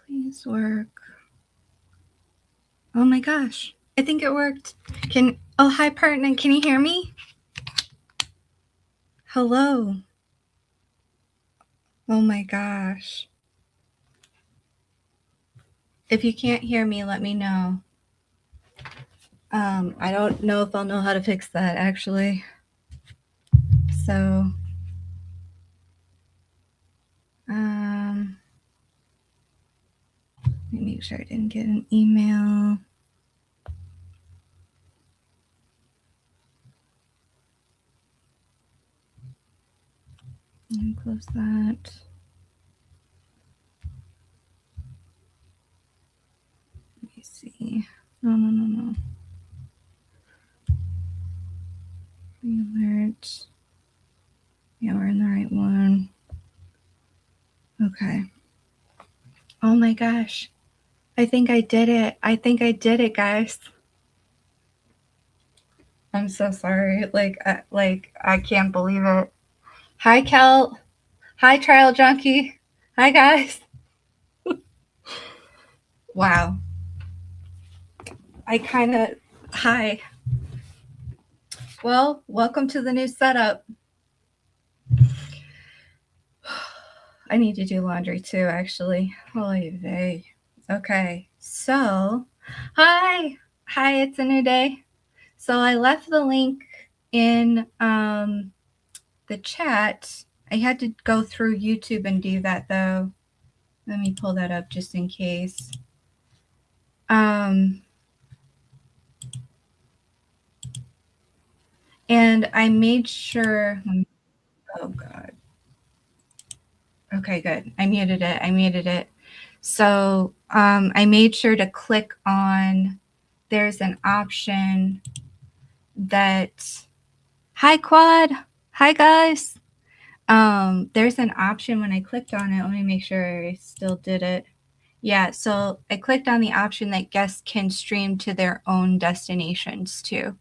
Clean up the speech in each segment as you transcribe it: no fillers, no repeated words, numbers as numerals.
Please work. Oh my gosh. I think it worked. Oh, hi, partner. Can you hear me? Hello. Oh my gosh. If you can't hear me, let me know. I don't know if I'll know how to fix that, actually. So, let me make sure I didn't get an email. Let me close that. Let me see. No. Alert. Yeah, we're in the right one. Okay. Oh my gosh. I think I did it, guys. I'm so sorry. I can't believe it. Hi, Kel. Hi, Trial Junkie. Hi, guys. Wow. Hi. Well, welcome to the new setup. I need to do laundry too, actually. Holy vey. Okay. So, hi. Hi, it's a new day. So I left the link in the chat. I had to go through YouTube and do that though. Let me pull that up just in case. And I made sure. Oh God. Okay, good. I muted it. So I made sure to click on. There's an option that. Hi, Quad. Hi, guys. There's an option when I clicked on it. Let me make sure I still did it. Yeah, so I clicked on the option that guests can stream to their own destinations too.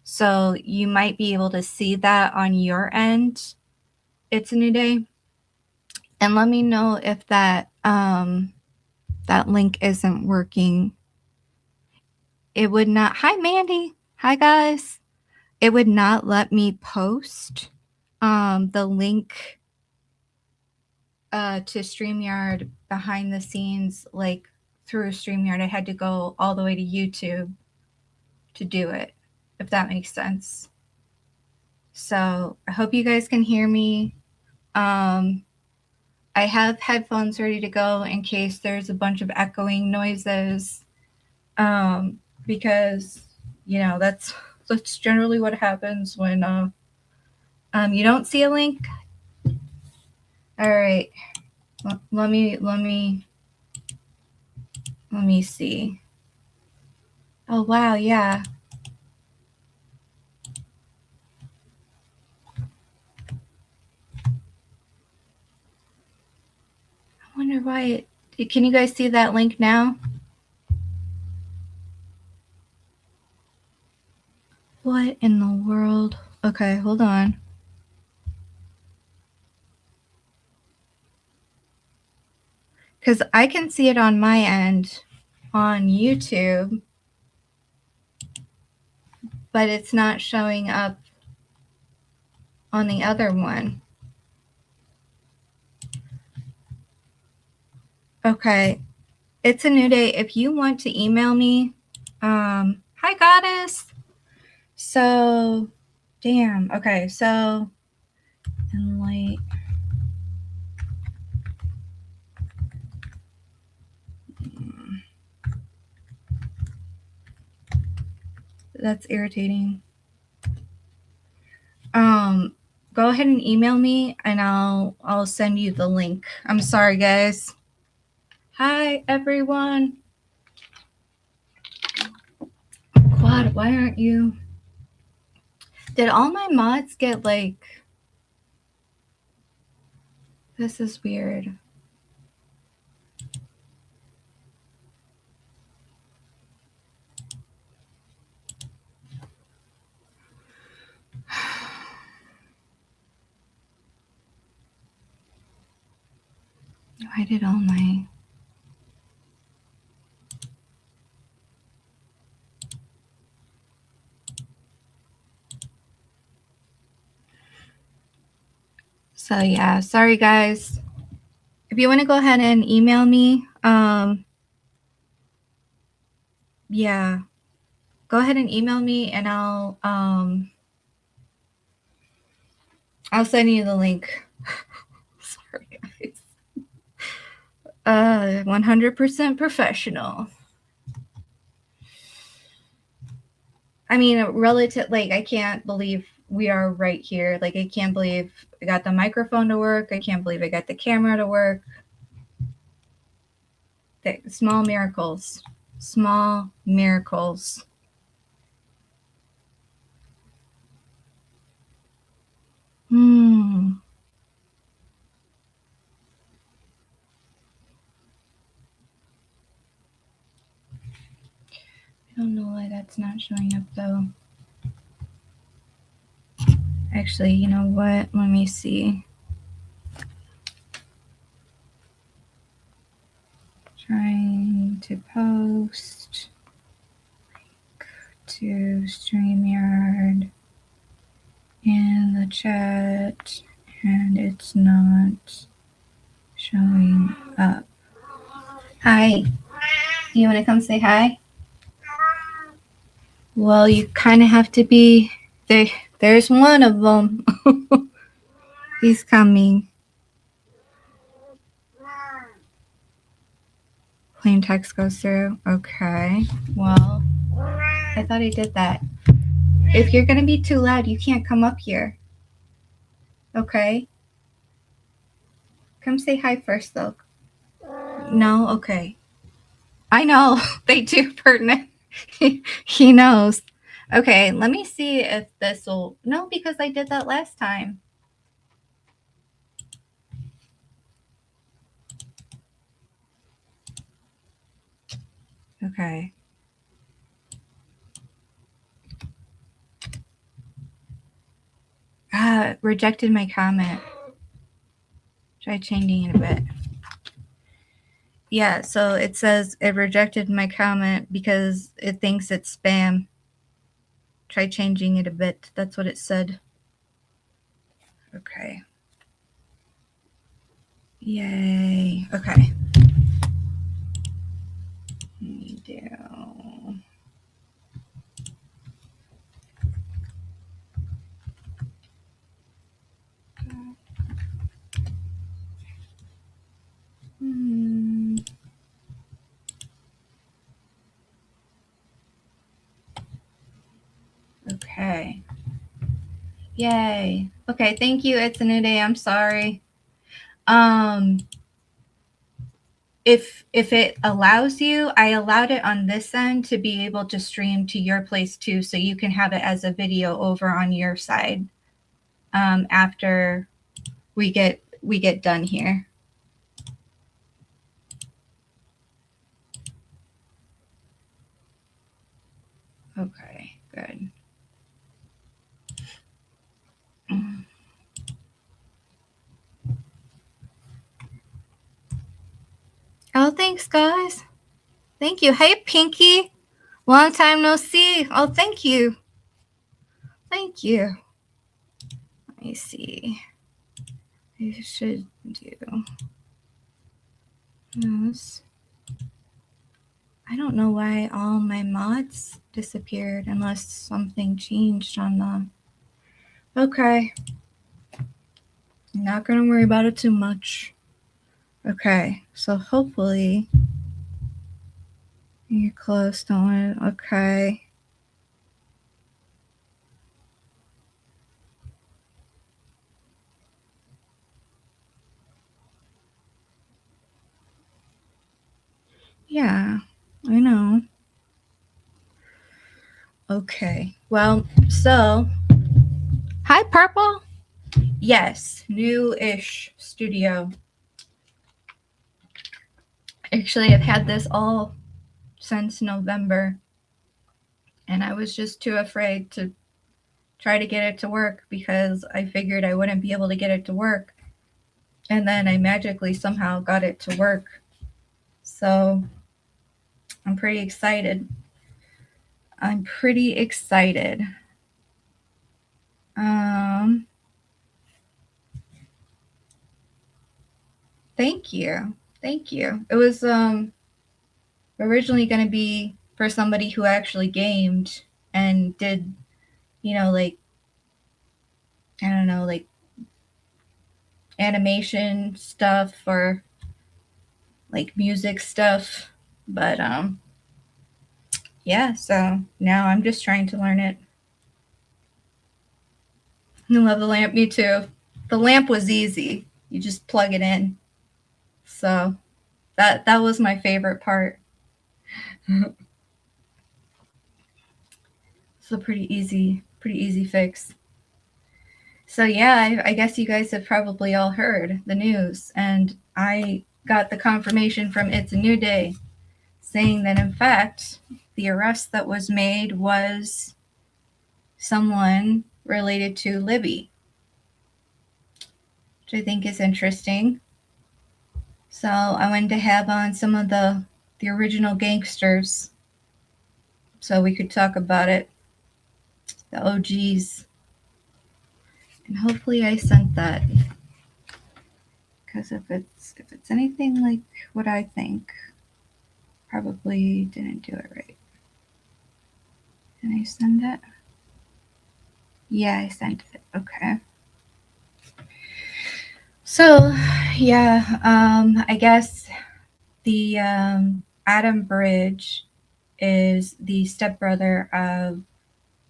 So you might be able to see that on your end. It's a new day. And let me know if that that link isn't working. It would not. Hi, Mandy. Hi, guys. It would not let me post the link to StreamYard behind the scenes, like through StreamYard. I had to go all the way to YouTube to do it, if that makes sense. So I hope you guys can hear me. I have headphones ready to go in case there's a bunch of echoing noises, because that's generally what happens when you don't see a link. All right, let me see. Oh wow, yeah. I wonder why can you guys see that link now? What in the world? Okay, hold on. Because I can see it on my end on YouTube, but it's not showing up on the other one. Okay, it's a new day. If you want to email me, hi, Goddess. So, damn. Okay, so, enlight. That's irritating. Go ahead and email me and I'll send you the link. I'm sorry, guys. Hi, everyone. Quad, why aren't you? Did all my mods get this is weird. Why did all my So yeah, sorry guys. If you want to go ahead and email me, yeah, go ahead and email me and I'll send you the link. Sorry guys. 100% professional. I mean, relative, like, I can't believe we are right here. Like, I can't believe I got the microphone to work. I can't believe I got the camera to work. Small miracles. Small miracles. I don't know why that's not showing up though. Actually, you know what? Let me see. Trying to post to StreamYard in the chat, and it's not showing up. Hi. You want to come say hi? Well, you kind of have to be there. There's one of them. He's coming. Plain text goes through. Okay. Well, I thought he did that. If you're going to be too loud, you can't come up here. Okay? Come say hi first, though. No? Okay. I know. They do pertinent. He knows. Okay, let me see if this will... No, because I did that last time. Okay. Rejected my comment. Try changing it a bit. Yeah, so it says it rejected my comment because it thinks it's spam. Try changing it a bit. That's what it said. Okay. Yay. Okay. We do. Okay. Yay. Okay, thank you. It's a new day. I'm sorry. If it allows you, I allowed it on this end to be able to stream to your place too, so you can have it as a video over on your side after we get done here. Okay, good. Oh, thanks, guys. Thank you. Hey, Pinky. Long time no see. Oh, thank you. Thank you. Let me see. I should do this. I don't know why all my mods disappeared unless something changed on them. Okay. Not going to worry about it too much. Okay. So hopefully you're close to it. Okay. Yeah, I know. Okay. Well, so hi, Purple. Yes, new-ish studio. Actually, I've had this all since November, and I was just too afraid to try to get it to work because I figured I wouldn't be able to get it to work. And then I magically somehow got it to work. So I'm pretty excited. Thank you. Thank you. It was originally going to be for somebody who actually gamed and did, like, I don't know, like animation stuff or like music stuff. But yeah, so now I'm just trying to learn it. I love the lamp, me too. The lamp was easy. You just plug it in. So that was my favorite part. It's a pretty easy fix. So yeah, I guess you guys have probably all heard the news, and I got the confirmation from It's a New Day saying that in fact the arrest that was made was someone related to Libby, which I think is interesting. So I wanted to have on some of the original gangsters so we could talk about it, the OGs. And hopefully I sent that, because if it's anything like what I think, probably didn't do it right. Did I send it? Yeah, I sent it. Okay. So yeah, I guess the Adam Bridge is the stepbrother of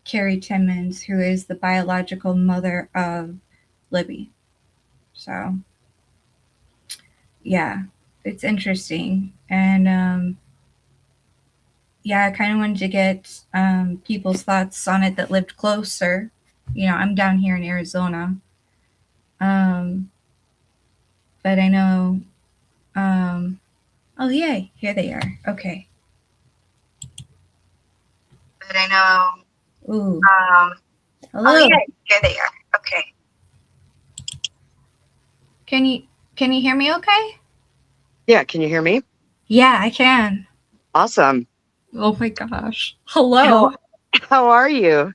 Carrie Timmons, who is the biological mother of Libby. So yeah, it's interesting. And yeah, I kind of wanted to get people's thoughts on it that lived closer. I'm down here in Arizona. Um, but I know, oh, yay, here they are. Okay. But I know, ooh. Hello. Oh, yeah, here they are. Okay. Can you hear me okay? Yeah, can you hear me? Yeah, I can. Awesome. Oh my gosh. Hello. How are you?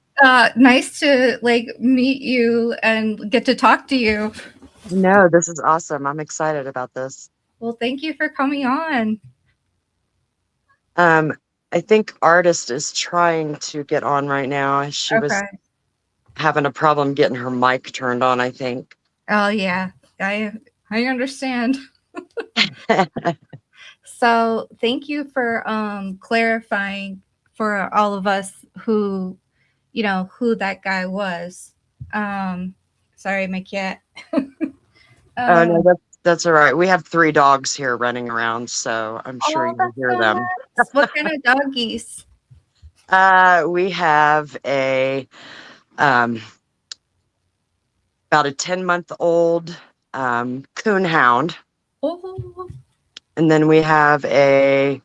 Nice to meet you and get to talk to you. No, this is awesome. I'm excited about this. Well, thank you for coming on. I think Artist is trying to get on right now. She was having a problem getting her mic turned on, I think. Oh yeah, I understand. So thank you for clarifying for all of us who who that guy was. Sorry, my cat. Oh no, that's all right. We have 3 dogs here running around, so I'm sure you'll hear so them. nice. What kind of doggies? We have a about a 10-month-old coon hound. Oh. And then we have a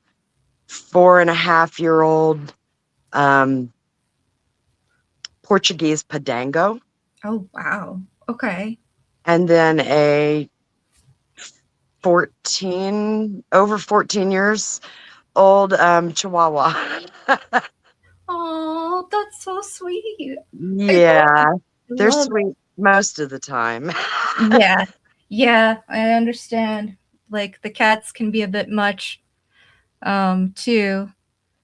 4.5-year-old Portuguese Padango. Oh wow. Okay. And then a over 14 years old Chihuahua. Oh, that's so sweet. Yeah, they're sweet most of the time. Yeah, I understand. Like the cats can be a bit much, too.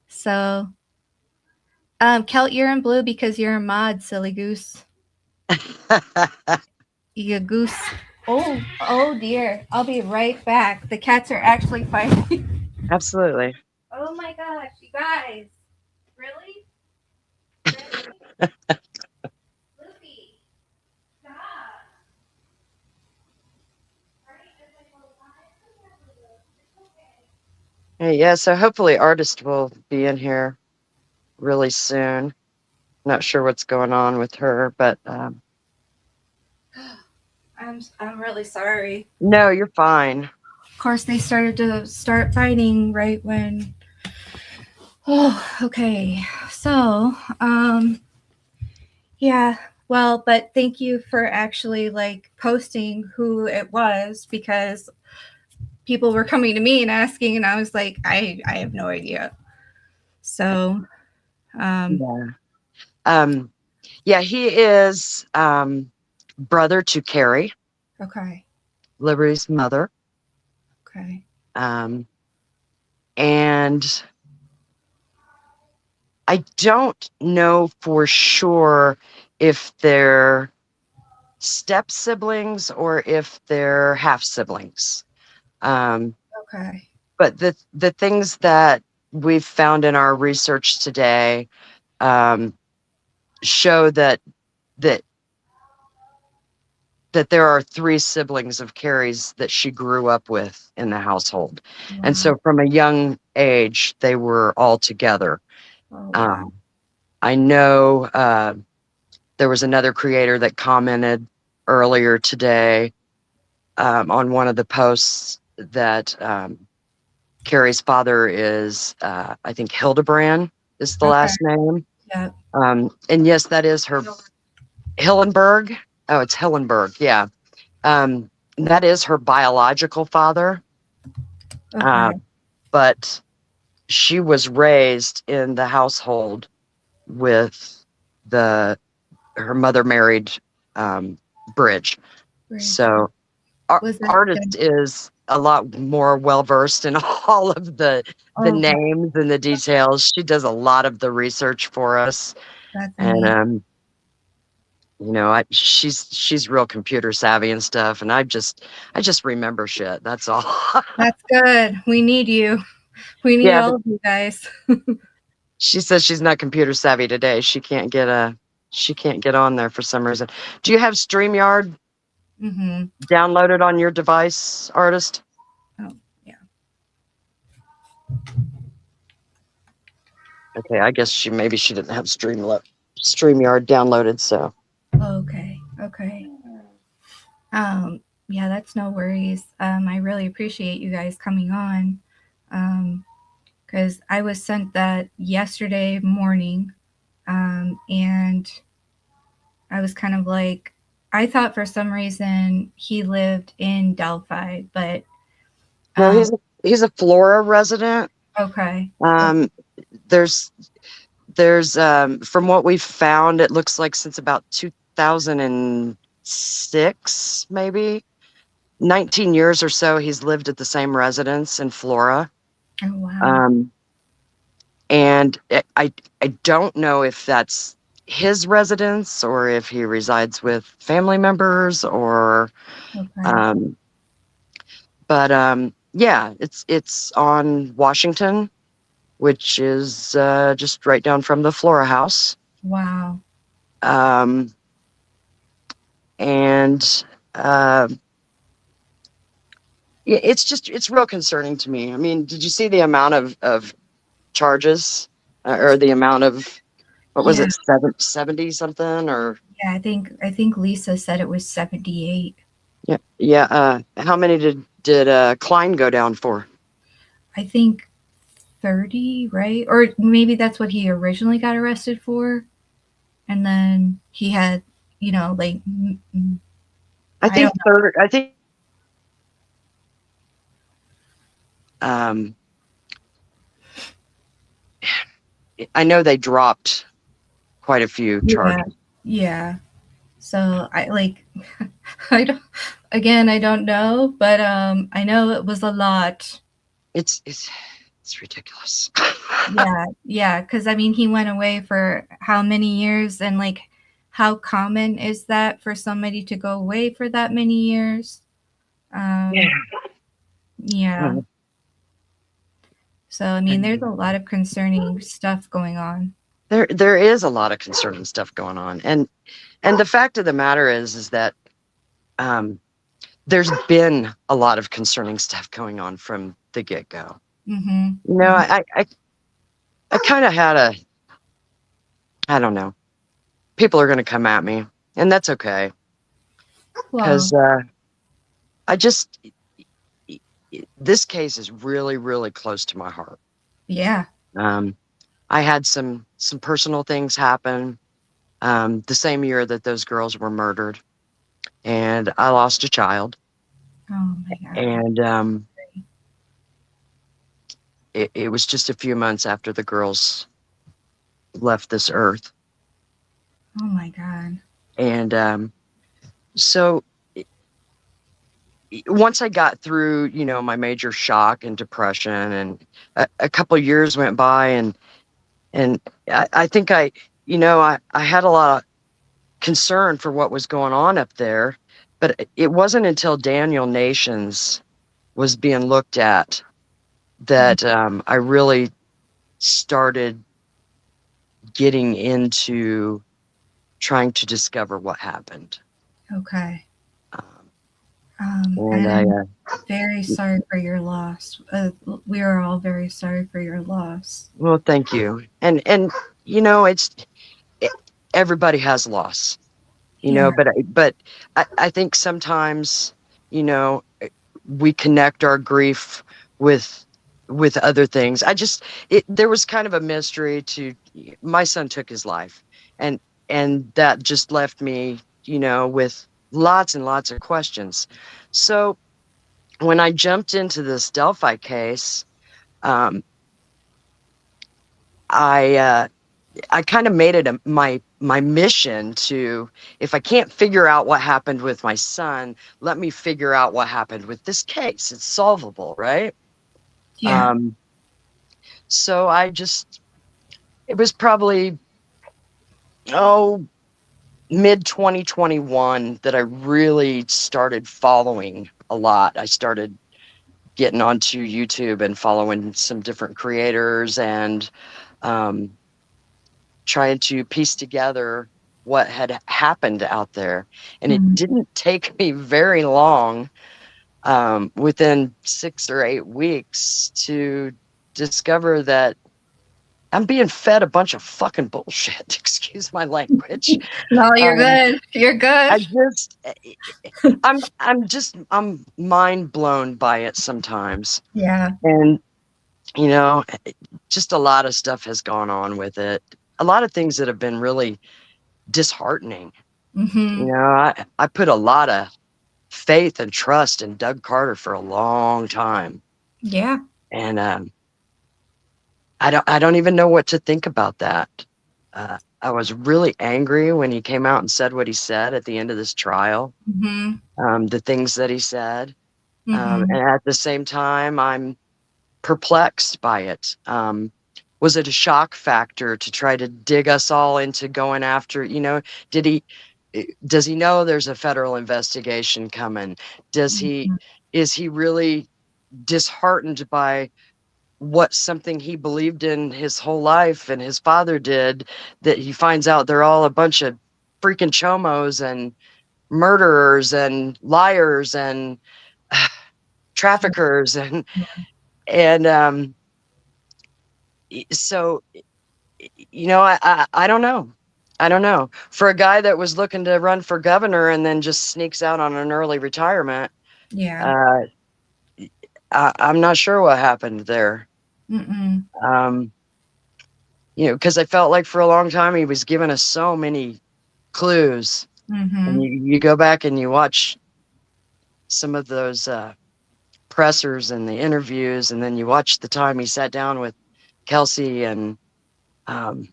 So, Kelt, you're in blue because you're a mod, silly goose. You goose. Oh dear. I'll be right back. The cats are actually fighting. Absolutely. Oh my gosh, you guys. Really? Lucy, stop. Yeah, so hopefully Artist will be in here really soon. Not sure what's going on with her, but I'm really sorry. no, you're fine. Of course, they started to fighting right when. Oh, okay. So, yeah. Well, but thank you for actually posting who it was, because people were coming to me and asking, and I was like, I have no idea. So, yeah, he is brother to Carrie. Okay. Liberty's mother. Okay. And I don't know for sure if they're step siblings or if they're half siblings. Okay. But the things that we've found in our research today um, show that that there are three siblings of Carrie's that she grew up with in the household. And Wow. so from a young age, they were all together. Oh, wow. Um, I know there was another creator that commented earlier today on one of the posts that Carrie's father is, I think Hildebrand is the Okay. last name. Yep. And yes, that is her. Hillenberg. Oh, it's Hillenberg. Yeah. That is her biological father. Uh, Okay. but she was raised in the household with her mother married Bridge. Bridge. So Was that artist is a lot more well versed in all of the okay. names and the details. She does a lot of the research for us, That's and amazing. she's real computer savvy and stuff, and I just remember shit. That's all. That's good. We need you. We need Yeah, all but of you guys. she says she's not computer savvy today. She can't get on there for some reason. Do you have StreamYard Mm-hmm. downloaded on your device, artist? Oh, yeah. Okay, I guess maybe she didn't have StreamYard downloaded, so. Okay. Okay. Um, yeah, that's no worries. I really appreciate you guys coming on. Because I was sent that yesterday morning. And I was kind of like, I thought for some reason he lived in Delphi, but No, um, he's a Flora resident. okay. Okay. Um, there's from what we've found, it looks like since about 2006, maybe 19 years or so, he's lived at the same residence in Flora. Oh, wow. Um, and I don't know if that's his residence or if he resides with family members or Okay. um, but yeah, it's on Washington, which is just right down from the Flora House. Wow. Um, and it's real concerning to me. I mean, did you see the amount of charges or the amount of what was Yeah. it, 70 something or Yeah. I think Lisa said it was 78. yeah, yeah. How many did Klein go down for? I think 30, right? Or maybe that's what he originally got arrested for. And then he had, like, I I think don't know. third. I think um, I know they dropped quite a few Yeah. charges. Yeah. So I like, I don't, again, I don't know, but I know it was a lot. It's ridiculous. Yeah, yeah, because I mean, he went away for how many years, and like, how common is that for somebody to go away for that many years? Yeah. Um, yeah. So I mean, there's a lot of concerning stuff going on. There is a lot of concerning stuff going on, and the fact of the matter is that um, there's been a lot of concerning stuff going on from the get go. Mm-hmm. You know, Mm-hmm. I kind of had I don't know. People are going to come at me, and that's okay Well, because I just this case is really really close to my heart. yeah. Um, I had some personal things happen the same year that those girls were murdered, and I lost a child, Oh my God. and it was just a few months after the girls left this earth, Oh my God. and so once I got through, my major shock and depression, and a couple of years went by, and I think I had a lot of concern for what was going on up there, but it wasn't until Daniel Nations was being looked at that I really started getting into trying to discover what happened. Okay. Um, And and I'm very sorry for your loss. We are all very sorry for your loss. well, thank you. And it's it, everybody has loss, Yeah. but I think sometimes, we connect our grief with other things. There was kind of a mystery to my son took his life, and that just left me, with lots and lots of questions. So when I jumped into this Delphi case, um, I kind of made it my mission to, if I can't figure out what happened with my son, let me figure out what happened with this case. It's solvable, right? Yeah. Um, so it was probably, mid 2021 that I really started following a lot. I started getting onto YouTube and following some different creators, and um, trying to piece together what had happened out there. And it Mhm. didn't take me very long, within 6 or 8 weeks, to discover that I'm being fed a bunch of fucking bullshit. Excuse my language. No, you're Um, good. You're good. I'm mind blown by it sometimes. Yeah. And, you know, just a lot of stuff has gone on with it. A lot of things that have been really disheartening. Mm-hmm. I put a lot of faith and trust in Doug Carter for a long time. Yeah. And I don't even know what to think about that. I was really angry when he came out and said what he said at the end of this trial, Mm-hmm. the things that he said. Mm-hmm. And at the same time, I'm perplexed by it. Was it a shock factor to try to dig us all into going after, did he, does he know there's a federal investigation coming? Mm-hmm. Is he really disheartened by what something he believed in his whole life and his father did, that he finds out they're all a bunch of freaking chomos and murderers and liars and traffickers and so I don't know. I don't know. For a guy that was looking to run for governor and then just sneaks out on an early retirement, Yeah. uh, I'm not sure what happened there. Mm-mm. Um, because I felt like for a long time he was giving us so many clues. And Mm-hmm. you go back and you watch some of those pressers and the interviews, and then you watch the time he sat down with Kelsey, and um,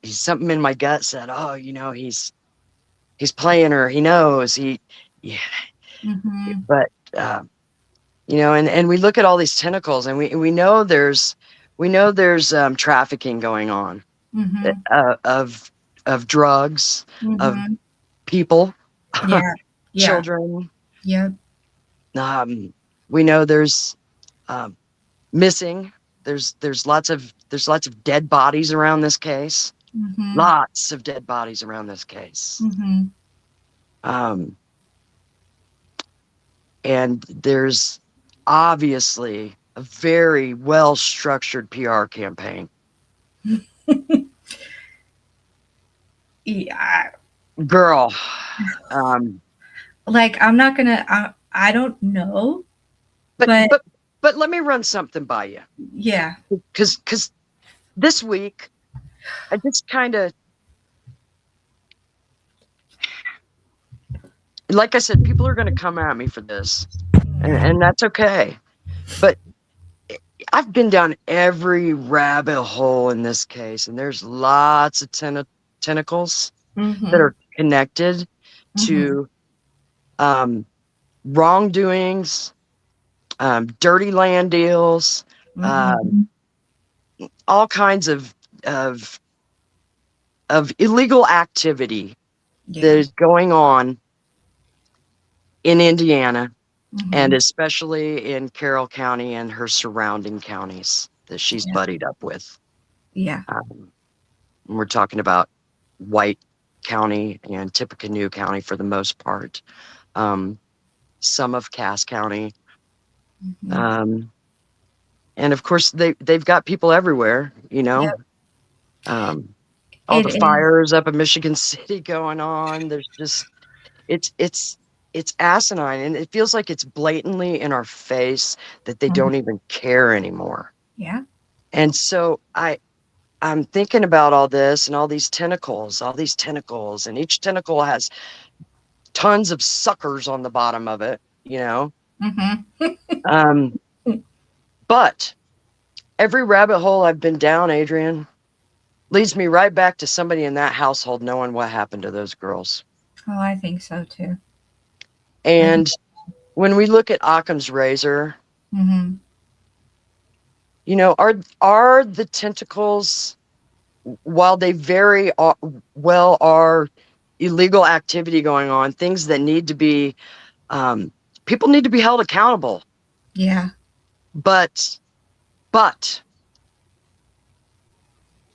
something in my gut said, "Oh, he's playing her. He knows yeah." Mm-hmm. But and we look at all these tentacles, and we know there's trafficking going on, Mm-hmm. of drugs, of Mm-hmm. people, Yeah. Yeah. children. Yep. Um, we know there's um, missing. There's lots of dead bodies around this case. Mm-hmm. Lots of dead bodies around this case. Mm-hmm. Um, and there's obviously a very well structured PR campaign. Yeah. Girl, um, Like, I'm not gonna. I don't know, but but but but let me run something by you, yeah. because this week I just kind of, like I said, people are going to come at me for this, and that's okay. But I've been down every rabbit hole in this case, and there's lots of tentacles that Mm-hmm. are connected Mm-hmm. to um, wrongdoings, dirty land deals, Mm-hmm. all kinds of of illegal activity that Yeah. is going on in Indiana, and Mm-hmm. especially in Carroll County and her surrounding counties that she's Yeah. buddied up with. Yeah. Um, we're talking about White County and Tippecanoe County for the most part. Um, some of Cass County. Mm-hmm. Um, and of course they've got people everywhere, you know. Yep. Um, all It the is. fires up in Michigan City going on. There's just it's it's it's asinine, and it feels like it's blatantly in our face that they Mhm. don't even care anymore. Yeah. And so I'm thinking about all these tentacles, and each tentacle has tons of suckers on the bottom of it, you know. Mm-hmm. Um, but every rabbit hole I've been down, Adrian, leads me right back to somebody in that household knowing what happened to those girls. Oh, I think so too. I think. And when we look at Occam's razor, Mm-hmm. you know, are the tentacles, while they very well are illegal activity going on, things that need to be, um, people need to be held accountable. Yeah. But, but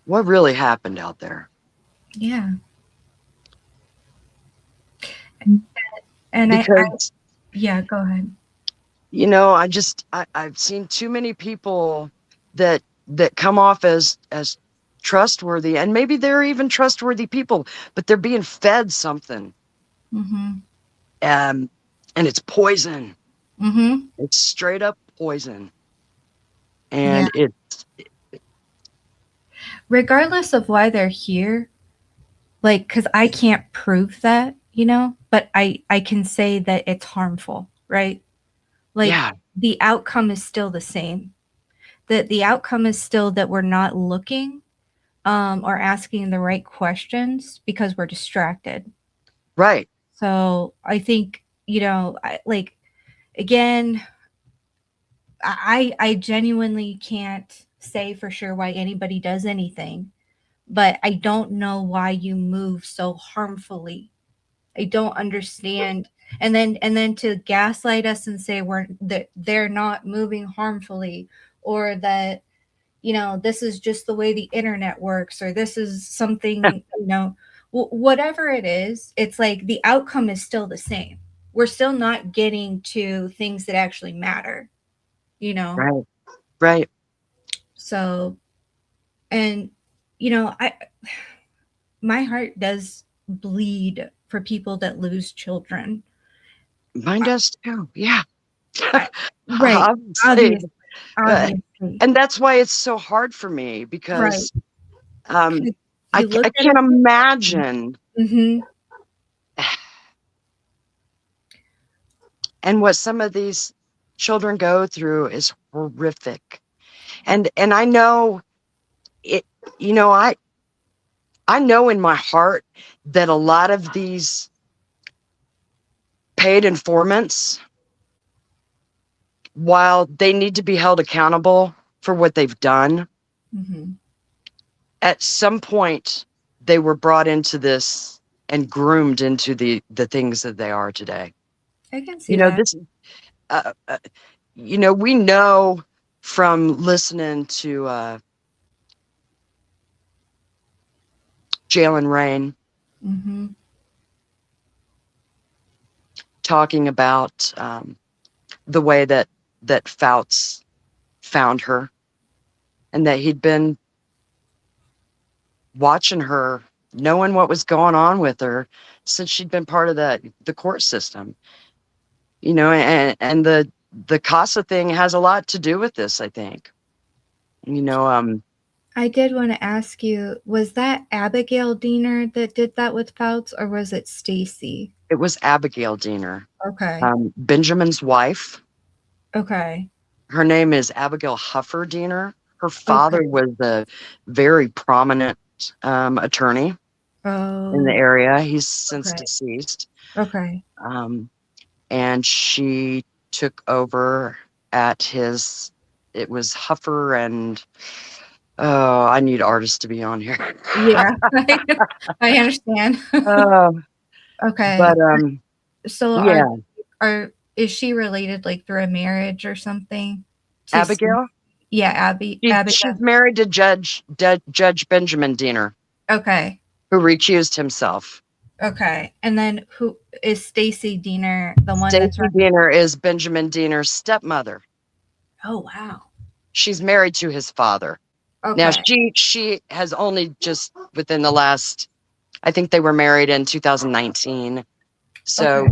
what really happened out there? Yeah. And Because, yeah, go ahead. you know, I've seen too many people that come off as trustworthy, and maybe they're even trustworthy people, but they're being fed something, Mm-hmm. um, and it's poison. Mm-hmm. It's straight up poison, Yeah. and it Regardless of why they're here, like, because I can't prove that, but I can say that it's harmful, right? Like, yeah, the outcome is still the same. The outcome is still that we're not looking or asking the right questions because we're distracted. right, So I think, like, again, I genuinely can't say for sure why anybody does anything, but I don't know why you move so harmfully. I don't understand. And then to gaslight us and say that they're not moving harmfully, or that this is just the way the internet works, or this is something, whatever it is, it's like the outcome is still the same. We're still not getting to things that actually matter, you know right, right. so. And I my heart does bleed for people that lose children. Mine does too. Yeah, I, right. obviously, Obviously. uh, Obviously. and that's why it's so hard for me Right. because um, 'Cause you look I at a can't imagine. Mhm. And what some of these children go through is horrific. And I know it, you know, I know in my heart that a lot of these paid informants, while they need to be held accountable for what they've done, Mhm. at some point they were brought into this and groomed into the things that they are today. I can You see know, that. this uh, uh, you know, we know from listening to Jalen Rain Mhm. talking about the way that Fouts found her, and that he'd been watching her, knowing what was going on with her since she'd been part of the court system. You know, and the CASA thing has a lot to do with this, I think. You know, I did want to ask you, was that Abigail Diener that did that with Fouts, or was it Stacy? it was Abigail Diener, Okay. Benjamin's wife. Okay. Her name is Abigail Huffer Diener. Her father Okay. was a very prominent attorney in the Oh, area. He's since okay. deceased. Okay. Um, and she took over at his, it was Huffer and, oh, I need artists to be on here. Yeah, I understand. uh, Okay. but So yeah, is she related like through a marriage or something? To Abigail. yeah, She's Abigail. married to Judge Benjamin Diener, Okay. who recused himself. Okay. And then who is Stacy Diener, the one that's Stacy running? Diener is Benjamin Diener's stepmother. Oh, wow. She's married to his father. Now Okay. she has only just within the last, I think they were married in 2019. Okay. So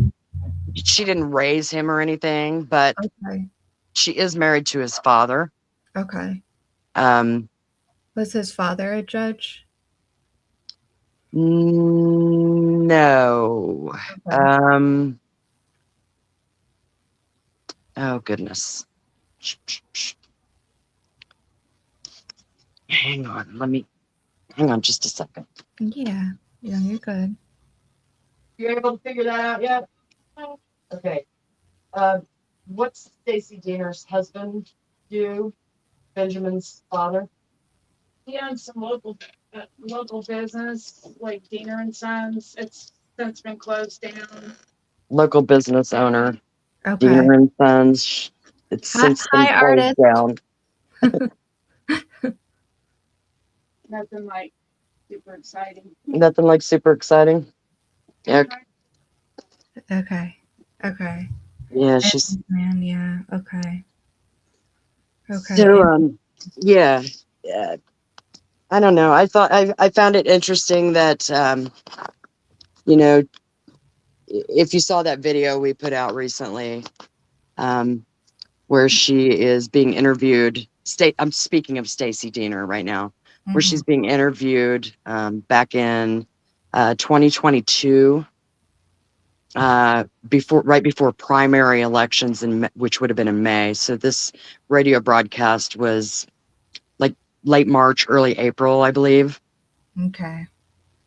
she didn't raise him or anything, but Okay. she is married to his father. Okay. Um, Was his father a judge? no. Okay. Oh goodness. Hang on just a second. Yeah. Yeah, you're good. You able to figure that out yet? Okay. What's Stacy Diener's husband do? Benjamin's father? He owns some local business like Diener and Sons. It's since been closed down. Local business owner, Okay. Diener and Sons. It's Hi, since been hi closed artist. down. Nothing like super exciting. Nothing like super exciting. Yeah, Okay. Okay. yeah, she's Man, yeah. Okay. Okay. so yeah. Yeah. I don't know. I found it interesting that you know, if you saw that video we put out recently, um, where she is being interviewed. I'm speaking of Stacy Diener right now, where Mm-hmm. she's being interviewed back in 2022, right before primary elections, which would have been in May. So this radio broadcast was like late March, early April, I believe, Okay.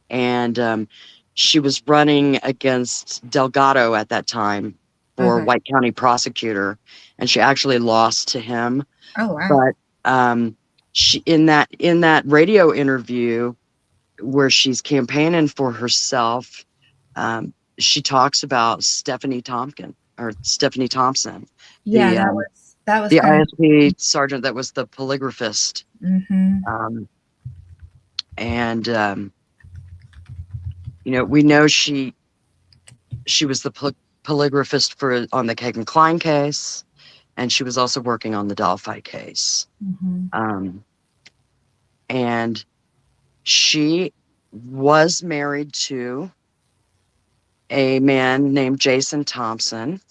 and she was running against Delgado at that time for Okay. White County prosecutor, and she actually lost to him. Oh, wow. But she in that radio interview where she's campaigning for herself, she talks about Stephanie Thompson, Yeah, the that was the kind ISP sergeant that was the polygraphist, of. Mm-hmm. and we know she was the polygraphist on the Kagan Klein case, and she was also working on the Delphi case. Mm-hmm. And she was married to a man named Jason Thompson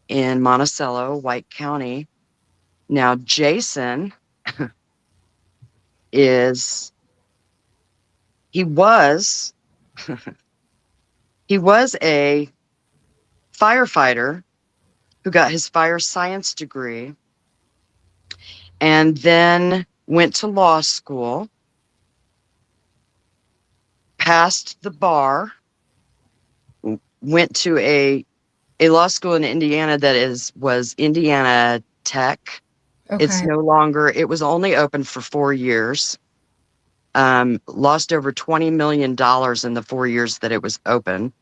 in Monticello, White County. Now, Jason is, he was, he was a firefighter who got his fire science degree and then went to law school, passed the bar, went to a law school in Indiana that was Indiana Tech. It's Okay. no longer, it was only open for 4 years. Lost over $20 million in the 4 years that it was open.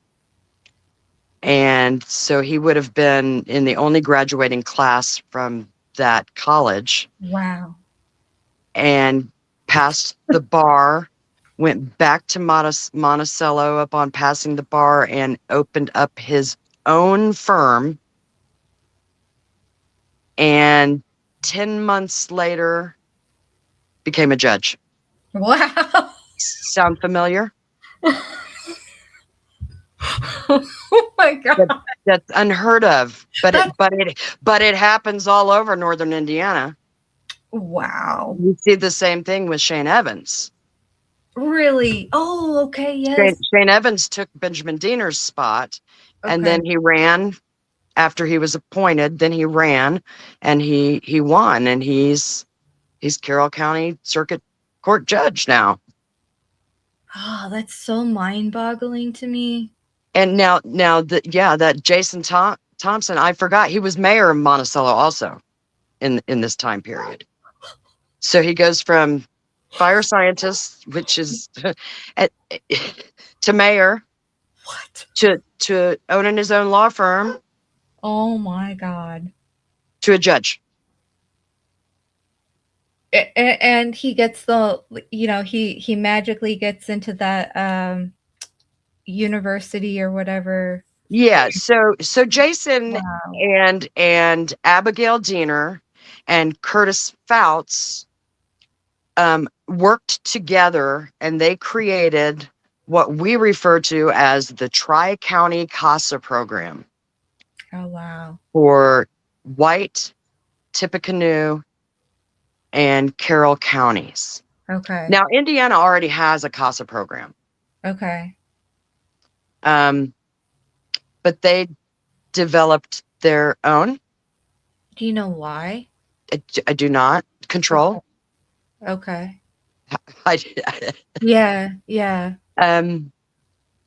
And so he would have been in the only graduating class from that college, Wow. and passed the bar, went back to Monticello upon passing the bar, and opened up his own firm. And 10 months later, became a judge. Wow. Sound familiar? Oh my God. That's unheard of, but it happens all over northern Indiana. Wow. You see the same thing with Shane Evans. Really? Oh, okay. Yes. Shane Evans took Benjamin Diener's spot, and Okay. then he ran after he was appointed. Then he ran, and he won, and he's Carroll County Circuit Court judge now. Oh, that's so mind-boggling to me. And now that Jason Thompson, I forgot he was mayor of Monticello also in this time period. So he goes from fire scientist, which is to mayor, What? to owning his own law firm, Oh my God. to a judge. And he gets the, he magically gets into that university or whatever. Yeah. So Jason Wow. and Abigail Diener and Curtis Fouts worked together, and they created what we refer to as the Tri-County CASA program Oh wow. for White, Tippecanoe, and Carroll counties. Okay. Now, Indiana already has a CASA program, Okay. but they developed their own. Do you know why? I do not control. Okay. I, Yeah. Yeah.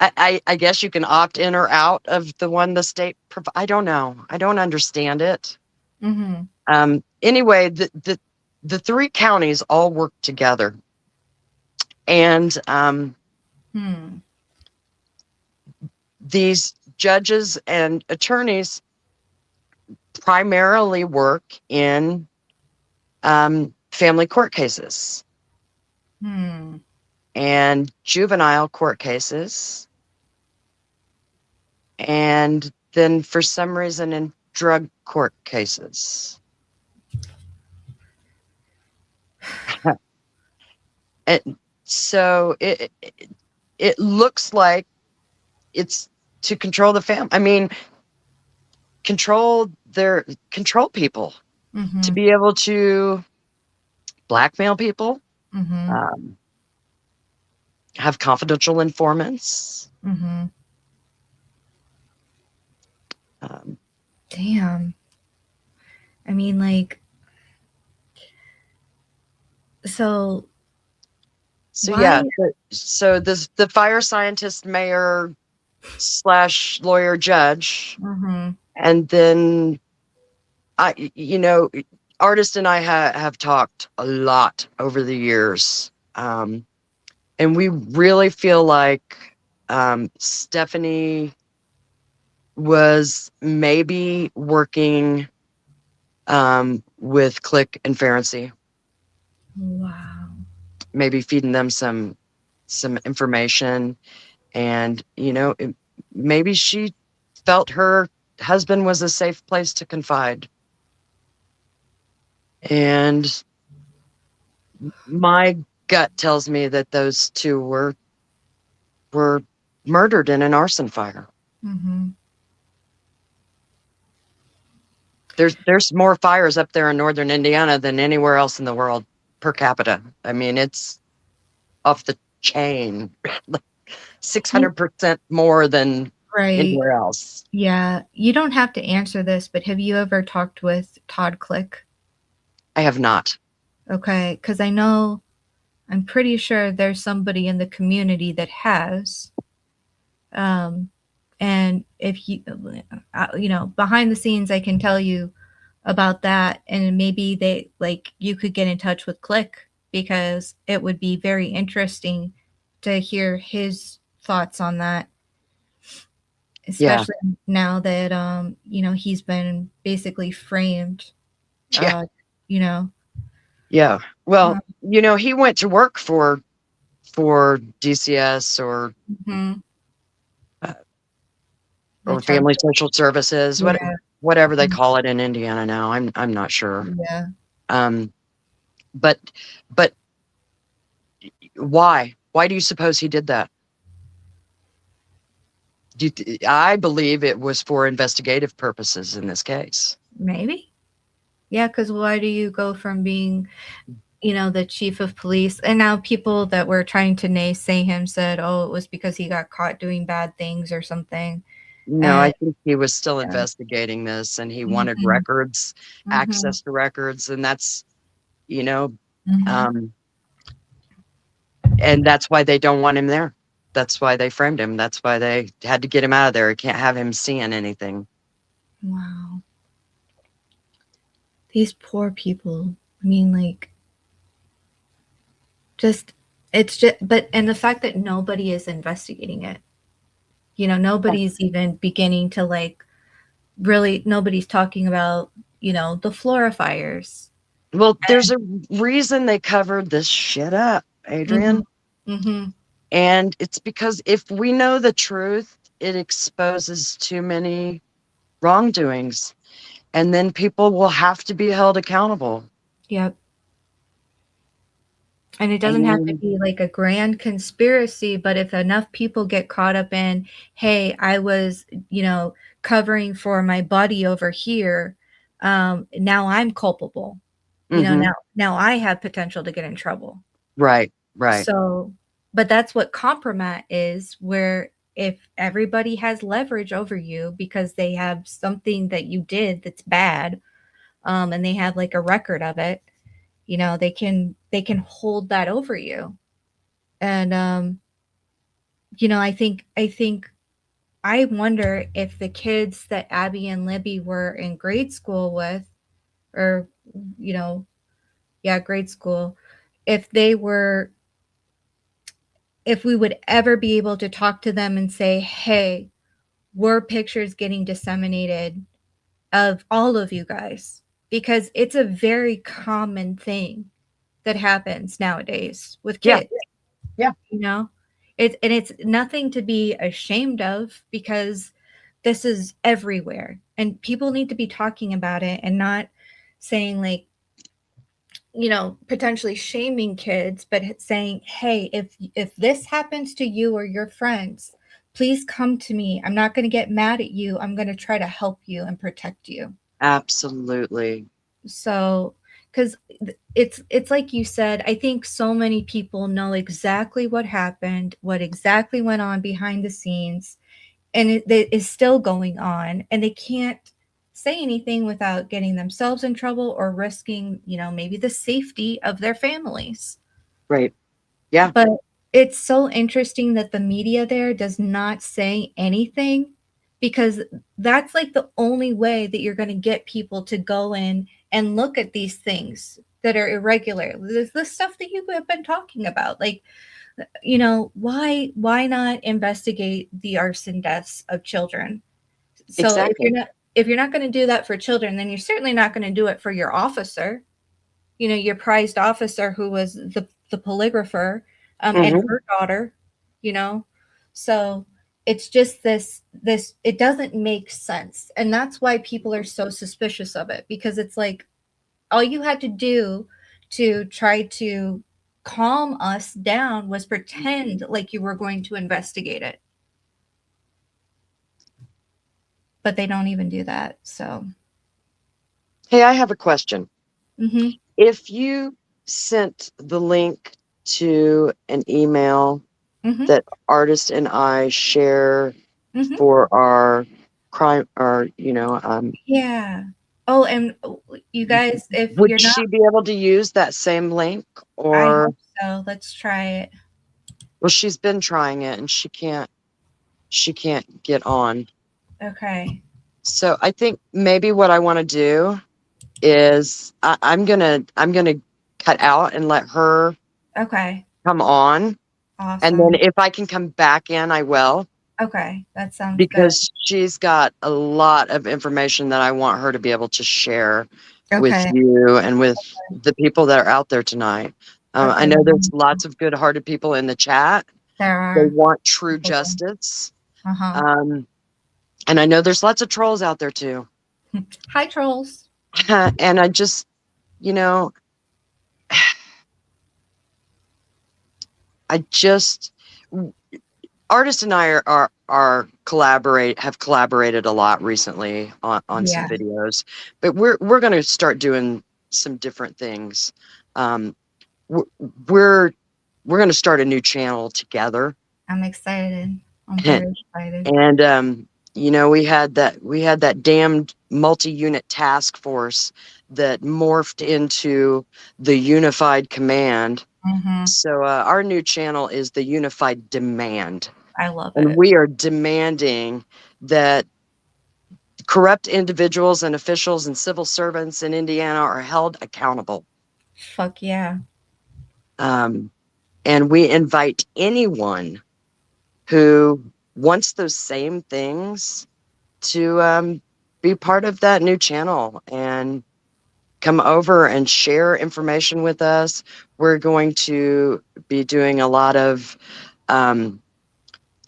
I guess you can opt in or out of the one the state I don't know. I don't understand it. Mm-hmm. Anyway, the three counties all work together, and these judges and attorneys primarily work in family court cases and juvenile court cases, and then for some reason in drug court cases. And so it looks like it's to control the family. I mean, control people, Mm-hmm. to be able to blackmail people, Mm-hmm. have confidential informants. Mm-hmm. Um, Damn. I mean, like, so so why? yeah, so the fire scientist, mayor / lawyer, judge, Mm-hmm. and then Artist and I have talked a lot over the years, and we really feel like Stephanie was maybe working with Click and Ferency, Wow. maybe feeding them some information, and maybe she felt her husband was a safe place to confide. And my gut tells me that those two were murdered in an arson fire. Mm-hmm. There's more fires up there in northern Indiana than anywhere else in the world per capita. I mean, it's off the chain, 600% more than Right. anywhere else. Yeah. You don't have to answer this, but have you ever talked with Todd Click? I have not. Okay. Because I'm pretty sure there's somebody in the community that has. And if behind the scenes, I can tell you about that. And maybe you could get in touch with Click, because it would be very interesting to hear his thoughts on that. Especially now that, he's been basically framed. Yeah. Yeah. Well, he went to work for DCS or or Family Social Services, whatever they call it in Indiana now. I'm not sure. Yeah. But why? Why do you suppose he did that? I believe it was for investigative purposes in this case. Maybe. Yeah, because why do you go from being, the chief of police, and now people that were trying to naysay him said, oh, it was because he got caught doing bad things or something. No, I think he was still investigating this, and he wanted records, access to records, and that's, and that's why they don't want him there. That's why they framed him. That's why they had to get him out of there. You can't have him seeing anything. Wow. These poor people. I mean, like, it's just, but, and the fact that nobody is investigating it, nobody's even beginning to, like, really, nobody's talking about, the Flora fires. Well, there's a reason they covered this shit up, Adrian. Mm-hmm. And it's because if we know the truth, it exposes too many wrongdoings. And then people will have to be held accountable. Yep. And it doesn't have to be like a grand conspiracy, but if enough people get caught up in, hey, I was, covering for my buddy over here, now I'm culpable. Now I have potential to get in trouble. Right. So, but that's what compromat is, where if everybody has leverage over you because they have something that you did that's bad, and they have like a record of it, they can hold that over you. And I wonder if the kids that Abby and Libby were in grade school with, or grade school, if we would ever be able to talk to them and say, hey, were pictures getting disseminated of all of you guys? Because it's a very common thing that happens nowadays with kids. Yeah. It's nothing to be ashamed of, because this is everywhere and people need to be talking about it and not saying, like, potentially shaming kids, but saying, hey, if this happens to you or your friends, please come to me. I'm not going to get mad at you. I'm going to try to help you and protect you. Absolutely. So, because it's like you said, I think so many people know exactly what happened, what exactly went on behind the scenes, and it is still going on, and they can't say anything without getting themselves in trouble or risking, maybe the safety of their families. Right. Yeah. But it's so interesting that the media there does not say anything, because that's like the only way that you're going to get people to go in and look at these things that are irregular. There's the stuff that you have been talking about, like, why not investigate the arson deaths of children? So Exactly. if you're not going to do that for children, then you're certainly not going to do it for your officer, your prized officer who was the polygrapher, and her daughter, so it's just this, it doesn't make sense. And that's why people are so suspicious of it, because it's like, all you had to do to try to calm us down was pretend like you were going to investigate it. But they don't even do that. So, hey, I have a question. Mm-hmm. If you sent the link to an email that Artist and I share for our crime, or yeah. Oh, and you guys, if would you're she not, be able to use that same link? I Or hope so. Let's try it. well, she's been trying it and she can't get on. Okay. So I think maybe what I want to do is I'm gonna cut out and let her come on. Awesome. And then if I can come back in, I will. Okay, that sounds because good. she's got a lot of information that I want her to be able to share with Okay. you and with the people that are out there tonight. I know there's lots of good-hearted people in the chat. There are. They want true justice. Uh-huh. And I know there's lots of trolls out there too. Hi, trolls. And I just, Artist and I have collaborated a lot recently on some videos, but we're going to start doing some different things. We're going to start a new channel together. I'm excited. I'm very excited. And we had that damned multi-unit task force that morphed into the Unified Command. Mm-hmm. So our new channel is the Unified Demand. I love And it. we are demanding that corrupt individuals and officials and civil servants in Indiana are held accountable. Fuck yeah. And we invite anyone who wants those same things to be part of that new channel and come over and share information with us. We're going to be doing a lot of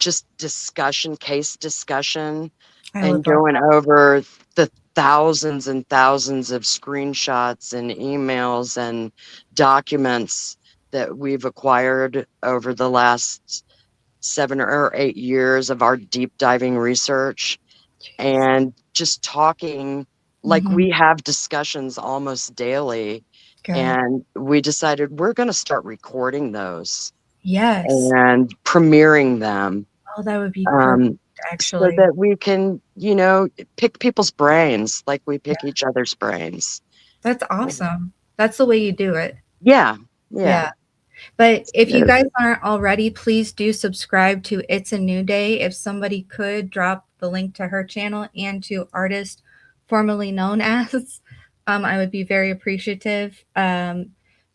just discussion, case discussion, I and would love going over the thousands and thousands of screenshots and emails and documents that we've acquired over the last 7 or 8 years of our deep diving research, that. and just talking like Mm-hmm. we have discussions almost daily. Good. And we decided we're going to start recording those Yes. and premiering them, Oh, that would be perfect, so actually. that we can, pick people's brains like we pick each other's brains. That's awesome. That's the way you do it. Yeah. Yeah. Yeah. But if you So, guys aren't already, please do subscribe to It's a New Day. If somebody could drop the link to her channel and to artist formerly known as, I would be very appreciative.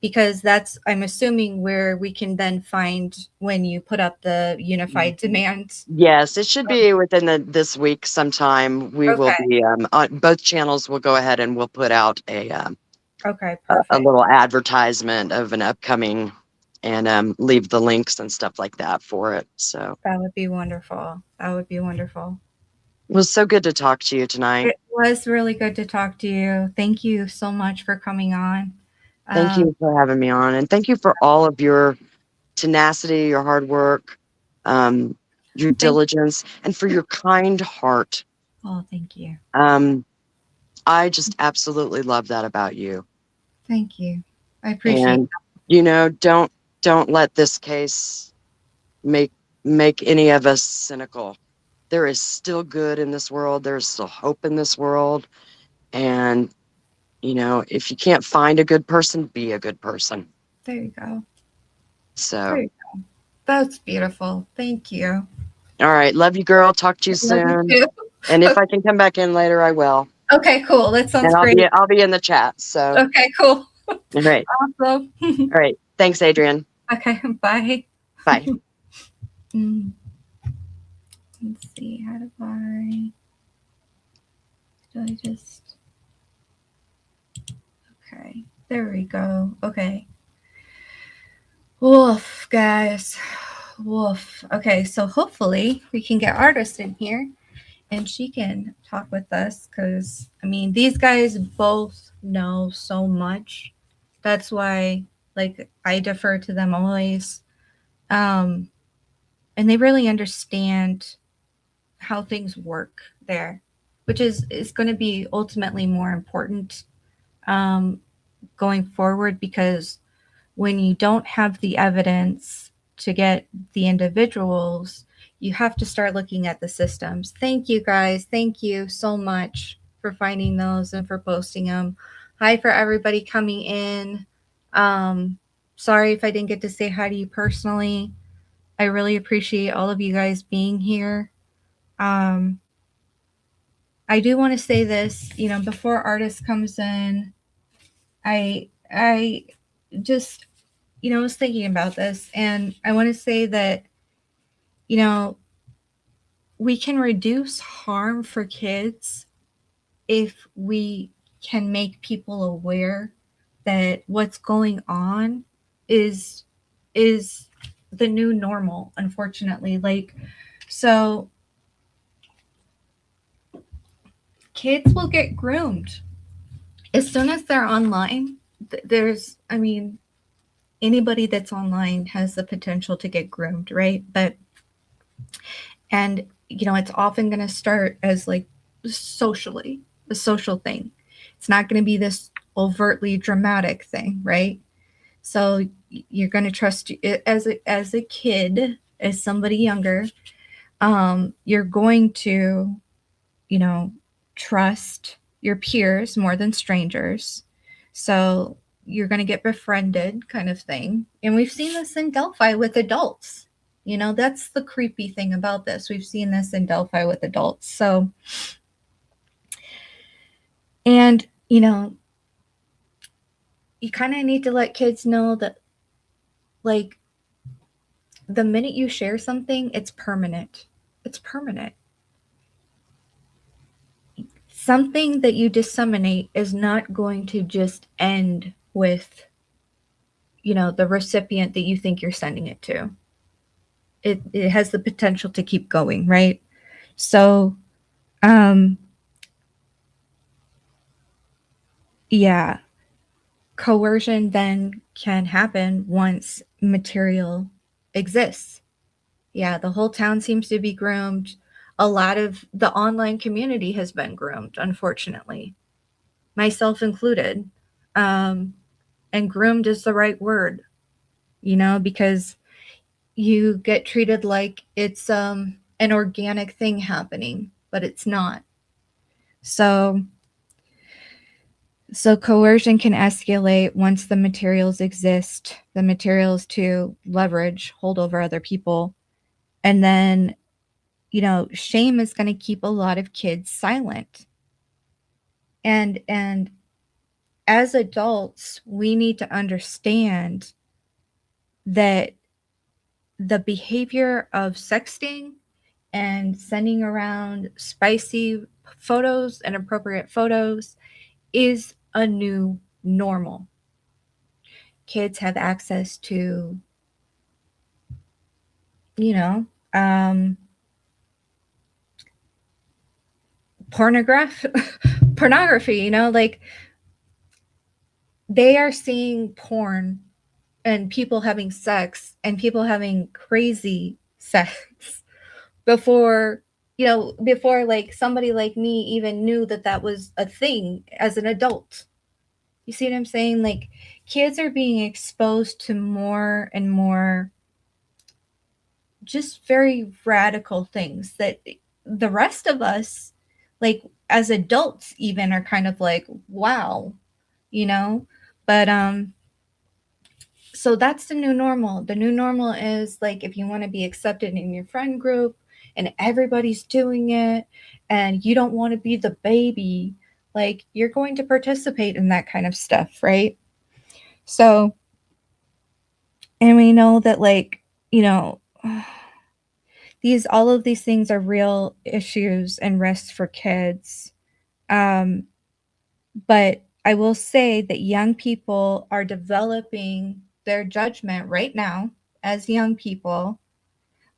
Because that's, I'm assuming, where we can then find when you put up the unified demand. yes, it should be within this week sometime. We will Okay. be on both channels. We'll go ahead and we'll put out Okay. a Perfect. little advertisement of an upcoming, and leave the links and stuff like that for it. So That would be wonderful. That would be wonderful. it was so good to talk to you tonight. It was really good to talk to you. Thank you so much for coming on. Thank Um, you for having me on, and thank you for all of your tenacity, your hard work, your thank diligence, and for your kind heart. Oh, thank you. I just absolutely love that about you. Thank you. I appreciate And don't let this case make any of us cynical. There is still good in this world. There's still hope in this world. And if you can't find a good person, be a good person. that. There you go. So, There you go. That's beautiful. Thank you. all right, love you, girl. Talk to you Love you soon. too. And if I can come back in later, I will. Okay, cool. That sounds And great. I'll be in the chat. So, Okay, cool. all right. Awesome. All right. Thanks, Adrian. Okay, bye. Bye. Mm. Let's see. How do I just. Okay, there we go. Okay. Woof, guys. Woof. Okay, so hopefully we can get Artist in here and she can talk with us, because I mean, these guys both know so much. That's why, like, I defer to them always. And they really understand how things work there, which is going to be ultimately more important going forward, because when you don't have the evidence to get the individuals, you have to start looking at the systems. Thank you, guys. Thank you so much for finding those and for posting them. Hi for everybody coming in. Sorry if I didn't get to say hi to you personally. I really appreciate all of you guys being here. I do want to say this, before Artist comes in, I just, was thinking about this, and I want to say that, we can reduce harm for kids if we can make people aware that what's going on is the new normal, unfortunately. Like, so kids will get groomed as soon as they're online. There's, I mean, anybody that's online has the potential to get groomed, right? And it's often going to start as like socially, a social thing. It's not going to be this overtly dramatic thing, right? So you're going to trust it as a kid, as somebody younger. You're going to, trust your peers more than strangers. So you're going to get befriended kind of thing. And we've seen this in Delphi with adults. You know, that's the creepy thing about this. We've seen this in Delphi with adults. So, and, you know, you kind of need to let kids know that, like, the minute you share something, it's permanent. It's permanent. Something that you disseminate is not going to just end with, you know, the recipient that you think you're sending it to. It has the potential to keep going, right? So, yeah, coercion then can happen once material exists. Yeah, the whole town seems to be groomed. A lot of the online community has been groomed, unfortunately, myself included. And groomed is the right word, you know, because you get treated like it's an organic thing happening, but it's not. So coercion can escalate once the materials exist, the materials to leverage, hold over other people. And then, you know, shame is going to keep a lot of kids silent. And as adults, we need to understand that the behavior of sexting and sending around spicy photos and appropriate photos is a new normal. Kids have access to, you know, pornography, you know, like they are seeing porn and people having sex and people having crazy sex before, you know, before like somebody like me even knew that that was a thing as an adult. You see what I'm saying? Like kids are being exposed to more and more just very radical things that the rest of us, like as adults even, are kind of like, wow, you know? But so that's the new normal. The new normal is like if you want to be accepted in your friend group and everybody's doing it and you don't want to be the baby, like you're going to participate in that kind of stuff, right? So, and we know that, like, you know, all of these things are real issues and risks for kids. But I will say that young people are developing their judgment right now as young people,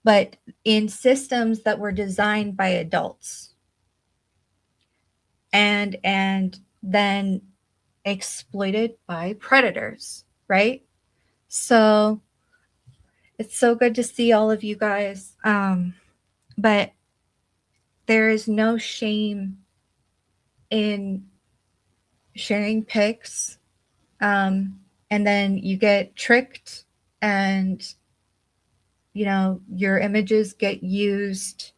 but in systems that were designed by adults and then exploited by predators, right? So it's so good to see all of you guys. But there is no shame in sharing pics. And then you get tricked and, you know, your images get used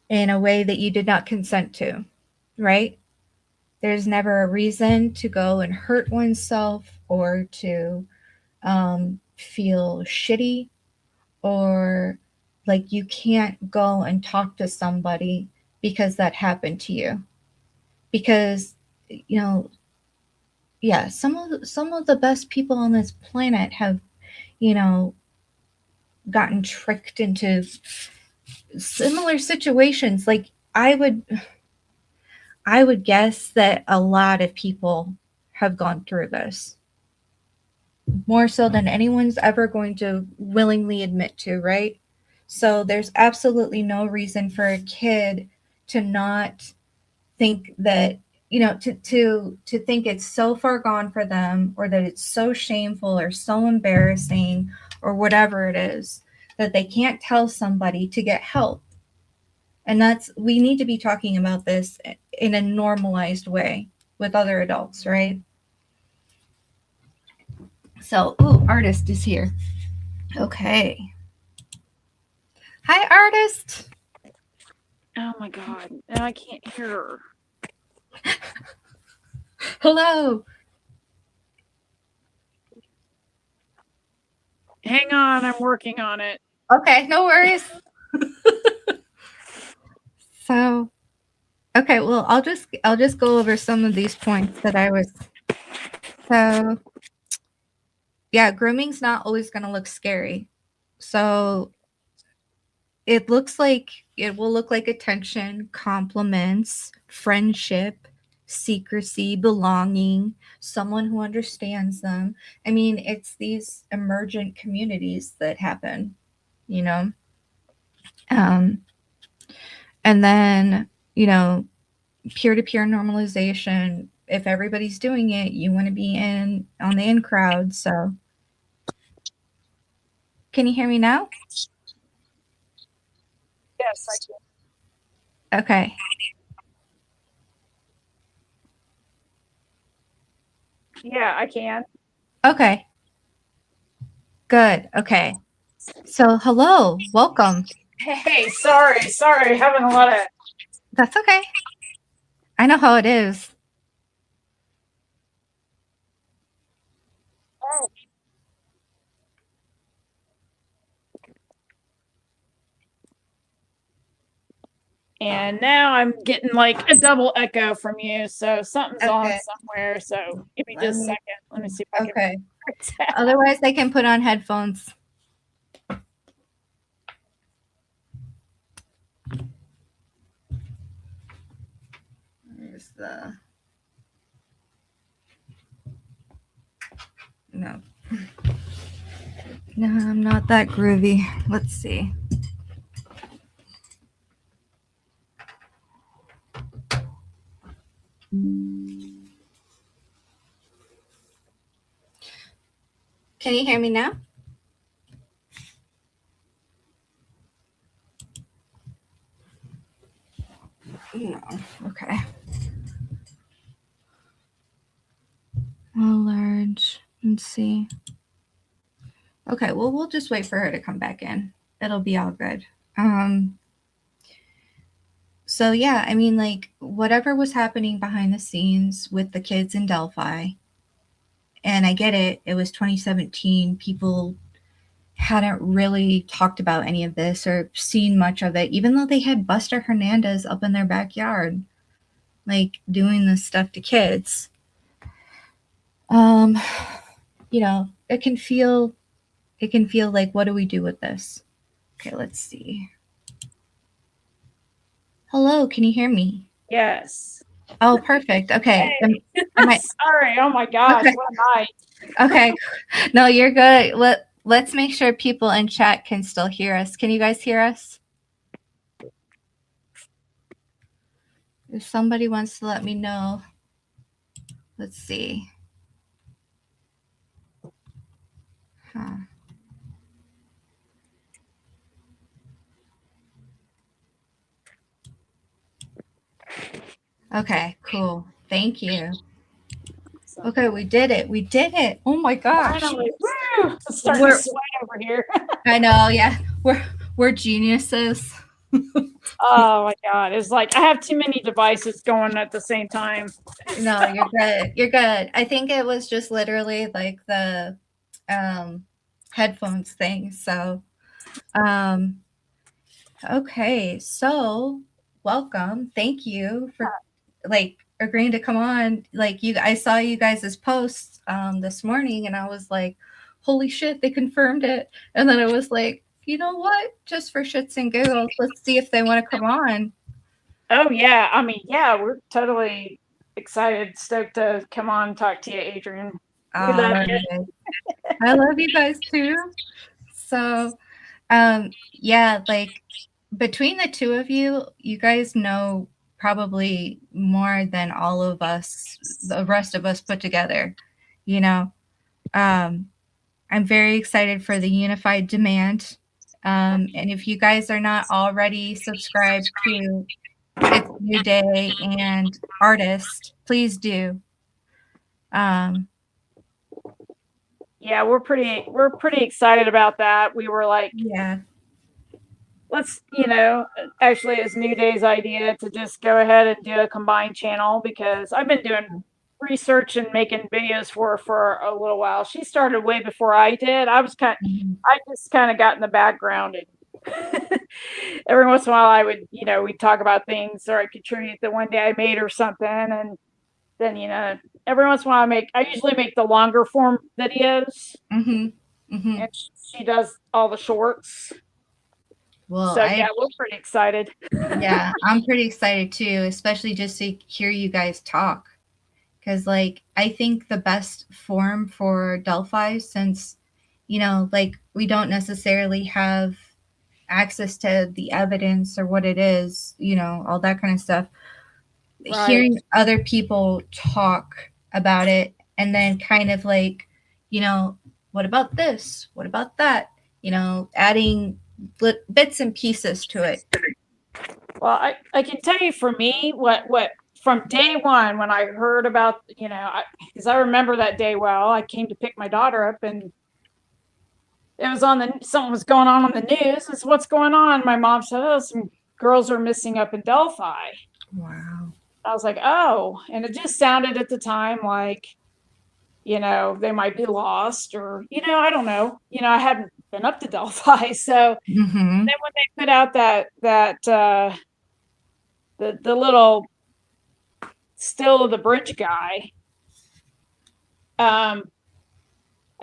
in a way that you did not consent to, right? There's never a reason to go and hurt oneself or to feel shitty, or like you can't go and talk to somebody because that happened to you. Because, you know, yeah, some of the best people on this planet have, you know, gotten tricked into similar situations. Like I would guess that a lot of people have gone through this more so than anyone's ever going to willingly admit to, right? So there's absolutely no reason for a kid to not think that, you know, to think it's so far gone for them, or that it's so shameful or so embarrassing or whatever it is, that they can't tell somebody to get help. And we need to be talking about this in a normalized way with other adults, right? So, ooh, artist is here. Okay. Hi, artist. Oh my god. Now I can't hear her. Hello. Hang on, I'm working on it. Okay, no worries. So, okay, well, I'll just go over some of these points that I was. So, yeah, grooming's not always going to look scary. So, it will look like attention, compliments, friendship, secrecy, belonging, someone who understands them. I mean, it's these emergent communities that happen, you know. Um, and then, peer-to-peer normalization. If everybody's doing it, you want to be in on the in crowd. So, can you hear me now? Yes, I can. Okay. Yeah, I can. Okay. Good. Okay. So, hello, welcome. Hey, sorry, having a lot of. That's okay. I know how it is. And now I'm getting like a double echo from you, so something's on Okay. somewhere. So give me just a second. Let me see if I can. Okay. fix that. Otherwise, I can put on headphones. Where's the. No. No, I'm not that groovy. Let's see. Can you hear me now? No. Okay. Well, large. Let's see. Okay, well, we'll just wait for her to come back in. It'll be all good. So yeah, I mean, like, whatever was happening behind the scenes with the kids in Delphi, and I get it, it was 2017. People hadn't really talked about any of this or seen much of it, even though they had Buster Hernandez up in their backyard, like doing this stuff to kids. It can feel like, what do we do with this? Okay, let's see. Hello, can you hear me? Yes. Oh, perfect. Okay. Hey. Sorry. Oh my gosh. Okay. What a night. Okay. No, you're good. Let's make sure people in chat can still hear us. Can you guys hear us? If somebody wants to let me know. Let's see. Huh. Okay, cool. Thank you. Okay, we did it. We did it. Oh my gosh. Finally. Woo! It's starting to sweat over here. I know, yeah. We're geniuses. Oh my god. It's like I have too many devices going at the same time. No, you're good. You're good. I think it was just literally like the headphones thing. So okay, so welcome. Thank you for agreeing to come on. I saw you guys' posts this morning and I was like, holy shit, they confirmed it. And then it was like, you know what? Just for shits and giggles, let's see if they want to come on. Oh yeah. I mean, yeah, we're totally excited, stoked to come on and talk to you, Adrian. We love you. I love you guys too. So yeah, like between the two of you, you guys know probably more than all of us, the rest of us put together. I'm very excited for the unified demand. And if you guys are not already subscribed to It's New Day and Artist, please do. Yeah, we're pretty excited about that. We were like, yeah, let's, actually it's New Day's idea to just go ahead and do a combined channel because I've been doing researching, making videos for her for a little while. She started way before I did. I just kind of got in the background, and every once in a while I would, we'd talk about things, or I'd contribute that one day I made or something, and then, every once in a while I usually make the longer form videos, and she does all the shorts. Well, so yeah, we're pretty excited. Yeah, I'm pretty excited too, especially just to hear you guys talk. Because, like, I think the best form for Delphi, since, like, we don't necessarily have access to the evidence or what it is, all that kind of stuff. Right. Hearing other people talk about it, and then kind of like, what about this? What about that? Adding bits and pieces to it. Well, I can tell you, for me, what from day one, when I heard about, because I remember that day well, I came to pick my daughter up, and it was something was going on the news. It's what's going on. My mom said, "Oh, some girls are missing up in Delphi." Wow. I was like, "Oh," and it just sounded at the time like, they might be lost, or, I don't know. I hadn't been up to Delphi, so then when they put out that the little still of the bridge guy, I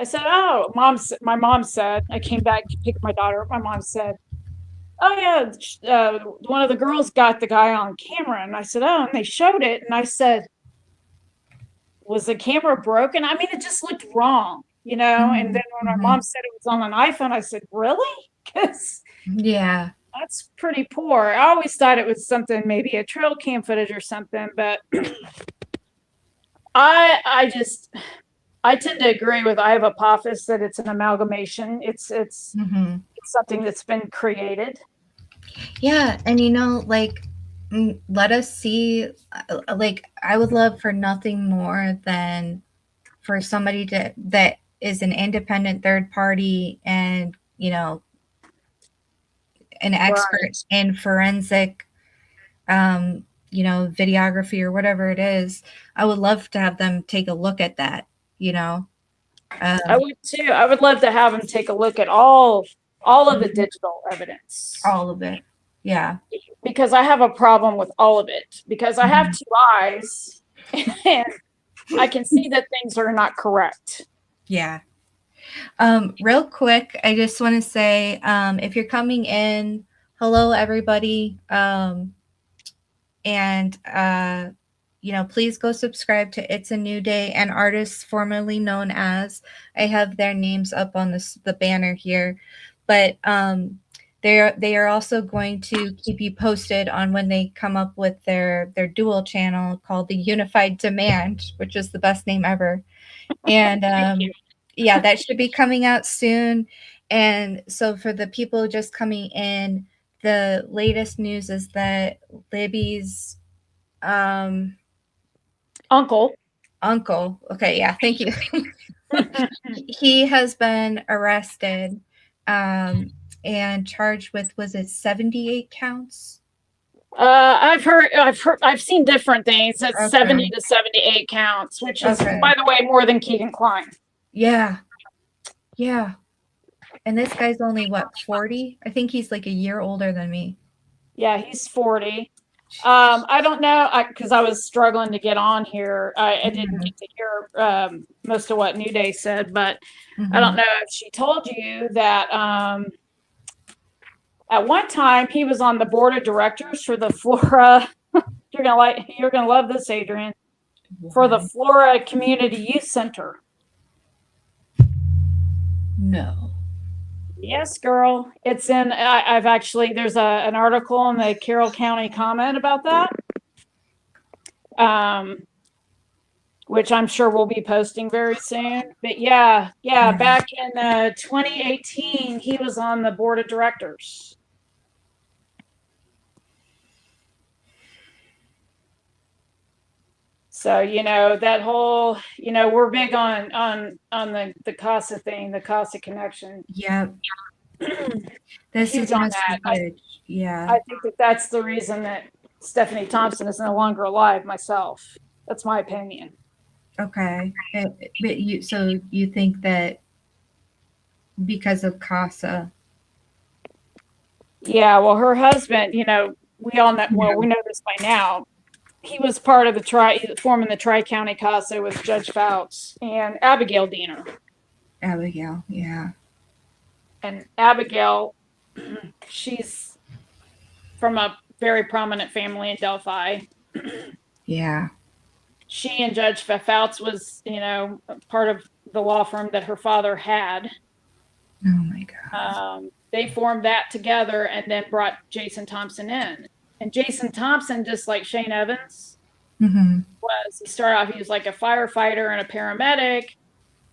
said, "Oh, my mom said," I came back to pick my daughter up. My mom said, "Oh yeah, one of the girls got the guy on camera." And I said, "Oh," and they showed it, and I said, "Was the camera broken?" I mean, it just looked wrong, And then when my mom said it was on an iPhone, I said, "Really?" Because yeah, that's pretty poor. I always thought it was something, maybe a trail cam footage or something, but I tend to agree with Iva Apophis that it's an amalgamation. It's something that's been created. Yeah, and like, let us see. Like, I would love for nothing more than for somebody that is an independent third party, and an expert in forensic, videography or whatever it is. I would love to have them take a look at that. I would too. I would love to have them take a look at all of the digital evidence. All of it. Yeah. Because I have a problem with all of it, because I have two eyes and I can see that things are not correct. Yeah. Real quick, I just want to say, if you're coming in, hello everybody. And please go subscribe to It's a New Day and artists formerly known as. I have their names up on the banner here, but they are also going to keep you posted on when they come up with their dual channel called the Unified Demand, which is the best name ever. And yeah, that should be coming out soon. And so for the people just coming in, the latest news is that Libby's uncle. Okay, yeah, thank you. He has been arrested and charged with, was it 78 counts? I've seen different things. It's 70 to 78 counts, which is, by the way, more than Keegan Klein. Yeah. Yeah. And this guy's only, what, 40? I think he's like a year older than me. Yeah, he's 40. I don't know, because I was struggling to get on here. I didn't get to hear most of what New Day said, but I don't know if she told you that at one time he was on the board of directors for the Flora. You're gonna love this, Adrian. What? For the Flora Community Youth Center. No. Yes, girl. It's in. I've actually. There's an article in the Carroll County Comment about that, which I'm sure we'll be posting very soon. But yeah. Back in 2018, he was on the board of directors. So that whole, we're big on the CASA thing, the CASA connection. Yeah. This is on that. Yeah. I think that's the reason that Stephanie Thompson is no longer alive. Myself, that's my opinion. Okay. But you think that because of CASA? Yeah, well, her husband, we all know, well, we know this by now. He was part of forming the Tri-County CASA with Judge Fouts and Abigail Diener. Abigail, yeah. And Abigail, she's from a very prominent family in Delphi. Yeah. She and Judge Fouts was, part of the law firm that her father had. Oh my God. They formed that together and then brought Jason Thompson in. And Jason Thompson, just like Shane Evans, he started off, he was like a firefighter and a paramedic.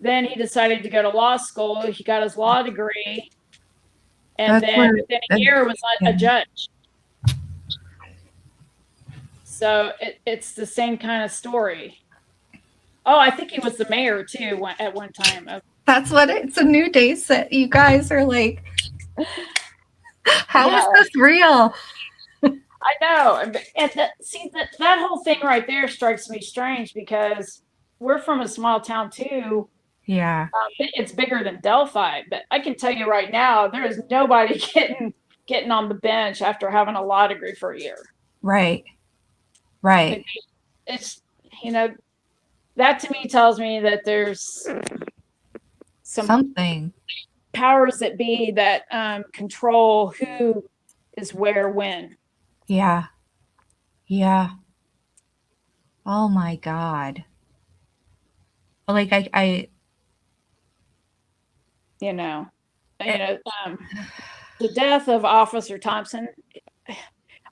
Then he decided to go to law school. He got his law degree. And then within a year was a judge. So it's the same kind of story. Oh, I think he was the mayor too at one time. That's what it's a new day set. You guys are like, how is this real? I know. And that whole thing right there strikes me strange because we're from a small town too. Yeah. It's bigger than Delphi, but I can tell you right now, there is nobody getting on the bench after having a law degree for a year. Right. Right. It's, that to me tells me that there's something powers that be that control who is where when. Yeah. Yeah. Oh my God. Like I the death of Officer Thompson,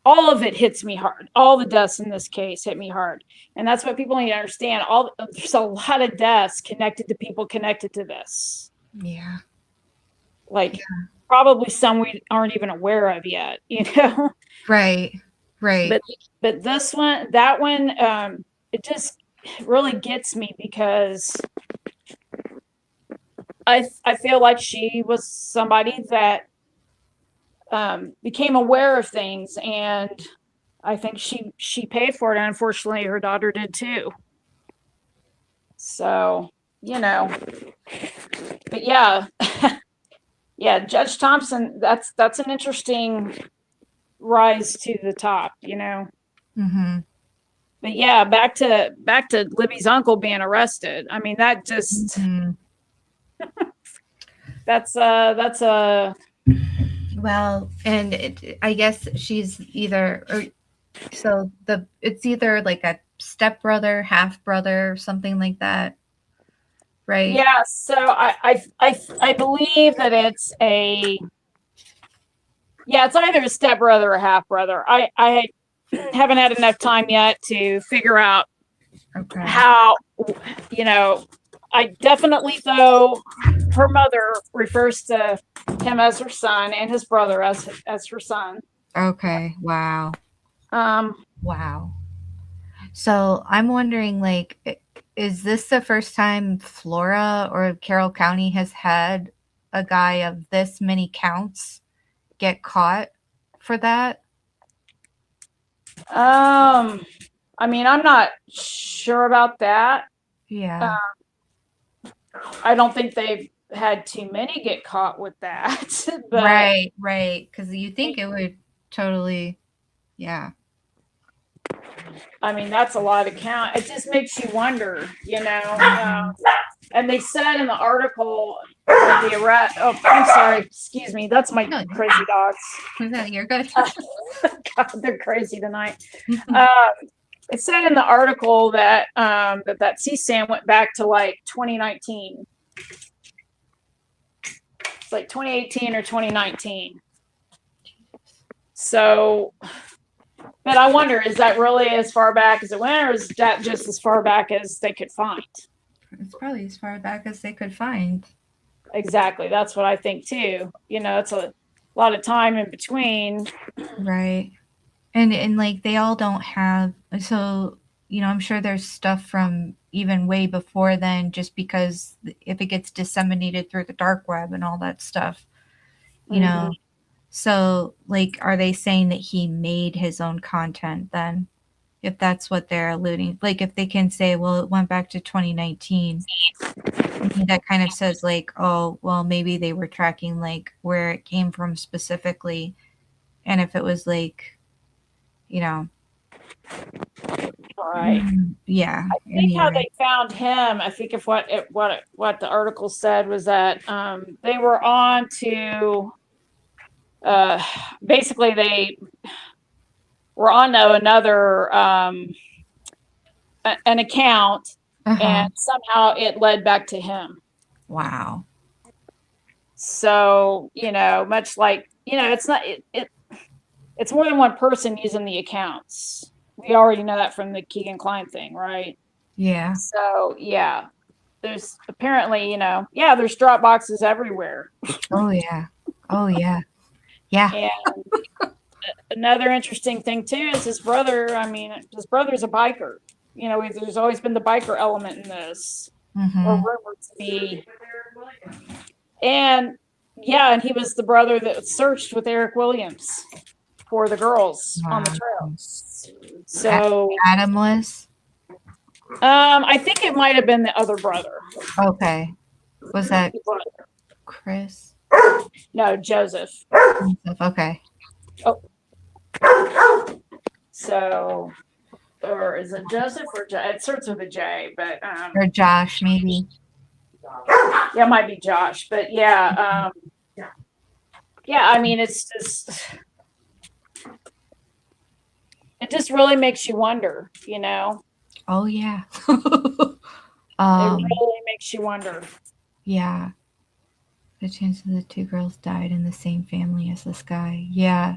all of it hits me hard. All the deaths in this case hit me hard. And that's what people need to understand. There's a lot of deaths connected to people connected to this. Yeah. Probably some we aren't even aware of yet, Right. Right. But that one, it just really gets me because I feel like she was somebody that became aware of things, and I think she paid for it. And unfortunately, her daughter did too. So, but yeah, yeah, Judge Thompson, that's an interesting rise to the top, But yeah, back to Libby's uncle being arrested. I mean, that just that's a well, and I guess she's it's either like a stepbrother, half brother, something like that, right? Yeah. So I believe that it's either a stepbrother or half brother. I haven't had enough time yet to figure out how, I definitely, though, her mother refers to him as her son and his brother as her son. Okay. Wow. Wow. So I'm wondering, is this the first time Flora or Carroll County has had a guy of this many counts get caught for that? I mean, I'm not sure about that. Yeah. I don't think they've had too many get caught with that. But right. Because you think it would totally, yeah. I mean, that's a lot of count. It just makes you wonder, and they said in the article that the arrest. Oh, I'm sorry. Excuse me. That's my crazy dogs. No, you're good. God, they're crazy tonight. It said in the article that that CSAM went back to 2019. It's 2018 or 2019. So, but I wonder, is that really as far back as it went, or is that just as far back as they could find? It's probably as far back as they could find. Exactly. That's what I think too. It's a lot of time in between. Right. And they all don't have, so, I'm sure there's stuff from even way before then, just because if it gets disseminated through the dark web and all that stuff, so are they saying that he made his own content then? if that's what they're alluding. Like if they can say, well, it went back to 2019, that kind of says like, oh, well, maybe they were tracking like where it came from specifically, and if it was like, you know, Right. yeah. I think how they found him, I think if what the article said was that they were on to basically they were on to another an account, and somehow it led back to him. Wow. So, much like, it's not it's more than one person using the accounts. We already know that from the Keegan Klein thing, right? Yeah. So, yeah. There's apparently, there's drop boxes everywhere. Oh yeah. Oh yeah. Yeah. And another interesting thing too is his brother. I mean, his brother's a biker. There's always been the biker element in this, or rumored to be. And and he was the brother that searched with Eric Williams for the girls on the trails. So Adam was. I think it might have been the other brother. Okay. Was that Chris? No, Joseph. Okay. Oh. So, or is it Joseph or it starts with a J, but or Josh maybe. Yeah, it might be Josh, but yeah. I mean, it just really makes you wonder, Oh yeah. It really makes you wonder. Yeah. The chances the two girls died in the same family as this guy. Yeah.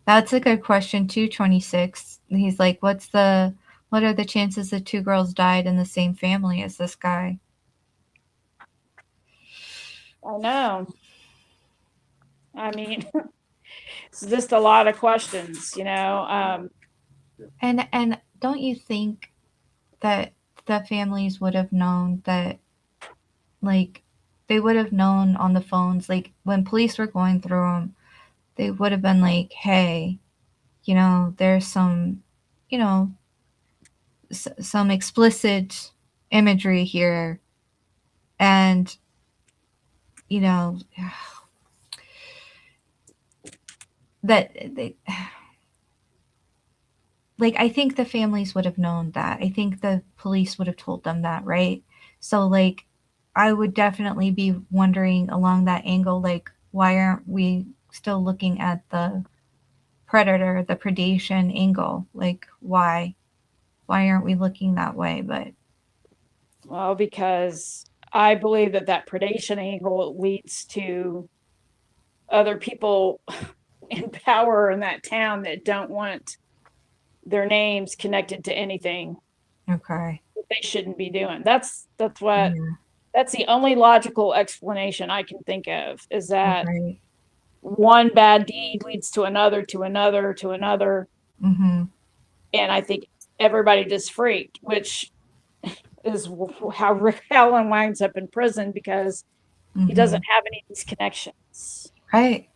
That's a good question too, 26. He's like, what are the chances the two girls died in the same family as this guy? I know. I mean, it's just a lot of questions, And don't you think that the families would have known that, like, they would have known on the phones, like, when police were going through them, they would have been like, hey, there's some, some explicit imagery here. And, that they, like, I think the families would have known that. I think the police would have told them that, right? So, like, I would definitely be wondering along that angle, like, why aren't we still looking at the predator, the predation angle? Like, why aren't we looking that way? But well, because I believe that predation angle leads to other people in power in that town that don't want their names connected to anything. Okay. That they shouldn't be doing. That's the only logical explanation I can think of, is that one bad deed leads to another, to another, to another. Mm-hmm. And I think everybody just freaked, which is how Rick Allen winds up in prison, because he doesn't have any of these connections. Right.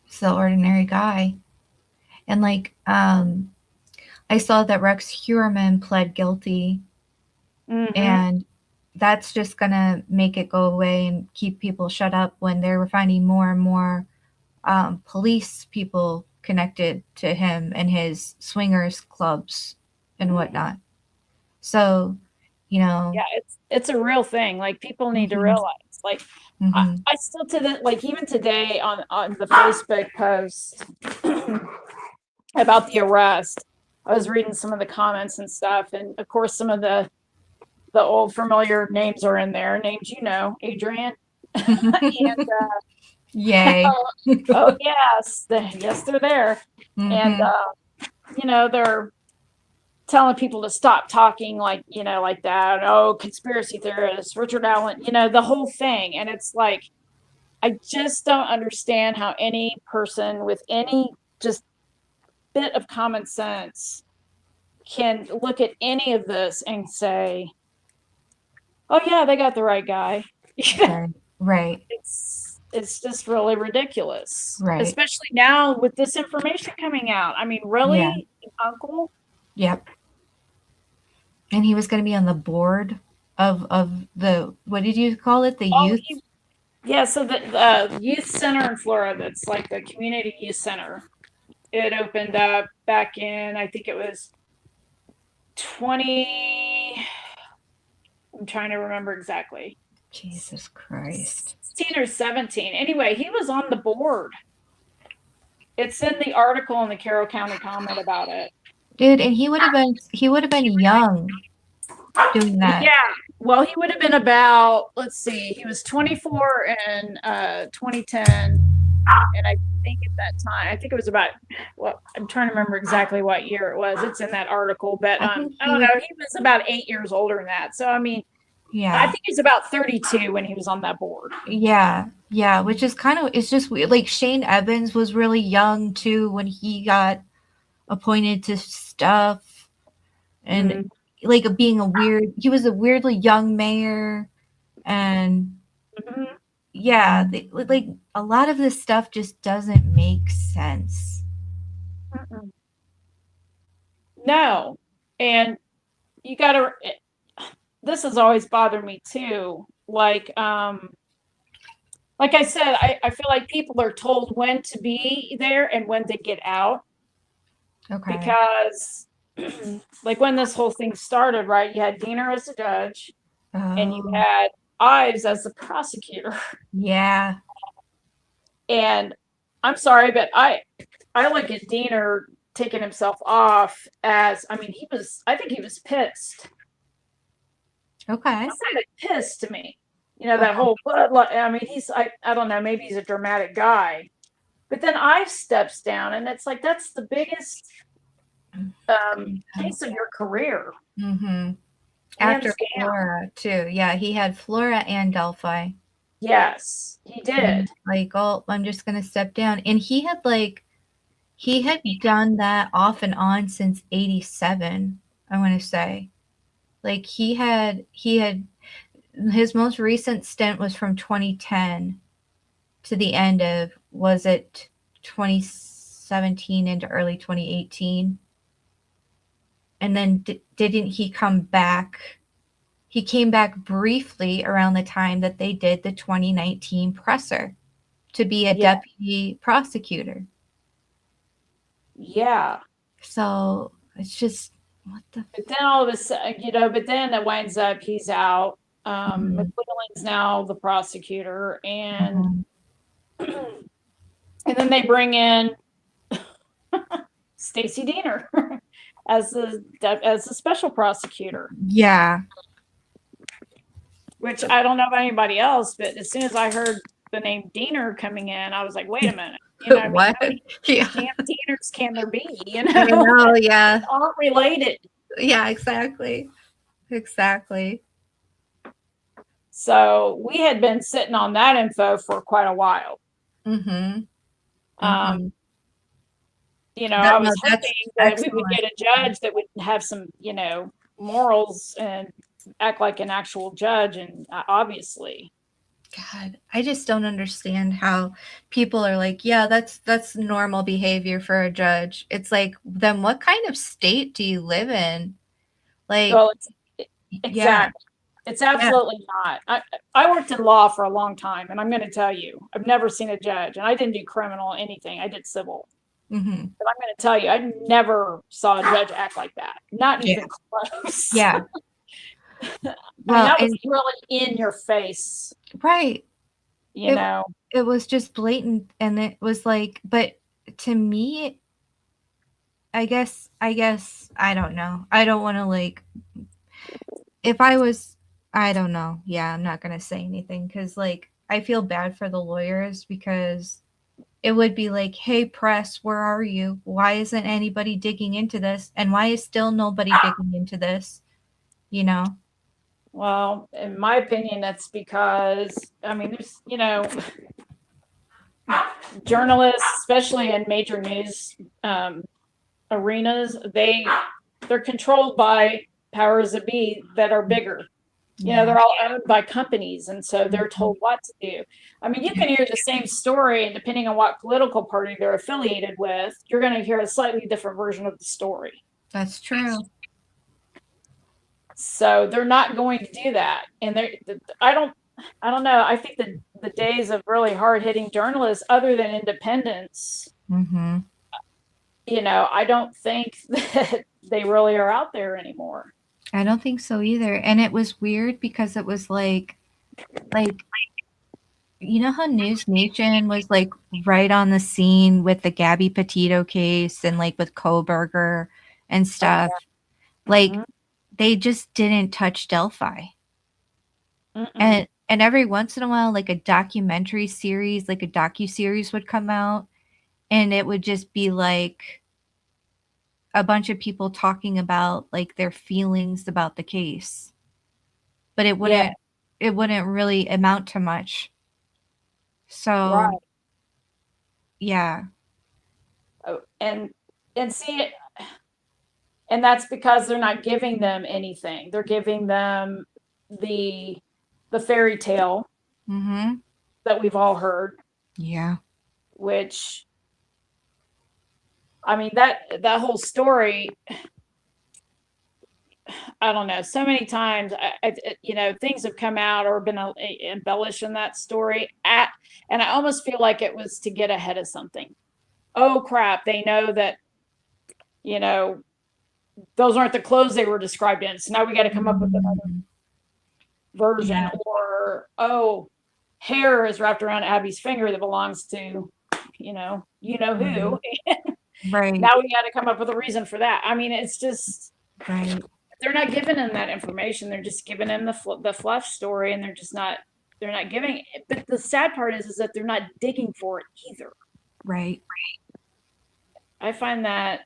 He's the ordinary guy. And like, I saw that Rex Heuermann pled guilty, and that's just going to make it go away and keep people shut up when they were finding more and more police people connected to him and his swingers clubs and whatnot. So, yeah, it's a real thing. Like, people need to realize, like, I still, even today on the Facebook post about the arrest, I was reading some of the comments and stuff, and of course some of the old familiar names are in there. Names, Adrian, and yay! oh yes, they're there, and they're telling people to stop talking like that. Oh, conspiracy theorists, Richard Allen, the whole thing, and it's like, I just don't understand how any person with any just bit of common sense can look at any of this and say, oh yeah, they got the right guy. Right. It's just really ridiculous. Right. Especially now with this information coming out. I mean, really, Uncle? Yep. And he was going to be on the board of the, what did you call it? The Oh, youth? yeah, so the youth center in Florida, that's like the community youth center. It opened up back in, I think it was 20, I'm trying to remember exactly. Jesus Christ. 16 or 17. Anyway, he was on the board. It's in the article in the Carroll County Comment about it. Dude, and he would have been young doing that. Yeah. Well, he would have been about, let's see, he was 24 in 2010. And I think at that time, I think it was about, well, I'm trying to remember exactly what year it was. It's in that article, but I don't know. He was about 8 years older than that. So, I mean, Yeah. I think he's about 32 when he was on that board. Yeah. Yeah. Which is kind of, it's just weird. Like Shane Evans was really young too when he got appointed to stuff. And like he was a weirdly young mayor. And yeah, like a lot of this stuff just doesn't make sense. No. And you got to, this has always bothered me too. Like I said, I feel like people are told when to be there and when to get out. Okay. Because like when this whole thing started, right, you had Diener as the judge and you had Ives as the prosecutor. Yeah. And I'm sorry, but I look at Diener taking himself off as, I mean, I think he was pissed. Okay. He sounded pissed to me. You know, that whole, I mean, I don't know, maybe he's a dramatic guy. But then Ives steps down and it's like, that's the biggest case of your career. Mm-hmm. After Flora too. Yeah, he had Flora and Delphi. Yes, he did. Like, oh, I'm just gonna step down. And he had done that off and on since 87, I want to say. Like he had his most recent stint was from 2010 to the end of, was it 2017 into early 2018? And then didn't he come back? He came back briefly around the time that they did the 2019 presser to be a deputy prosecutor. Yeah. So it's just, what the? But then all of a sudden, you know, but then it winds up he's out. McClellan's now the prosecutor, and and then they bring in Stacey Diener as the special prosecutor. Yeah. Which I don't know about anybody else, but as soon as I heard the name Diener coming in, I was like, wait a minute. You know, what? I mean, how many Dieners can there be? You know? I know, yeah. All related. Yeah, exactly. Exactly. So we had been sitting on that info for quite a while. Mm-hmm. You know, I was hoping that we would get a judge that would have some, you know, morals and act like an actual judge, and obviously. God, I just don't understand how people are like, yeah, that's normal behavior for a judge. It's like, then what kind of state do you live in? Like, well, exactly. It's absolutely not. I worked in law for a long time, and I'm going to tell you, I've never seen a judge, and I didn't do criminal anything. I did civil. But I'm going to tell you, I never saw a judge act like that. Not even close. Yeah. Well, that was really in your face. Right. You know, it was just blatant, and it was like, but to me, I guess, I don't know. I don't want to, like, if I was, I don't know. Yeah, I'm not going to say anything because, like, I feel bad for the lawyers because it would be like, hey, press, where are you? Why isn't anybody digging into this? And why is still nobody digging into this? You know? Well, in my opinion, that's because, I mean, there's, you know, journalists, especially in major news arenas, they're controlled by powers that be that are bigger. You know, they're all owned by companies, and so they're told what to do. I mean, you can hear the same story, and depending on what political party they're affiliated with, you're going to hear a slightly different version of the story. That's true. So they're not going to do that. And I don't know. I think the days of really hard hitting journalists, other than independence, Mm-hmm. I don't think that they really are out there anymore. I don't think so either. And it was weird because it was like you know how News Nation was like right on the scene with the Gabby Petito case and like with Koberger and stuff. Like Mhm. they just didn't touch Delphi. Mm-mm. And every once in a while, like a documentary series, like a docu-series would come out, and it would just be like a bunch of people talking about like their feelings about the case. But Yeah, it wouldn't really amount to much. So right. yeah. Oh, and see it, and that's because they're not giving them anything. They're giving them the fairy tale Mm-hmm. that we've all heard, Yeah. which, I mean, that whole story, I don't know, so many times, things have come out or been embellished in that story and I almost feel like it was to get ahead of something. Oh crap, they know that, you know, those aren't the clothes they were described in. So now we got to come up with another Mhm. version. Yeah. Or, oh, hair is wrapped around Abby's finger that belongs to, Right. who. Right. Now we got to come up with a reason for that. I mean, it's just, Right. they're not giving them that information. They're just giving them the fluff story, and they're not giving it. But the sad part is that they're not digging for it either. Right. I find that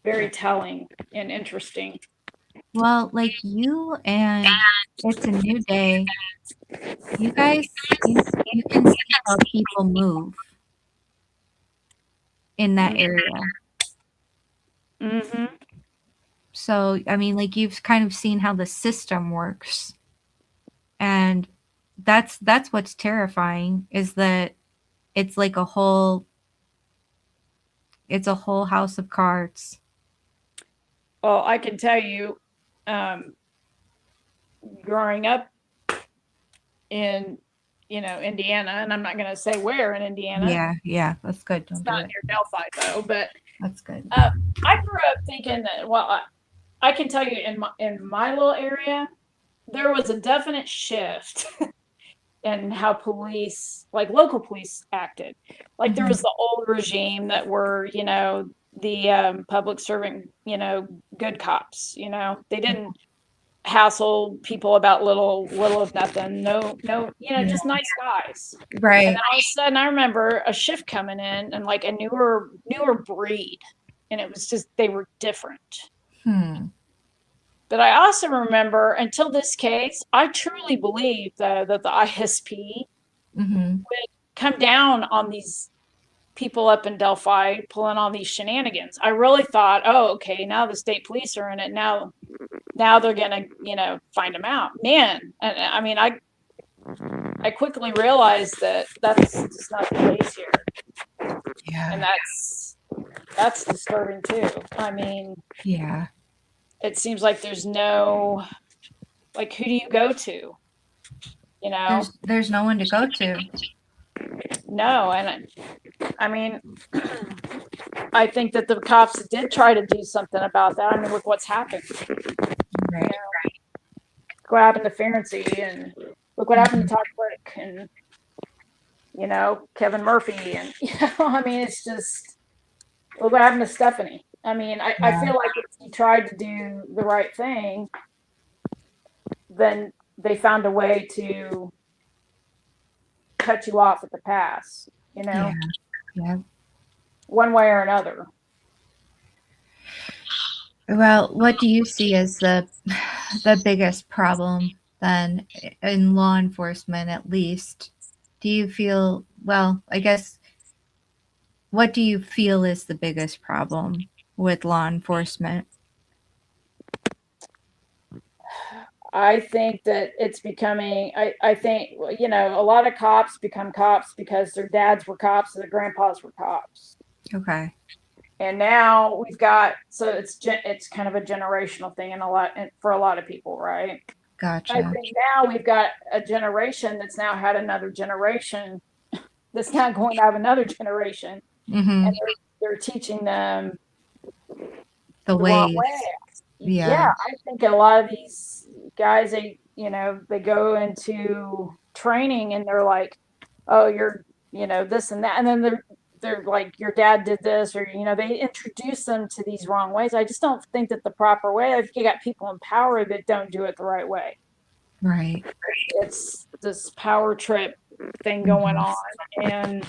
very telling and interesting. Well, like you and It's a New Day, you guys, you can see how people move in that area. Mm-hmm. So, I mean, like you've kind of seen how the system works. And that's what's terrifying is that it's like it's a whole house of cards. Well, I can tell you, um, growing up in, Indiana, and I'm not going to say where in Indiana. Yeah, yeah, that's good. It's Don't do not it. near Delphi though, but That's good. I grew up thinking that. Well, I can tell you in my little area, there was a definite shift in how police, like local police, acted. Like there was Mhm. the old regime that were, the public servant, good cops. They didn't hassle people about little of nothing. No, no, Yeah. just nice guys. And Right. then all of a sudden, I remember a shift coming in and like a newer breed, and it was just they were different. Hmm. But I also remember until this case, I truly believed that the ISP Mhm. would come down on these people up in Delphi pulling all these shenanigans. I really thought, oh, okay, now the state police are in it. Now they're gonna, find them out. Man, and I mean, I quickly realized that that's just not the case here, and Yeah. that's disturbing too. I mean, Yeah. it seems like there's no, like, who do you go to? You know, There's no one to go to. no, and I mean, I think that the cops did try to do something about that. I mean, look what's happened. Right. Look what happened to Ferenczi, and look what happened to Todd Quick, and Kevin Murphy, and I mean, it's just look what happened to Stephanie. I mean, I Yeah. feel like if you tried to do the right thing, then they found a way to cut you off at the pass, Yeah. Yeah. one way or another. Well, what do you see as the biggest problem then in law enforcement at least? Do you feel, well, I guess what do you feel is the biggest problem with law enforcement? I think that it's becoming, I think, a lot of cops become cops because their dads were cops and their grandpas were cops. Okay. And now we've got, so it's kind of a generational thing for a lot of people, right? Gotcha. I think now we've got a generation that's now had another generation that's now going to have another generation, and they're teaching them the wrong ways. way. Yeah. I think a lot of these guys, they go into training and they're like, oh, you're this and that, and then they're like, your dad did this, or they introduce them to these wrong ways. I just don't think that the proper way. I think you got people in power that don't do it the right way. Right. It's this power trip thing going on, and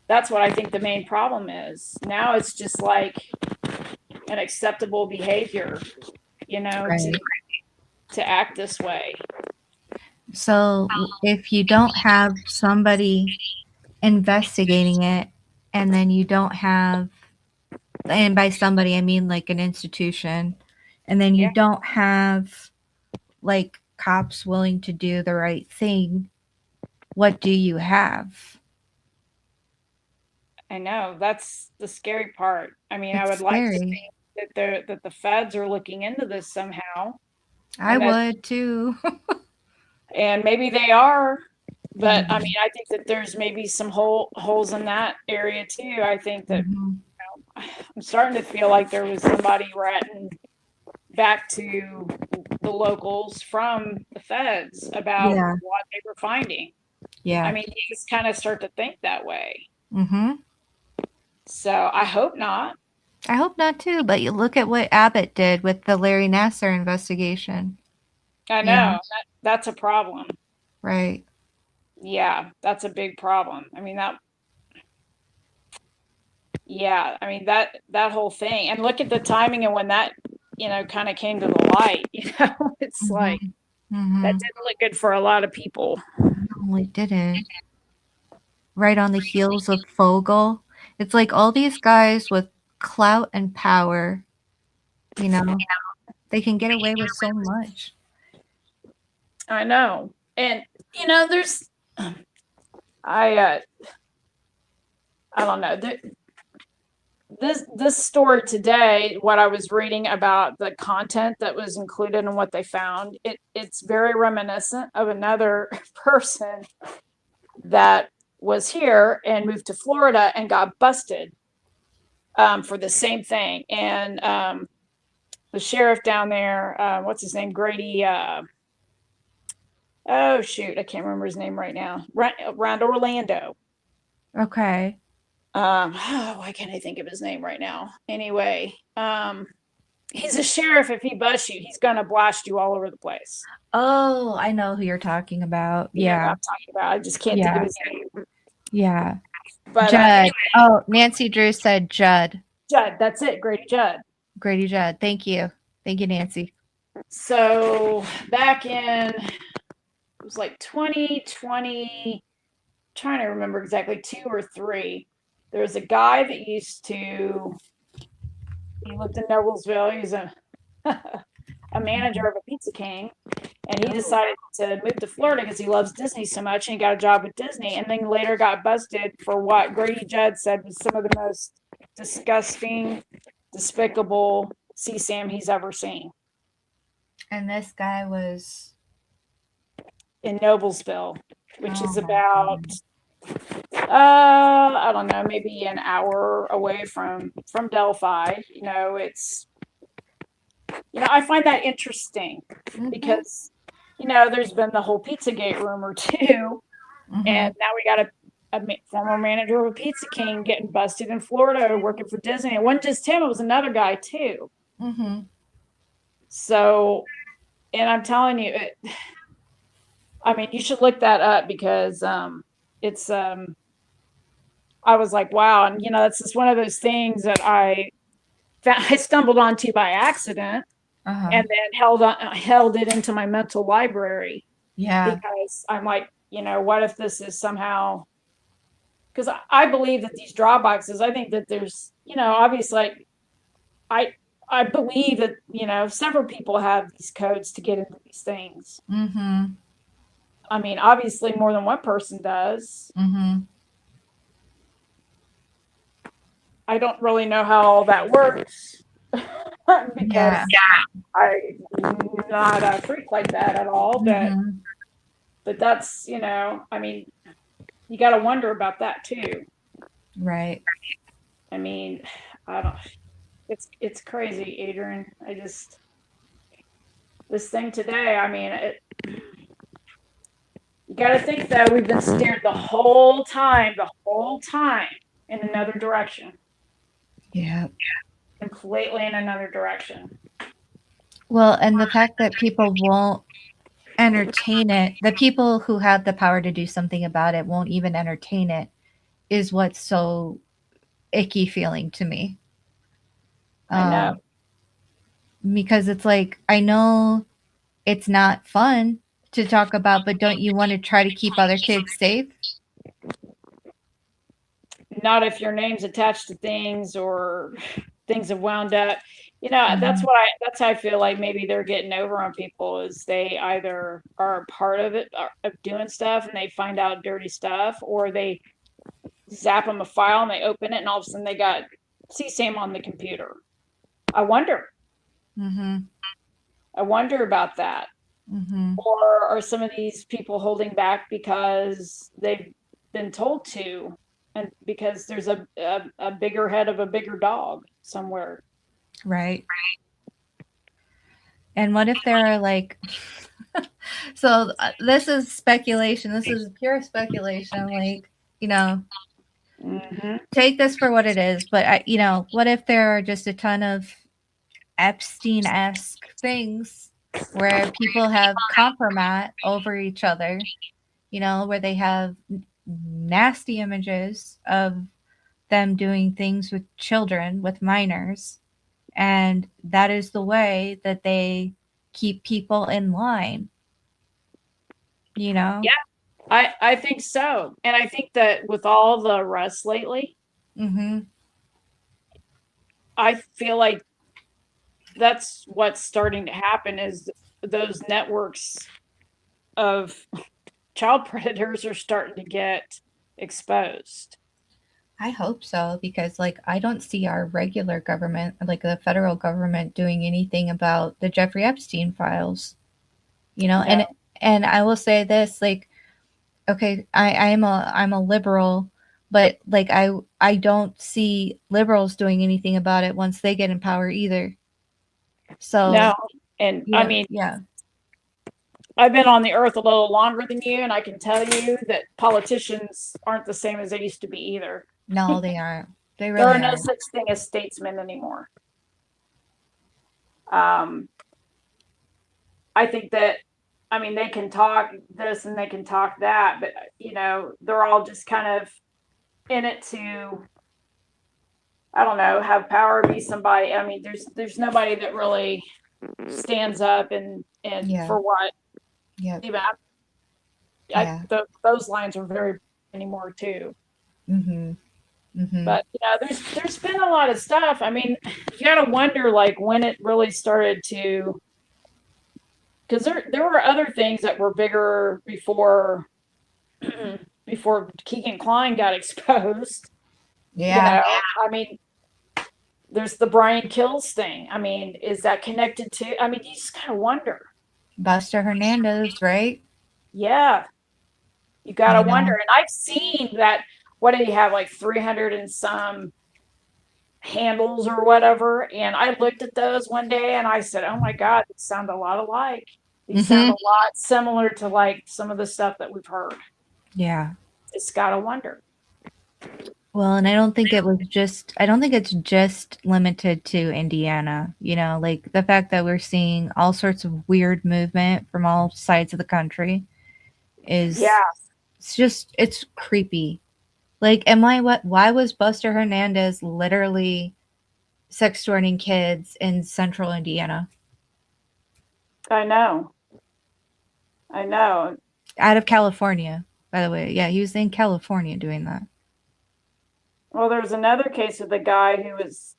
that's what I think the main problem is. Now it's just like an acceptable behavior, Right. to act this way. So if you don't have somebody investigating it, and then you don't have, and by somebody I mean like an institution, and then you don't have like cops willing to do the right thing, what do you have? I know, that's the scary part. I mean, I It's would like to scary. think that the feds are looking into this somehow, I would too. and maybe they are, but I mean, I think that there's maybe some holes in that area too. I think that I'm starting to feel like there was somebody ratting back to the locals from the feds about Yeah. what they were finding. Yeah. I mean, you just kind of start to think that way. Mm-hmm. So I hope not. I hope not too, but you look at what Abbott did with the Larry Nassar investigation. I know, Yeah. that's a problem. Right. Yeah, that's a big problem. I mean, that whole thing, and look at the timing and when that, kind of came to the light, it's like, that didn't look good for a lot of people. No, it didn't. Right on the heels of Fogel. It's like all these guys with clout and power, they can get away with so much. I know. And, there's, I don't know. This story today, what I was reading about the content that was included and what they found, it's very reminiscent of another person that was here and moved to Florida and got busted for the same thing. And the sheriff down there, what's his name? Grady. Oh shoot, I can't remember his name right now. Around Orlando. Okay. Why can't I think of his name right now? Anyway, he's a sheriff. If he busts you, he's gonna blast you all over the place. Oh, I know who you're talking about. You know what Yeah. I'm talking about. I just can't think of his name. Yeah. But Judd. anyway, Oh, Nancy Drew said Judd. Judd, that's it. Grady Judd. Grady Judd. Thank you. Thank you, Nancy. So back in, it was like 2020, trying to remember exactly, 2 or 3. There was a guy that he lived in Noblesville. He's a manager of a Pizza King, and he decided to move to Florida because he loves Disney so much, and he got a job with Disney, and then later got busted for what Grady Judd said was some of the most disgusting, despicable CSAM he's ever seen. And this guy was in Noblesville, which is about I don't know, maybe an hour away from Delphi. It's I find that interesting because there's been the whole Pizzagate rumor too, and now we got a former manager of a Pizza King getting busted in Florida working for Disney. It wasn't just him; it was another guy too. So, and I'm telling you, I mean, you should look that up because it's I was like, wow, and that's just one of those things that I stumbled onto by accident, and then held it into my mental library. Yeah. Because I'm like, what if this is somehow? Because I believe that these draw boxes, I think that there's, obviously, I believe that several people have these codes to get into these things. I mean, obviously, more than one person does. I don't really know how all that works because I'm not a freak like that at all. But that's, I mean, you got to wonder about that too. Right. I mean, I don't. It's crazy, Adrian. This thing today. I mean, you got to think that we've been steered the whole time in another direction. Yeah. Completely in another direction. Well, and the fact that people won't entertain it, the people who have the power to do something about it won't even entertain it, is what's so icky feeling to me. I know. Because it's like, I know it's not fun to talk about, but don't you want to try to keep other kids safe? Not if your name's attached to things or things have wound up. That's how I feel like maybe they're getting over on people, is they either are a part of it, of doing stuff, and they find out dirty stuff, or they zap them a file and they open it and all of a sudden they got CSAM on the computer. I wonder about that. Or are some of these people holding back because they've been told to, and because there's a bigger head of a bigger dog somewhere? Right. And what if there are like, so this is speculation. This is pure speculation. Like, take this for what it is. But, what if there are just a ton of Epstein-esque things where people have compromise over each other, where they have nasty images of them doing things with children, with minors. And that is the way that they keep people in line, Yeah, I think so. And I think that with all the arrests lately, I feel like that's what's starting to happen, is those networks of child predators are starting to get exposed. I hope so, because I don't see our regular government, like the federal government, doing anything about the Jeffrey Epstein files. No. And I will say this, okay, I'm a liberal, but I don't see liberals doing anything about it once they get in power either. So no, and I mean, I've been on the earth a little longer than you, and I can tell you that politicians aren't the same as they used to be either. No, they aren't. They really there are no aren't. such thing as statesmen anymore. I think that, I mean, they can talk this and they can talk that, but they're all just kind of in it to, I don't know, have power, be somebody. I mean, there's nobody that really stands up and for what. Yeah. Those lines are very anymore too. But there's been a lot of stuff. I mean, you gotta wonder when it really started to, because there were other things that were bigger before Keegan Kline got exposed. Yeah. I mean, there's the Brian Kills thing. I mean, is that connected to? I mean, you just kind of wonder. Buster Hernandez, right? Yeah. You got to wonder. And I've seen that, what did he have, 300 and some handles or whatever? And I looked at those one day and I said, oh my God, these sound a lot alike. These sound a lot similar to some of the stuff that we've heard. Yeah. It's got to wonder. Well, and I don't think it's just limited to Indiana. The fact that we're seeing all sorts of weird movement from all sides of the country is, it's creepy. Why was Buster Hernandez literally sextorting kids in central Indiana? I know. Out of California, by the way. Yeah, he was in California doing that. Well, there's another case of the guy who was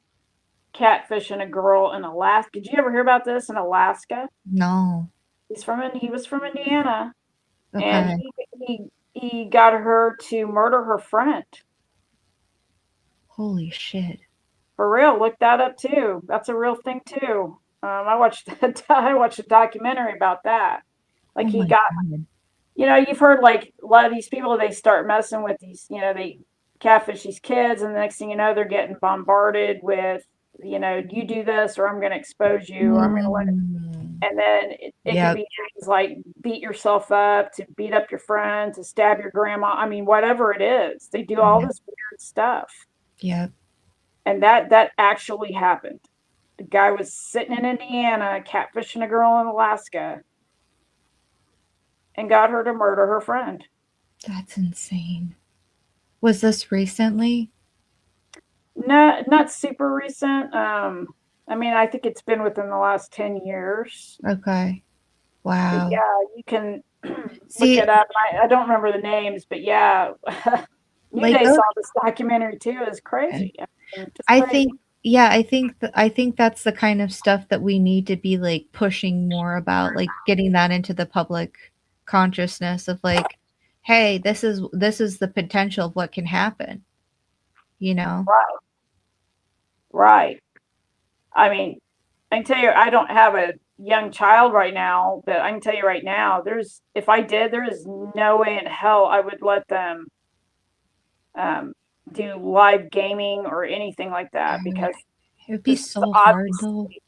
catfishing a girl in Alaska. Did you ever hear about this in Alaska? No. He was from Indiana, Okay. and he got her to murder her friend. Holy shit. For real, look that up too. That's a real thing too. I watched a documentary about that. Like Oh he my got, God. you've heard like a lot of these people, they start messing with these, they catfish these kids, and the next thing you know, they're getting bombarded with, you do this, or I'm going to expose you, or I'm going to let it. Mm. And then it could Yep. be things like beat yourself up, to beat up your friend, to stab your grandma. I mean, whatever it is, they do all Yep. this weird stuff. Yep. And that actually happened. The guy was sitting in Indiana catfishing a girl in Alaska and got her to murder her friend. That's insane. Was this recently? No, not super recent. I mean, I think it's been within the last 10 years. Okay. But Wow. yeah, you can look See, it up. I don't remember the names, but yeah, New like Day those, saw this documentary too. It's crazy. I mean, just I crazy. think, yeah, I think that's the kind of stuff that we need to be like pushing more about, like getting that into the public consciousness of like, hey, this is the potential of what can happen, you know? Right, right. I mean, I can tell you, I don't have a young child right now, but I can tell you right now, if I did, there is no way in hell I would let them um, do live gaming or anything like that, because It would be this is so hard though. obviously,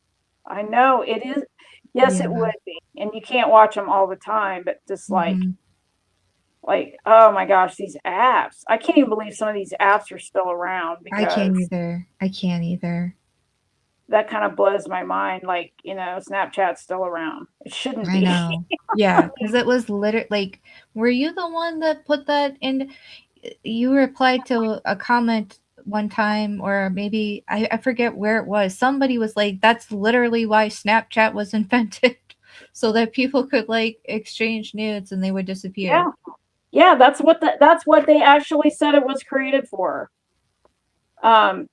I know it is. Yes, Yeah. it would be, and you can't watch them all the time, but just Mhm. like, oh my gosh, these apps! I can't even believe some of these apps are still around, I can't because either. I can't either. that kind of blows my mind. Like, Snapchat's still around. It shouldn't I be. know. Yeah, because it was literally like, were you the one that put that in? You replied to a comment one time, or maybe I forget where it was. Somebody was like, that's literally why Snapchat was invented, so that people could like exchange nudes and they would disappear. Yeah, yeah, that's what they actually said it was created for. Um,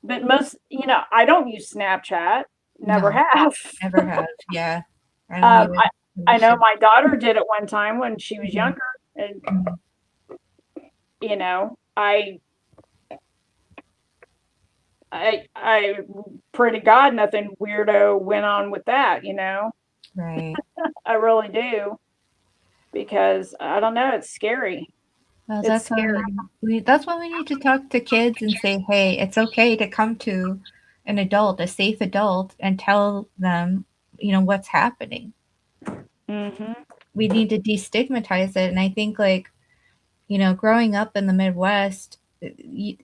but I don't use Snapchat. Never No, have. never have. Yeah, I don't Um, even. I I know my daughter did it one time when she was Mhm. younger, and Mhm. I pray to God nothing weirdo went on with that. Right. I really do, because I don't know. It's scary. Well, It's that's why scary. that's why we need to talk to kids and say, hey, it's okay to come to an adult, a safe adult, and tell them, what's happening. Hmm. We need to destigmatize it. And I think, like, growing up in the Midwest, you,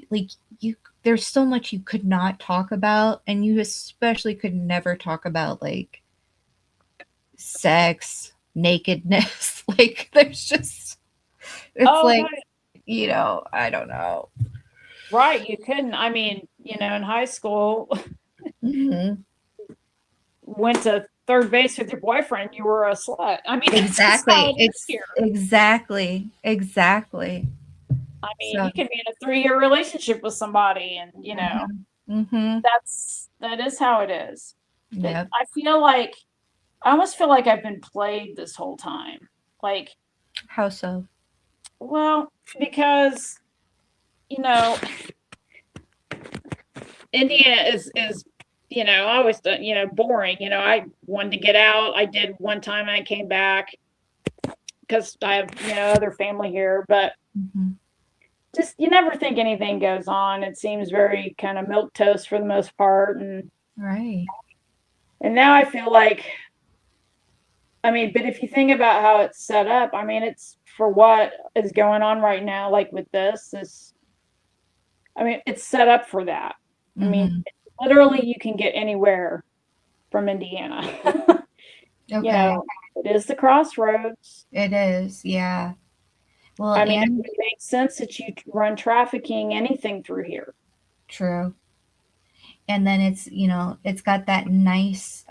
there's so much you could not talk about, and you especially could never talk about like sex, nakedness. Like, there's just, it's Oh like, no, I don't know. right. You couldn't. I mean, in high school, Mhm. went to third base with your boyfriend, you were a slut. I mean, that's just how Exactly. it is It's here. exactly, exactly. I mean, So, you can be in a 3-year relationship with somebody, and mhm, mhm, that is how it is. But yep. I almost feel like I've been played this whole time. Like, How so? well, because you know, India is always boring. I wanted to get out. I did one time, and I came back because I have other family here, but Mhm. just you never think anything goes on. It seems very kind of milk toast for the most part, Right. and now I feel like, I mean, but if you think about how it's set up, I mean, it's for what is going on right now, like with this, I mean, it's set up for that. I mean, Mhm. literally, you can get anywhere from Indiana. you Okay. know, it is the crossroads. It is. Yeah. Well, I mean, it and would make sense that you run trafficking anything through here. true. And then it's got that nice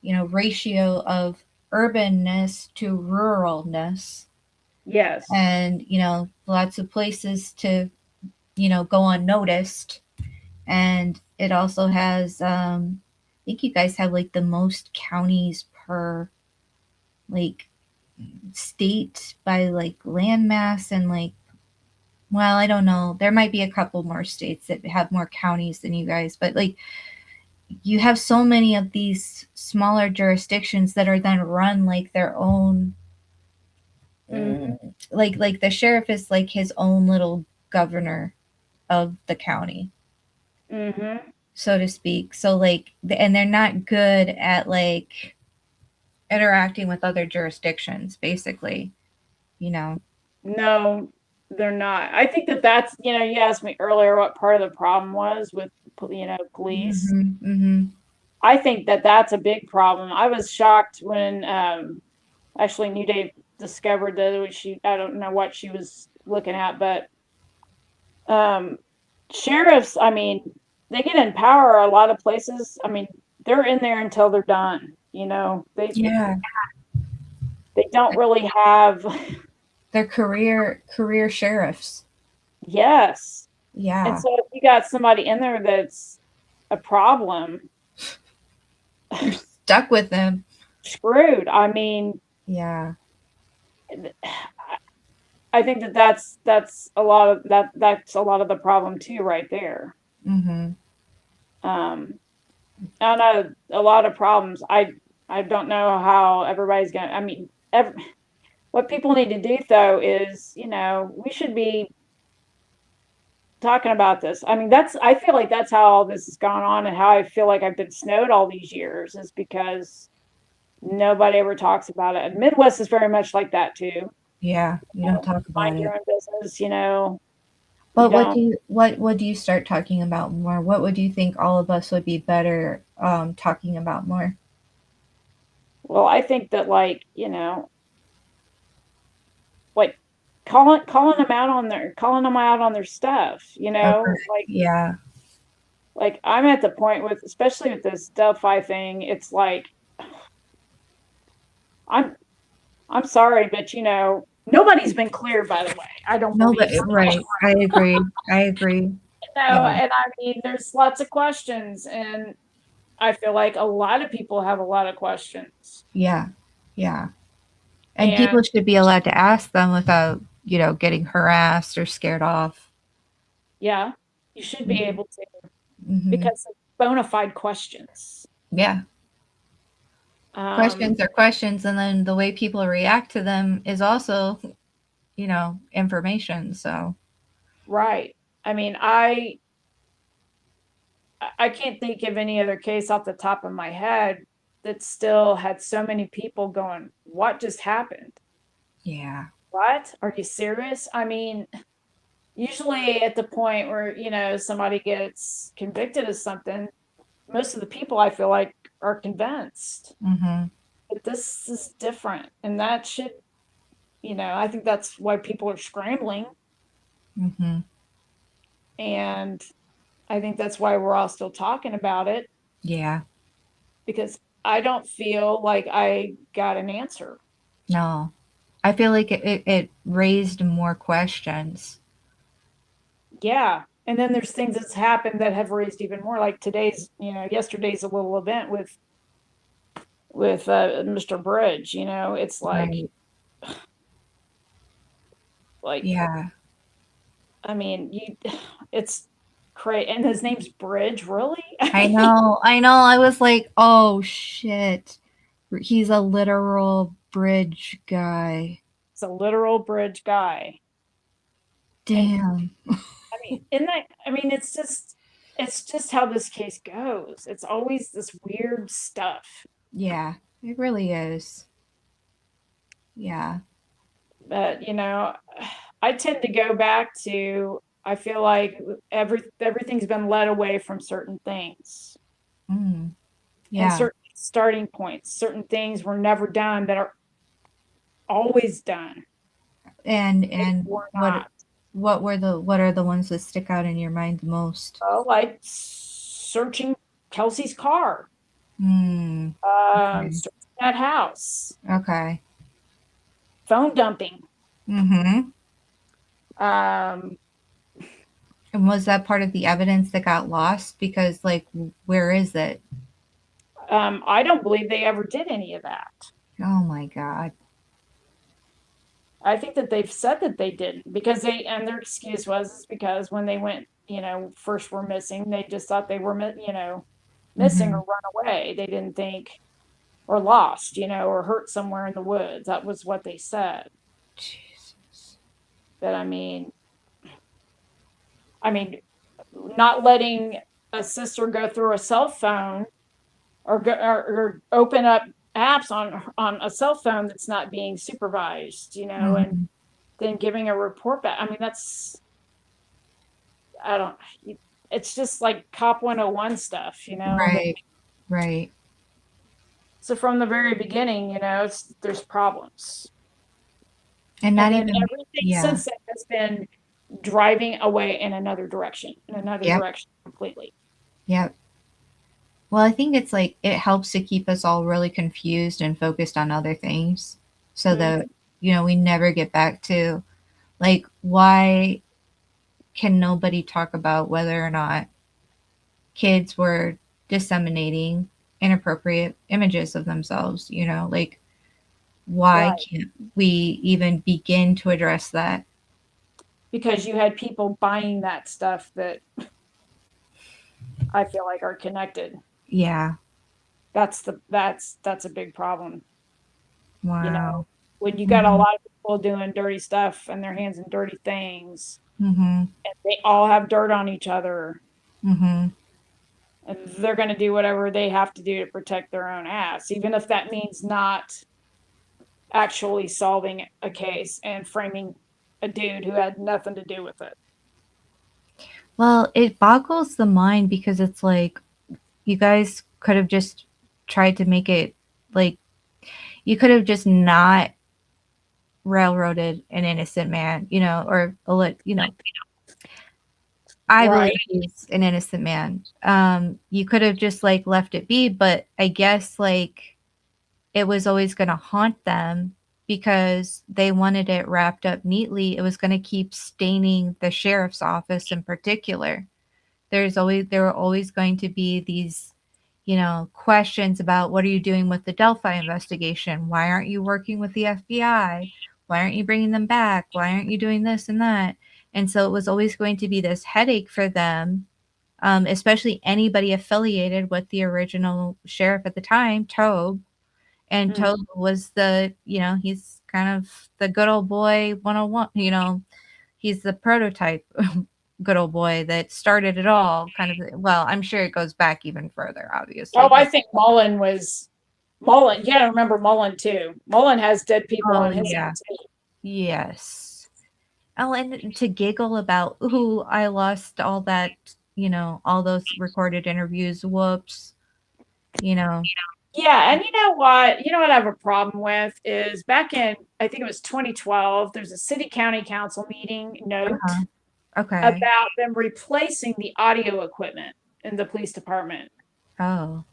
ratio of urbanness to ruralness, Yes. and lots of places to go unnoticed. And it also has I think you guys have like the most counties per like state by like landmass and like well, I don't know. There might be a couple more states that have more counties than you guys, but like you have so many of these smaller jurisdictions that are then run like their own. Like the sheriff is like his own little governor of the county, so to speak. So like, and they're not good at like interacting with other jurisdictions, basically. You know. No, they're not. I think that that's, you asked me earlier what part of the problem was with, police. Mm-hmm. I think that that's a big problem. I was shocked when actually New Day discovered that I don't know what she was looking at, but sheriffs, I mean, they get in power a lot of places. I mean, they're in there until they're done. Yeah, They don't really have. they're career sheriffs. Yes. Yeah. And so if you got somebody in there that's a problem, you're stuck with them. Screwed. I mean, yeah. I think that's a lot of that's a lot of the problem too, right there. Mm-hmm. I know a lot of problems. I don't know how everybody's gonna. I mean, what people need to do though is, we should be talking about this. I mean, I feel like that's how all this has gone on, and how I feel like I've been snowed all these years is because nobody ever talks about it. And Midwest is very much like that too. Yeah, you don't talk about Mind it. your own business, But what would you start talking about more? What would you think all of us would be better talking about more? Well, I think that like calling them out on their stuff, Okay. like Yeah. like I'm at the point with, especially with this Delphi thing, it's like I'm sorry, but nobody's been clear, by the way. I don't No, believe but so. right. I agree. I agree. Yeah. And I mean there's lots of questions, and I feel like a lot of people have a lot of questions. Yeah. Yeah. And people should be allowed to ask them without, getting harassed or scared off. Yeah, you should be able to, Mm-hmm. because of bona fide questions. Yeah. Questions are questions, and then the way people react to them is also, information. So. Right. I mean, I can't think of any other case off the top of my head that still had so many people going, "What just happened? Yeah. What? Are you serious?" I mean, usually at the point where, somebody gets convicted of something, most of the people I feel like are convinced. Mm-hmm. But this is different. And that should, I think that's why people are scrambling. Mm-hmm. And I think that's why we're all still talking about it. Yeah. Because I don't feel like I got an answer. No. I feel like it raised more questions. Yeah. And then there's things that's happened that have raised even more, like yesterday's a little event with Mr. Bridge, it's like, Right. like, Yeah. I mean, it's crazy. And his name's Bridge, really? I know. I was like, oh shit. He's a literal bridge guy. It's a literal bridge guy. Damn. It's just how this case goes. It's always this weird stuff. Yeah, it really is. Yeah. But I tend to go back to, I feel like everything's been led away from certain things. Mm. Yeah. And certain starting points. Certain things were never done that are always done. And what are the ones that stick out in your mind the most? Oh, like searching Kelsey's car. Okay. Searching that house. Okay. Phone dumping. Mm-hmm. And was that part of the evidence that got lost? Because, like, where is it? I don't believe they ever did any of that. Oh my God. I think that they've said that they didn't because and their excuse was because when they went, first were missing, they just thought they were, missing Mm-hmm. or run away. They didn't think, or lost, or hurt somewhere in the woods. That was what they said. Jesus. But I mean, not letting a sister go through a cell phone or open up apps on a cell phone that's not being supervised, and Mm-hmm. then giving a report back. I mean, I don't, it's just like Cop 101 stuff, that, Right. Right. so from the very beginning, there's problems. And And not then even, everything yeah. since then has been driving away in another direction, Yep. completely. Yep. Well, I think it's like it helps to keep us all really confused and focused on other things so Mm-hmm. that, we never get back to like, why can nobody talk about whether or not kids were disseminating inappropriate images of themselves? Like, why Right. can't we even begin to address that? Because you had people buying that stuff that I feel like are connected. Yeah. That's a big problem. You know, Wow. when you got a Mhm. lot of people doing dirty stuff and their hands in dirty things, Mhm. and they all have dirt on each other, Mhm. and they're going to do whatever they have to do to protect their own ass, even if that means not actually solving a case and framing a dude who had nothing to do with it. Well, it boggles the mind because it's like you guys could have just tried to make it like you could have just not railroaded an innocent man, or I believe Right. he's an innocent man. You could have just like left it be, but I guess like it was always going to haunt them because they wanted it wrapped up neatly. It was going to keep staining the sheriff's office in particular. There were always going to be these, questions about what are you doing with the Delphi investigation? Why aren't you working with the FBI? Why aren't you bringing them back? Why aren't you doing this and that? And so it was always going to be this headache for them, especially anybody affiliated with the original sheriff at the time, Tobe. And Mm. Tobe was he's kind of the good old boy 101, he's the prototype good old boy that started it all kind of. Well, I'm sure it goes back even further, obviously, Oh, I but think Mullen. You got to remember Mullen too. Mullen has dead people oh on his yeah, hands too. yes. Oh, and to giggle about, ooh, I lost all that, all those recorded interviews, whoops, you know. Yeah, and you know what? You know what I have a problem with is back in, I think it was 2012, there's a city county council meeting note Uh-huh. Okay. about them replacing the audio equipment in the police department. Oh,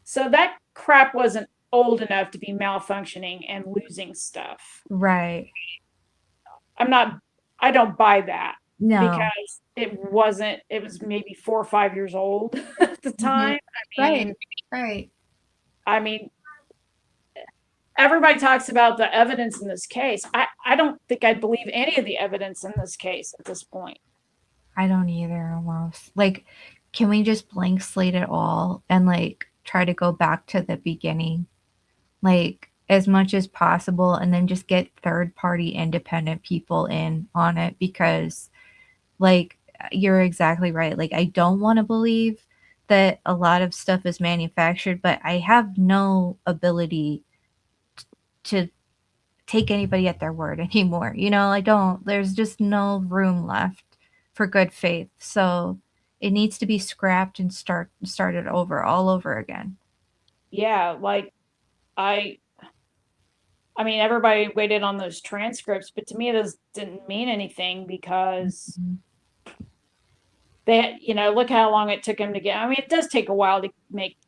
So that crap wasn't old enough to be malfunctioning and losing stuff. right. I'm not, I don't buy that No. because it was maybe 4 or 5 years old at the Mhm. time. Right. Right. I mean, everybody talks about the evidence in this case. I don't think I believe any of the evidence in this case at this point. I don't either almost. Like, can we just blank slate it all and like try to go back to the beginning? Like as much as possible and then just get third party independent people in on it because like you're exactly right. Like I don't want to believe that a lot of stuff is manufactured, but I have no ability to take anybody at their word anymore. I don't. There's just no room left for good faith. So it needs to be scrapped and started over all over again. Yeah, like I I mean everybody waited on those transcripts, but to me this didn't mean anything because Mhm. look how long it took him to get. I mean, it does take a while to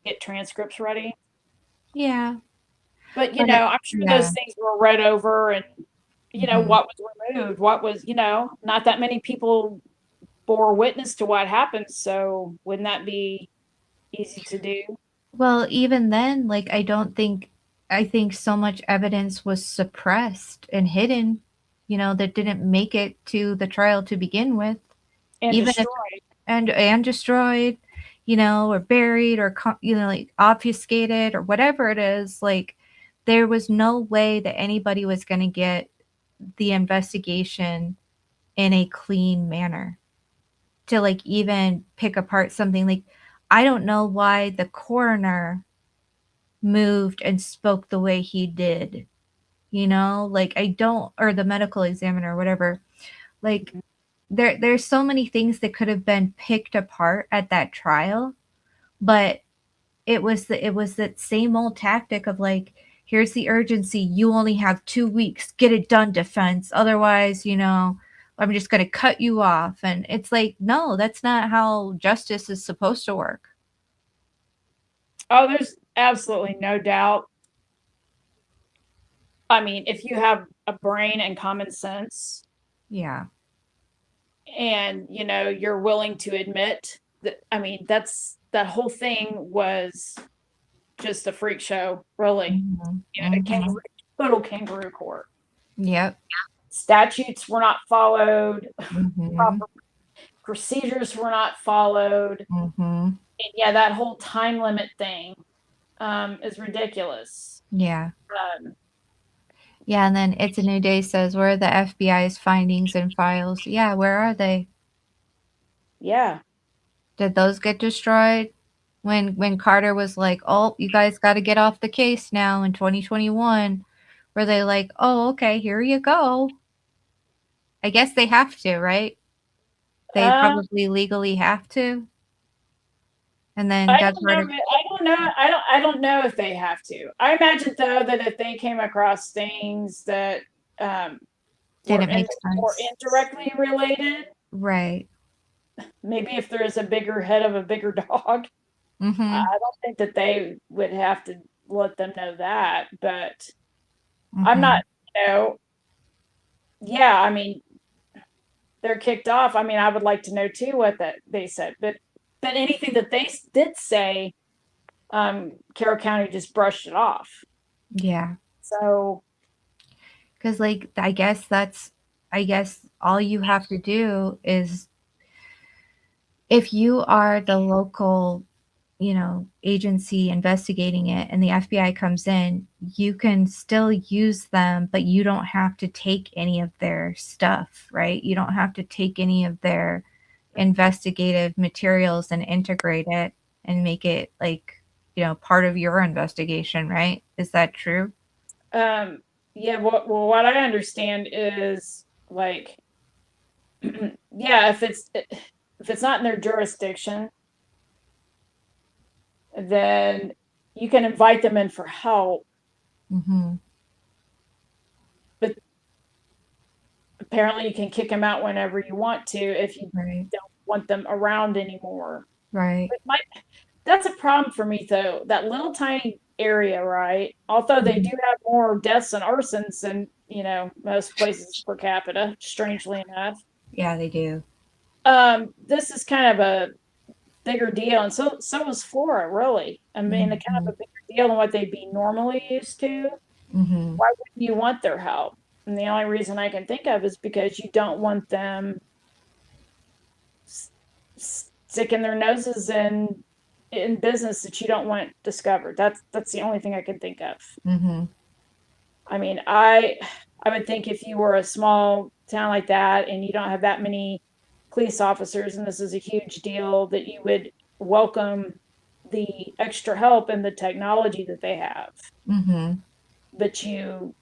get transcripts ready, Yeah, but but I'm sure those yeah. things were read over and Hmm. what was removed, what was, not that many people bore witness to what happened, so wouldn't that be easy to do? Well, even then, like I don't think I think so much evidence was suppressed and hidden, that didn't make it to the trial to begin with. And Even if destroyed. and destroyed, or buried or like obfuscated or whatever it is, like there was no way that anybody was going to get the investigation in a clean manner to like even pick apart something. Like I don't know why the coroner moved and spoke the way he did. Like I don't, or the medical examiner or whatever. Like there's so many things that could have been picked apart at that trial, but it was that same old tactic of like, here's the urgency, you only have 2 weeks, get it done, defense, otherwise, I'm just going to cut you off. And it's like, no, that's not how justice is supposed to work. Oh, there's absolutely no doubt. I mean, if you have a brain and common sense, Yeah. and you're willing to admit that, I mean, that whole thing was just a freak show, really. Mm-hmm. Total kangaroo court. Yep. Statutes were not followed. Mm-hmm. Proper procedures were not followed. Mm-hmm. And yeah, that whole time limit thing is ridiculous. Yeah. Yeah, and then It's a New Day says, where are the FBI's findings and files? Yeah, where are they? Yeah. Did those get destroyed? When Carter was like, oh, you guys got to get off the case now in 2021, were they like, oh, okay, here you go? I guess they have to, right? They probably legally have to. And then I don't know if they have to. I imagine though that if they came across things that didn't make sense or indirectly related, right? Maybe if there is a bigger head of a bigger dog, Mm-hmm. I don't think that they would have to let them know that. But Mm-hmm. I'm not, yeah, I mean, they're kicked off. I mean, I would like to know too what that they said, but anything that they did say, Carroll County just brushed it off. Yeah. So, because like I guess all you have to do is, if you are the local, agency investigating it and the FBI comes in, you can still use them, but you don't have to take any of their stuff, right? You don't have to take any of their investigative materials and integrate it and make it like, part of your investigation, right? Is that true? yeah, what I understand is like, yeah, if it's not in their jurisdiction, then you can invite them in for help. Mm-hmm. But apparently you can kick them out whenever you want to if you right. don't want them around anymore. Right. That's a problem for me though. That little tiny area, right? Although they do have more deaths and arsons than, most places per capita, strangely enough. Yeah, they do. This is kind of a bigger deal, and so was Flora, really. I mean, Mm-hmm. kind of a bigger deal than what they'd be normally used to. Mm-hmm. Why wouldn't you want their help? And the only reason I can think of is because you don't want them sticking their noses in business that you don't want discovered. That's the only thing I can think of. Mm-hmm. I mean, I would think if you were a small town like that and you don't have that many police officers and this is a huge deal, that you would welcome the extra help and the technology that they have. Mm-hmm. But you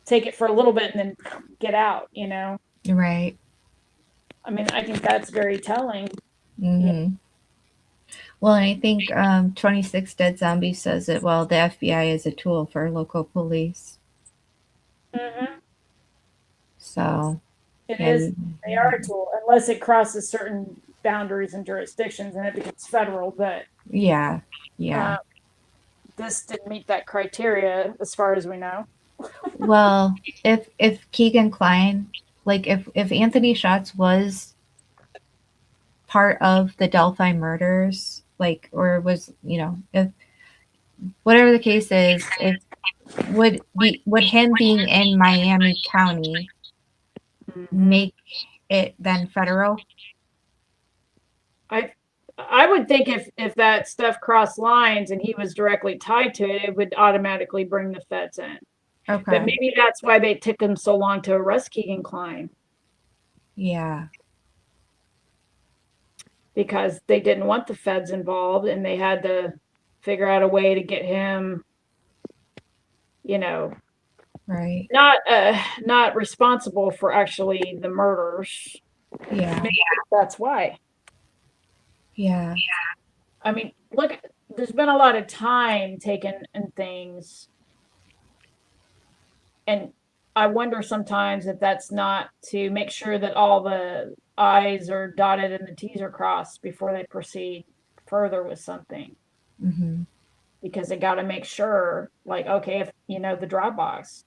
take it for a little bit and then get out, Right. I mean, I think that's very telling. Mm-hmm. Well, and I think 26 Dead Zombies says it well, the FBI is a tool for local police. Mm-hmm. So it is. They are a tool, unless it crosses certain boundaries and jurisdictions and it becomes federal. But yeah. This didn't meet that criteria as far as we know. Well, if Keegan Klein, like if Anthony Schatz was part of the Delphi murders, like, or was, whatever the case is, if would him being in Miami County make it then federal? I would think if that stuff crossed lines and he was directly tied to it, it would automatically bring the feds in. Okay. But maybe that's why they took him so long to arrest Keegan Klein. Yeah. Because they didn't want the feds involved and they had to figure out a way to get him, you know, right, not responsible for actually the murders. Yeah. Maybe that's why. Yeah. I mean, look, there's been a lot of time taken in things. And I wonder sometimes if that's not to make sure that all the I's are dotted and the T's are crossed before they proceed further with something. Mm-hmm. Because they got to make sure, like, okay, if, the Dropbox,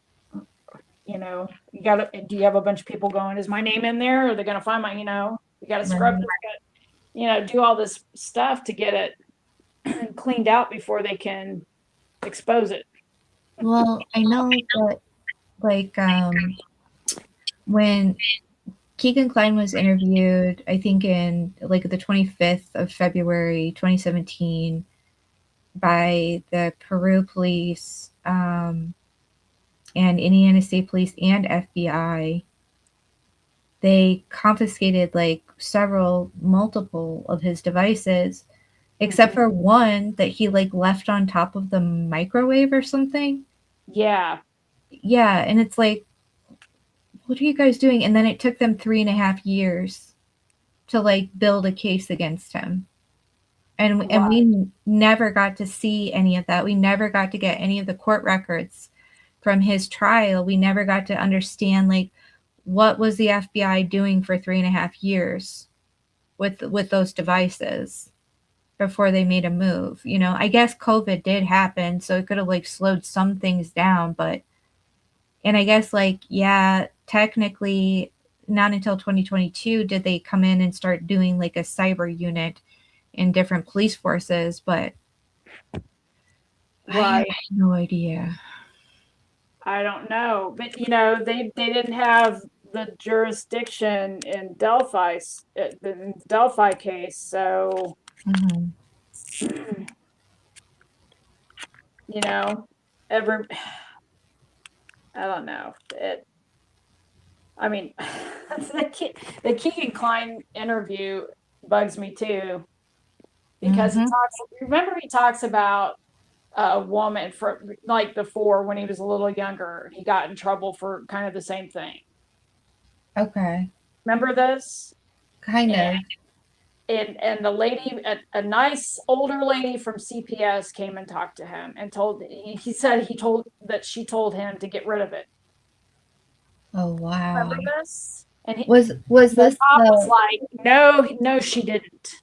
you got to, do you have a bunch of people going, is my name in there? Or are they going to find my, you got to scrub it, do all this stuff to get it cleaned out before they can expose it. Well, I know that, like, when Keegan Klein was interviewed, I think in like the 25th of February, 2017, by the Peru police, and Indiana State Police and FBI, they confiscated like multiple of his devices, except for one that he like left on top of the microwave or something. Yeah. Yeah, and it's like, what are you guys doing? And then it took them 3.5 years to like build a case against him. And we never got to see any of that. We never got to get any of the court records from his trial. We never got to understand like what was the FBI doing for 3.5 years with those devices before they made a move. I guess COVID did happen, so it could have like slowed some things down, and I guess like, yeah, technically not until 2022 did they come in and start doing like a cyber unit in different police forces, but I have no idea. I don't know, but they didn't have the jurisdiction in Delphi, the Delphi case, so I don't know. I mean, the Keegan Klein interview bugs me too, because he talks about a woman for like before when he was a little younger, he got in trouble for kind of the same thing. Okay. Remember this? Kind of. And the lady, a nice older lady from CPS came and talked to him and she told him to get rid of it. Oh, wow. Remember this? And was this was like, no, she didn't.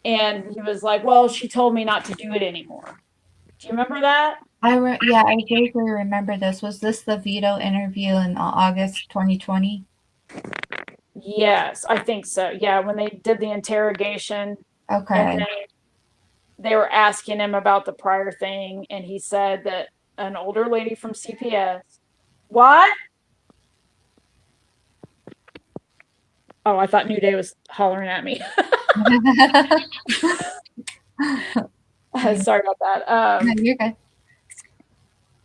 And he was like, well, she told me not to do it anymore. Do you remember that? I vaguely remember this. Was this the veto interview in August 2020? Yes, I think so. Yeah, when they did the interrogation. Okay. And they were asking him about the prior thing, and he said that an older lady from CPS. What? Oh, I thought New Day was hollering at me. Sorry about that. No, you're good.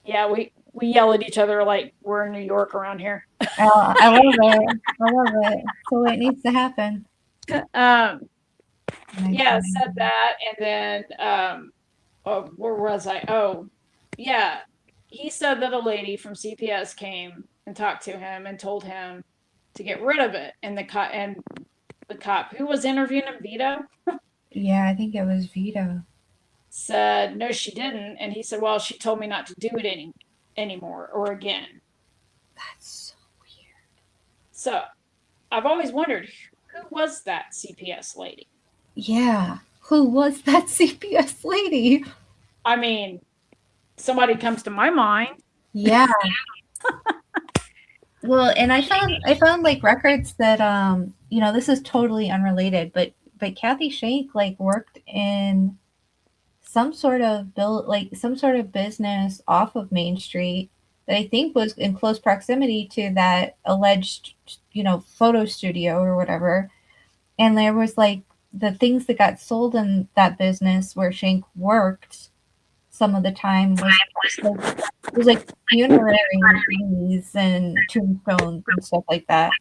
Yeah, we yell at each other like we're in New York around here. Oh, I love it. I love it. So it needs to happen. Yeah, said that, and then where was I? Oh, yeah, he said that a lady from CPS came and talked to him and told him to get rid of it, and the cop who was interviewing him, Vito. Yeah, I think it was Vito. Said no, she didn't, and he said, well, she told me not to do it anymore or again. That's so weird. So I've always wondered, who was that CPS lady? Yeah, who was that CPS lady? I mean, somebody comes to my mind. Yeah. Well, and I found like records that this is totally unrelated, but Kathy Shank like worked in some sort of some sort of business off of Main Street that I think was in close proximity to that alleged, photo studio or whatever. And there was like the things that got sold in that business where Shank worked some of the time was like funerary wreaths and tombstones and stuff like that.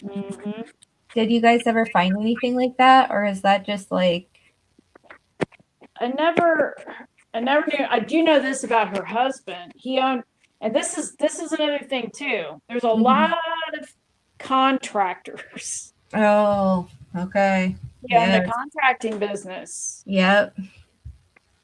Mm-hmm. Did you guys ever find anything like that, or is that just like? I never knew. I do know this about her husband. He owned, and this is another thing too. There's a lot of contractors. Oh, okay. He owned the contracting business. Yep.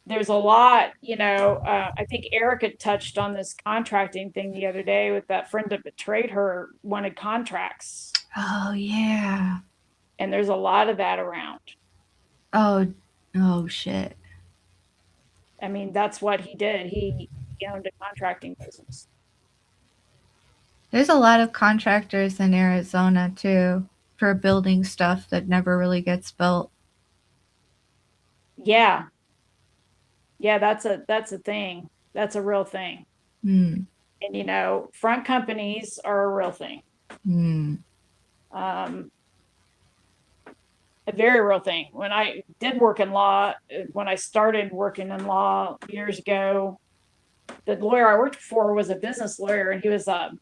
There's a lot, I think Erica touched on this contracting thing the other day with that friend that betrayed her, wanted contracts. Oh, yeah. And there's a lot of that around. Oh, shit. I mean, that's what he did. He owned a contracting business. There's a lot of contractors in Arizona, too, for building stuff that never really gets built. Yeah. Yeah, that's a thing. That's a real thing. Mm. And front companies are a real thing. Mm. A very real thing. When I did work in law, when I started working in law years ago, the lawyer I worked for was a business lawyer, and he was a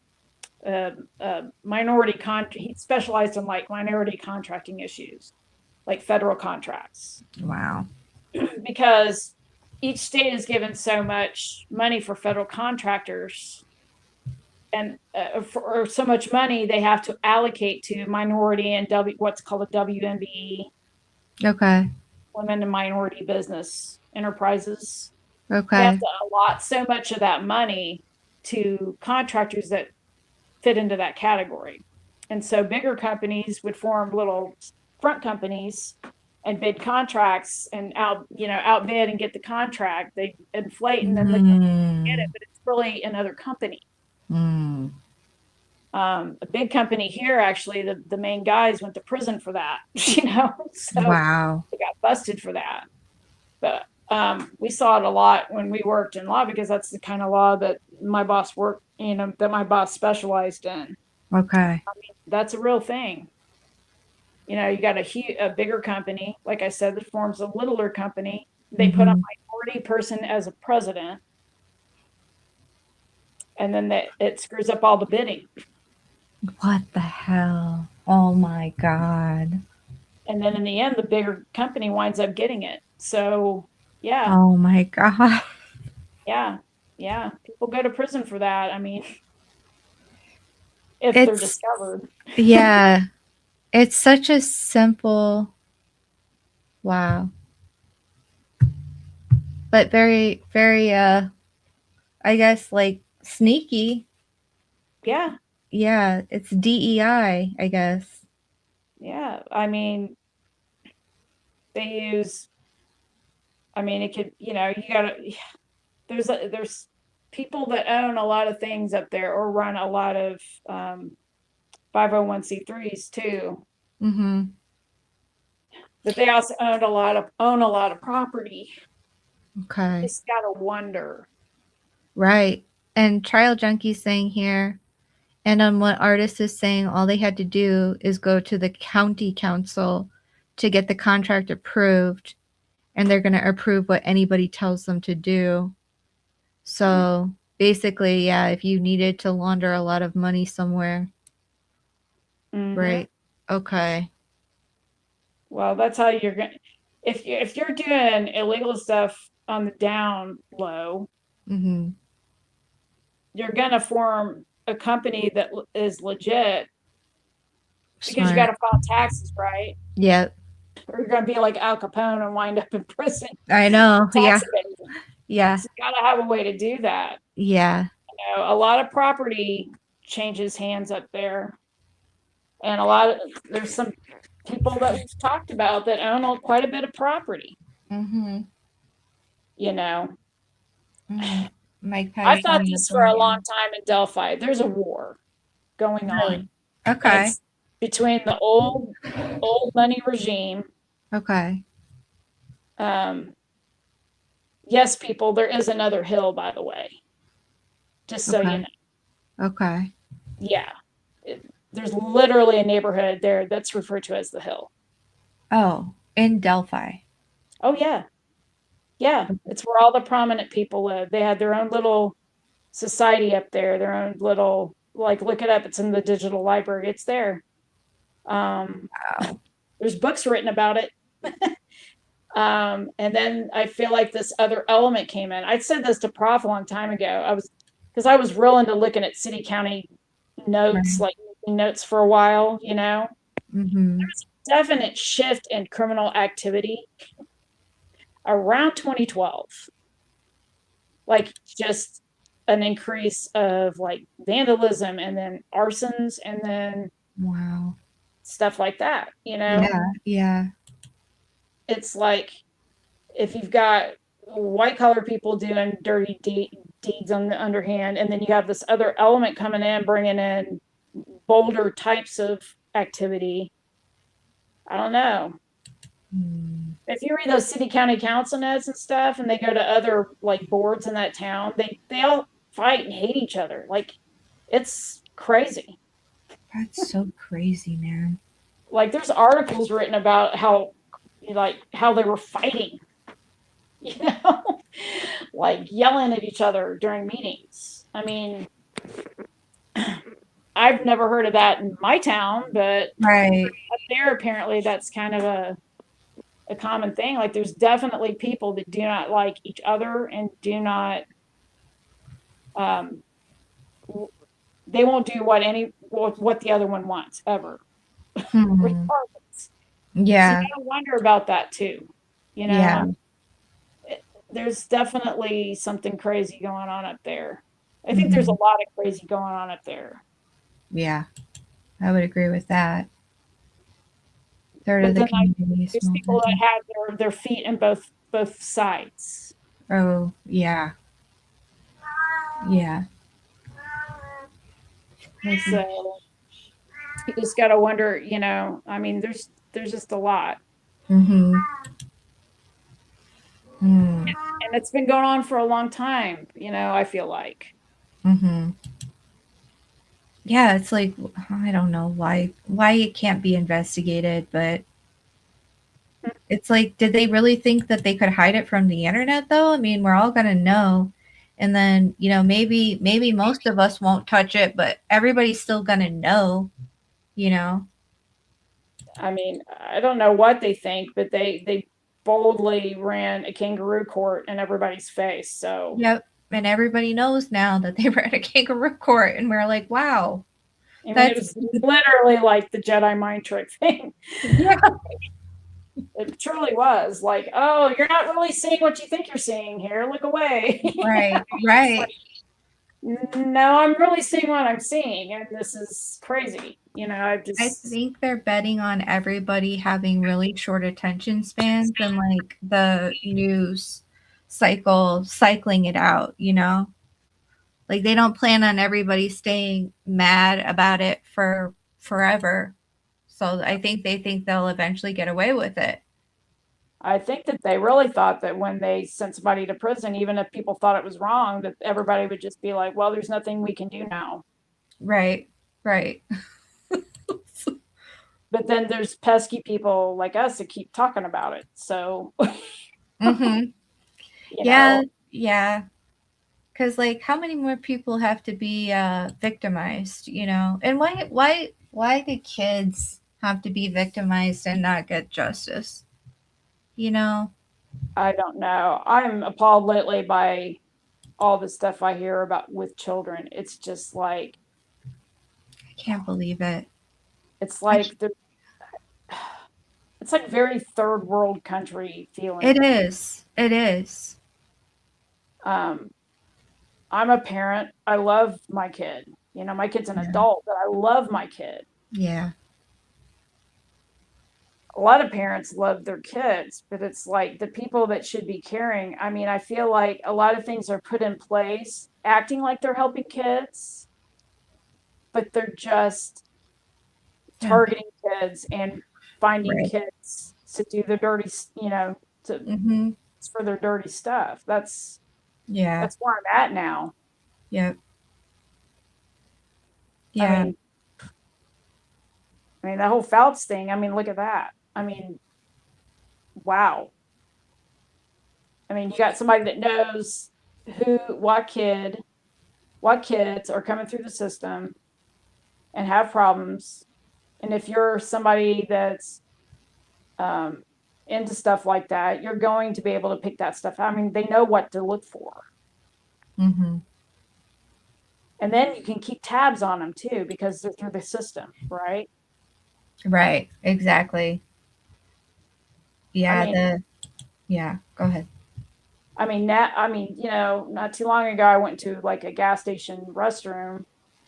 minority he specialized in like minority contracting issues, like federal contracts. Wow. Because each state is given so much money for federal contractors, and for so much money they have to allocate to minority and what's called a WMBE. Okay. Women and minority business enterprises. Okay. They have to allot so much of that money to contractors that fit into that category. And so bigger companies would form little front companies and bid contracts and outbid and get the contract. They inflate and then the company get it, but it's really another company. Mm. A big company here, actually, the main guys went to prison for that, so wow. They got busted for that. But we saw it a lot when we worked in law, because that's the kind of law that my boss worked, that my boss specialized in. Okay. I mean, that's a real thing. You got a bigger company, like I said, that forms a littler company. They put a minority person as a president, and then it screws up all the bidding. What the hell? Oh my God. And then in the end, the bigger company winds up getting it. So, yeah. Oh my God. Yeah. Yeah. People go to prison for that. I mean, if they're discovered. Yeah. It's such a simple, wow. But very, very, I guess, like, sneaky. Yeah. Yeah. It's DEI, I guess. Yeah. I mean, they use, it could, you gotta, there's people that own a lot of things up there, or run a lot of 501c3s too. Mm-hmm. But they also own a lot of property. Okay. Just gotta wonder. Right. And Trial Junkie's saying here, and on what artist is saying, all they had to do is go to the county council to get the contract approved, and they're going to approve what anybody tells them to do. So basically, yeah, if you needed to launder a lot of money somewhere. Right. Okay. Well, that's how you're going to, if you're doing illegal stuff on the down low, you're going to form a company that is legit, because you got to file taxes, right? Yep. Or you're going to be like Al Capone and wind up in prison. I know. Yeah. Yeah. So you got to have a way to do that. Yeah. A lot of property changes hands up there. And there's some people that we've talked about that own quite a bit of property. I've thought this for a long time in Delphi. There's a war going on. Okay. It's between the old money regime. Okay. yes, people, there is another hill, by the way. Just so you know. Okay. Yeah. There's literally a neighborhood there that's referred to as the Hill. Oh, in Delphi. Oh, yeah. Yeah. It's where all the prominent people live. They had their own little society up there, their own little, like, look it up. It's in the digital library. It's there. Wow. There's books written about it. And then I feel like this other element came in. I said this to Prof a long time ago. Because I was real into looking at city county notes, Right. like notes for a while, you know. Mm-hmm. There's a definite shift in criminal activity around 2012. Like just an increase of like vandalism and then arsons and then Wow. stuff like that, you know. Yeah. Yeah. It's like if you've got white collar people doing dirty deeds on the underhand, and then you have this other element coming in, bringing in bolder types of activity. I don't know. If you read those city county council notes and stuff, and they go to other like boards in that town, they all fight and hate each other. Like it's crazy. That's so crazy, man. Like there's articles written about how they were fighting, you know, like yelling at each other during meetings. I mean, I've never heard of that in my town, but Right. up there apparently that's kind of a common thing. Like there's definitely people that do not like each other and do not they won't do what the other one wants ever. Regardless. So you Yeah. gotta wonder about that too. You Yeah. know, there's definitely something crazy going on up there. I think there's a Mm-hmm. lot of crazy going on up there. Yeah. I would agree with that. Third of But the then like community is there's small people that business. have their feet in both sides. Oh, yeah. Yeah. So you just gotta wonder, you know, I mean there's just a lot. Mm-hmm. Mm. And it's been going on for a long time, you know, I feel like. Mm-hmm. Yeah, it's like I don't know why it can't be investigated, but it's like, did they really think that they could hide it from the internet though? I mean, we're all gonna know. And then, maybe most of us won't touch it, but everybody's still gonna know, you know? I mean, I don't know what they think, but they boldly ran a kangaroo court in everybody's face. So Yep. And everybody knows now that they were at a kangaroo court, and we're like, wow, I mean, it that's was literally like the Jedi mind trick thing. yeah, It truly was like, oh, you're not really seeing what you think you're seeing here. Look away. right, right. No, I'm really seeing what I'm seeing, and this is crazy. You know, I think they're betting on everybody having really short attention spans and like the news cycling it out, you know? Like they don't plan on everybody staying mad about it for forever. So I think they think they'll eventually get away with it. I think that they really thought that when they sent somebody to prison, even if people thought it was wrong, that everybody would just be like, well, there's nothing we can do now. Right. Right. But then there's pesky people like us that keep talking about it. So, Mhm. you Yeah, know, yeah. Cuz like how many more people have to be victimized, you know? And why do kids have to be victimized and not get justice? You know? I don't know. I'm appalled lately by all the stuff I hear about with children. It's just like, I can't believe it. it's I like the, it's like very third world country It feeling. is. It is. Um, I'm a parent. I love my kid. You know, my kid's an Yeah. adult, but I love my kid. Yeah. A lot of parents love their kids, but it's like the people that should be caring. I mean, I feel like a lot of things are put in place acting like they're helping kids, but they're just Yeah. targeting kids and finding Right. kids to do the dirty, you know, to Mhm. for their dirty stuff. That's Yeah. where I'm at now. Yep. I Yeah. mean, that whole Fouts thing. I mean, look at that. I mean, wow. I mean, you got somebody that knows what kids are coming through the system and have problems. And if you're somebody that's um, into stuff like that, you're going to be able to pick that stuff out. I mean, they know what to look for. Mm-hmm. And then you can keep tabs on them too because they're through the system, right? Right. Exactly. Yeah. Yeah. Go ahead. I mean, not too long ago, I went to like a gas station restroom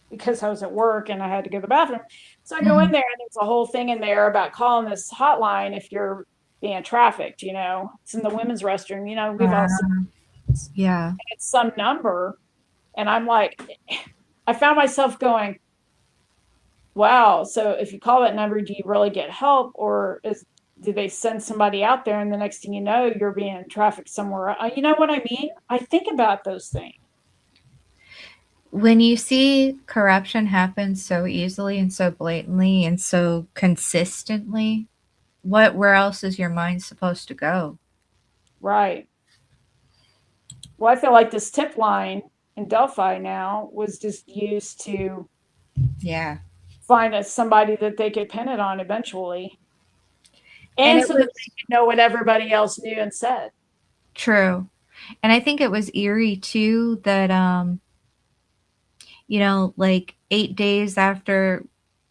because I was at work and I had to go to the bathroom. So I go in Mm-hmm. there and there's a whole thing in there about calling this hotline if you're being trafficked, It's in the women's restroom, we've all seen Yeah. it's some number. And I'm like, I found myself going, wow. So if you call that number, do you really get help, or do they send somebody out there and the next thing you know, you're being trafficked somewhere? You know what I mean? I think about those things. When you see corruption happen so easily and so blatantly and so consistently, where else is your mind supposed to go? Right. Well, I feel like this tip line in Delphi now was just used to Yeah. find us somebody that they could pin it on eventually. And And it so that was they could know what everybody else knew and said. true. And I think it was eerie too that like 8 days after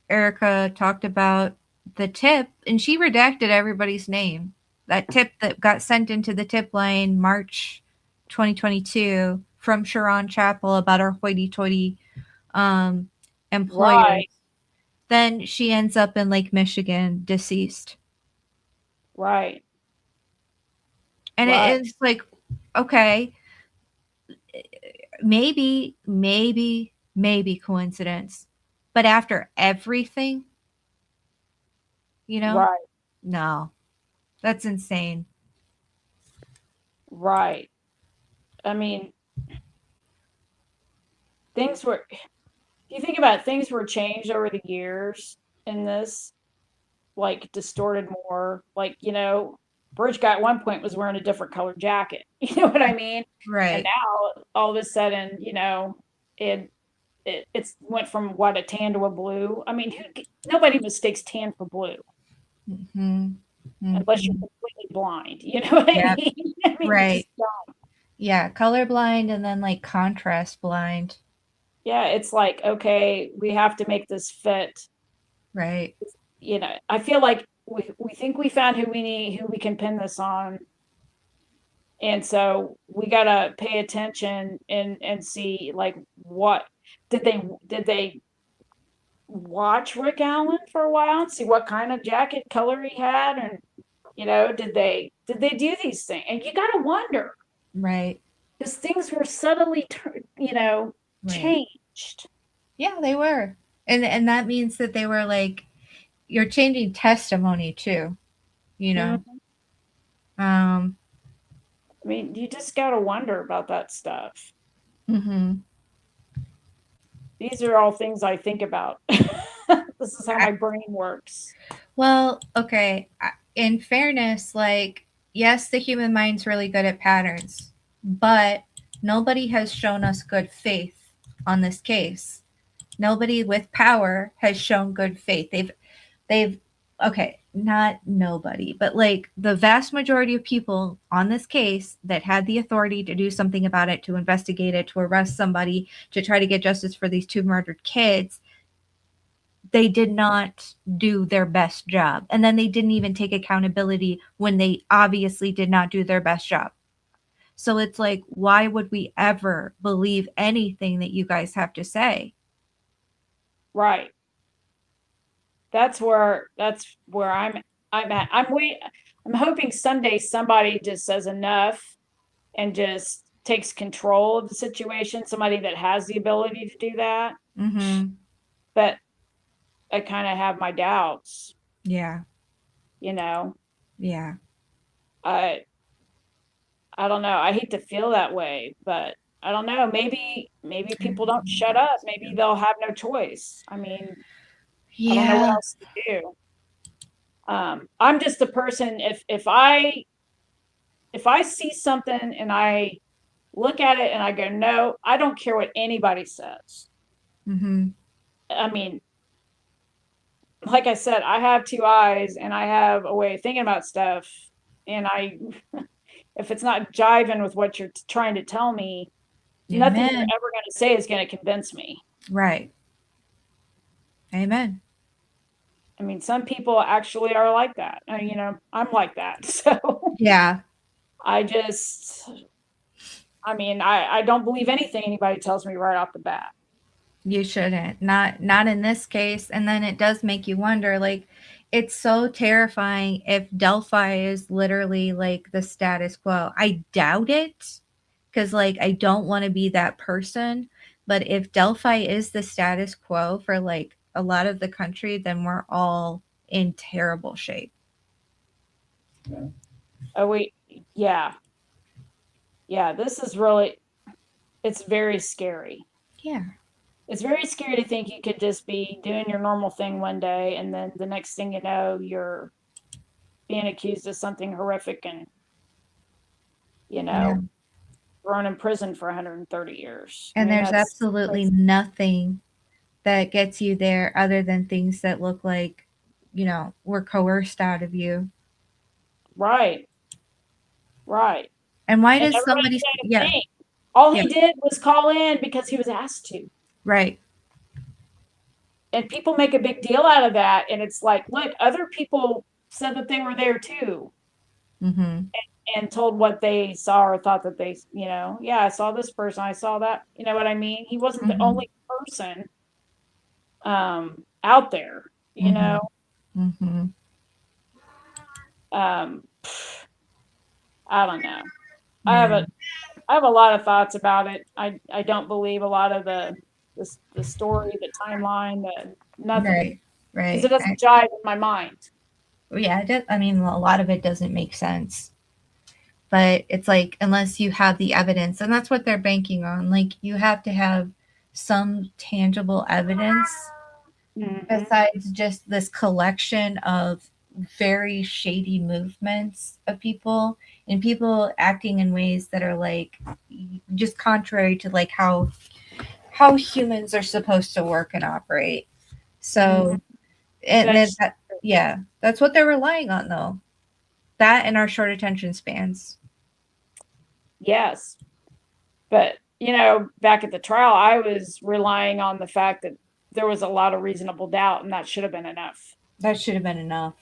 Erica talked about the tip, and she redacted everybody's name. That tip that got sent into the tip line March 2022 from Sharon Chapel about our hoity-toity employers. Right. Then she ends up in Lake Michigan, deceased. Right. And Right. it's like, okay, maybe coincidence. But after everything, Right. no, that's insane. Right. I mean, things were, if you think about it, things were changed over the years in this, like distorted more. Like, Bridge guy at one point was wearing a different colored jacket. You know what I mean? And Right. now all of a sudden, it's went from what, a tan to a blue. I mean, nobody mistakes tan for blue Mm-hmm. unless you're Mm-hmm. completely blind. You know what I Yep. mean? I mean, you Right. just don't. Yeah. Colorblind and then like contrast blind. Yeah, it's like, okay, we have to make this fit. Right. I feel like we think we found who we need, who we can pin this on. And so we gotta pay attention and see, like, what did they watch Rick Allen for a while and see what kind of jacket color he had, and did they do these things? And you gotta wonder, Right. because things were subtly Right. changed. Yeah, they were. And that means that they were like you're changing testimony too, you know. Mhm. Um I mean, you just gotta wonder about that stuff. mhm. These are all things I think about. This is how my brain works. Well, okay. In fairness, like, yes, the human mind's really good at patterns, but nobody has shown us good faith on this case. Nobody with power has shown good faith. They've, okay, not nobody, but like the vast majority of people on this case that had the authority to do something about it, to investigate it, to arrest somebody, to try to get justice for these two murdered kids, they did not do their best job. And then they didn't even take accountability when they obviously did not do their best job. So it's like, why would we ever believe anything that you guys have to say? Right. That's where I'm at. I'm hoping someday somebody just says enough and just takes control of the situation, somebody that has the ability to do that. Mm-hmm. But I kind of have my doubts, Yeah. you know. Yeah. I I don't know. I hate to feel that way, but I don't know. Maybe people don't shut up. Maybe they'll have no choice. I mean, I don't know what Yeah. else to do. I'm just a person. If I see something and I look at it and I go, no, I don't care what anybody says. Mm-hmm. I mean, like I said, I have two eyes and I have a way of thinking about stuff. And if it's not jiving with what you're trying to tell me, nothing you're Amen. ever going to say is going to convince me. Right. Amen. I mean, some people actually are like that. I'm like that. So Yeah. I just, I don't believe anything anybody tells me right off the bat. You shouldn't. Not in this case. And then it does make you wonder, like, it's so terrifying if Delphi is literally like the status quo. I doubt it, because like I don't want to be that person. But if Delphi is the status quo for like a lot of the country, then we're all in terrible shape. Oh, wait. Yeah. Yeah. It's very scary. Yeah. It's very scary to think you could just be doing your normal thing one day and then the next thing you know, you're being accused of something horrific and, you Yeah. know, thrown in prison for 130 years. I And mean, there's that's absolutely crazy. nothing that gets you there other than things that look like, were coerced out of you. Right. Right. And why And does everybody somebody, say the yeah, same. All yeah, he did was call in because he was asked to. right. And people make a big deal out of that. And it's like, look, other people said that they were there too Mm-hmm. and told what they saw or thought that they, yeah, I saw this person, I saw that. You know what I mean? He wasn't the Mm-hmm. only person out there, you Mm-hmm. know. Mm-hmm. Um, I don't know. I have Yeah. a I have a lot of thoughts about it. I don't believe a lot of the story, the timeline, the nothing, Right. because it Right. doesn't jive with my mind. Yeah. It does, I mean, a lot of it doesn't make sense. But it's like, unless you have the evidence, and that's what they're banking on. Like, you have to have some tangible evidence Hmm. besides just this collection of very shady movements of people and people acting in ways that are like just contrary to like how humans are supposed to work and operate. Hmm. So, and then That's that, yeah, that's what they're relying on though. That and our short attention spans. yes, but back at the trial, I was relying on the fact that there was a lot of reasonable doubt, and that should have been enough. That should have been enough.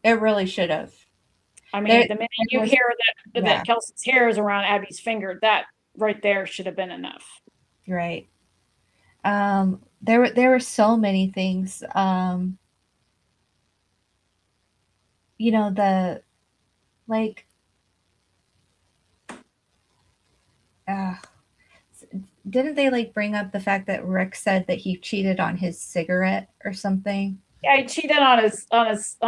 It really should have. I There, mean, the minute there you was, hear that yeah, Kelsey's hair is around Abby's finger, that right there should have been enough. right. There were so many things. The like, uh, didn't they like bring up the fact that Rick said that he cheated on his cigarette or something? Yeah, he cheated on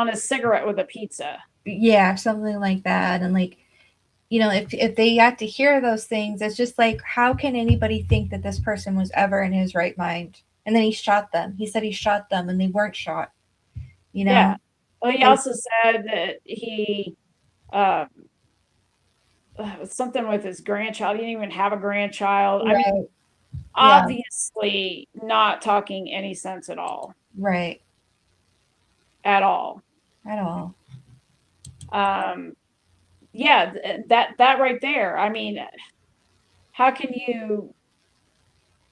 his cigarette with a pizza. Yeah, something like that. And like, if they got to hear those things, it's just like, how can anybody think that this person was ever in his right mind? And then he shot them. He said he shot them and they weren't shot, you Yeah. know? Well, he Like, also said that he uh, something with his grandchild. He didn't even have a grandchild. I mean, right. Yeah, obviously not talking any sense at all. right. At all. At all. Um, yeah, that right there. I mean, how can you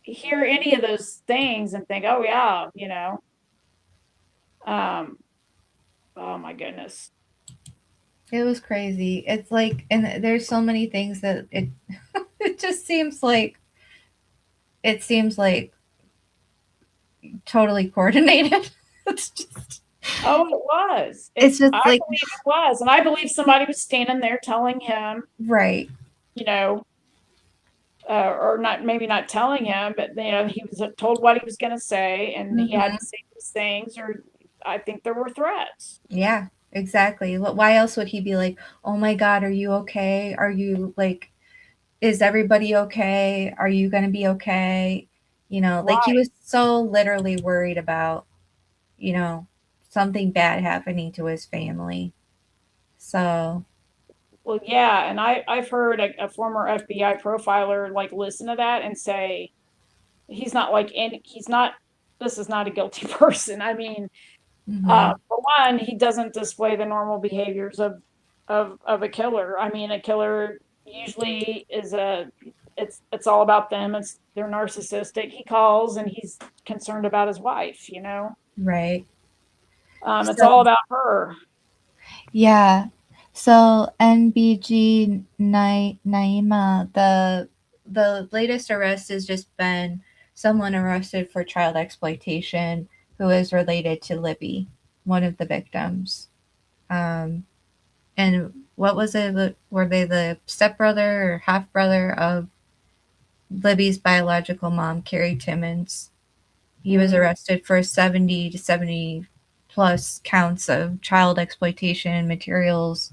hear any of those things and think, oh yeah. Um, oh my goodness. It was crazy. It's like, and there's so many things that it, it just seems like totally coordinated. It's just, Oh, it was. it's just I like, believe it was, and I believe somebody was standing there telling him, right. you know, or not, maybe not telling him, but he was told what he was going to say, and he had Hmm. to say these things, or I think there were threats. Yeah. Exactly. Why else would he be like, "Oh my God, are you okay? Are you like, is everybody okay? Are you going to be okay?" You know, like he Right. was so literally worried about, you know, something bad happening to his family. So, Well, yeah, and I've heard a former FBI profiler like listen to that and say he's not like any he's not this is not a guilty person. I mean, mhm, for one, he doesn't display the normal behaviors of a killer. I mean, a killer usually is it's all about them. They're narcissistic. He calls and he's concerned about his wife, you know. right. It's So, all about her. yeah. So NBG Naima, the latest arrest has just been someone arrested for child exploitation who is related to Libby, one of the victims. Um, and what was it? Were they the stepbrother or half brother of Libby's biological mom, Carrie Timmons? He was Mm, arrested for 70 to 70 plus counts of child exploitation materials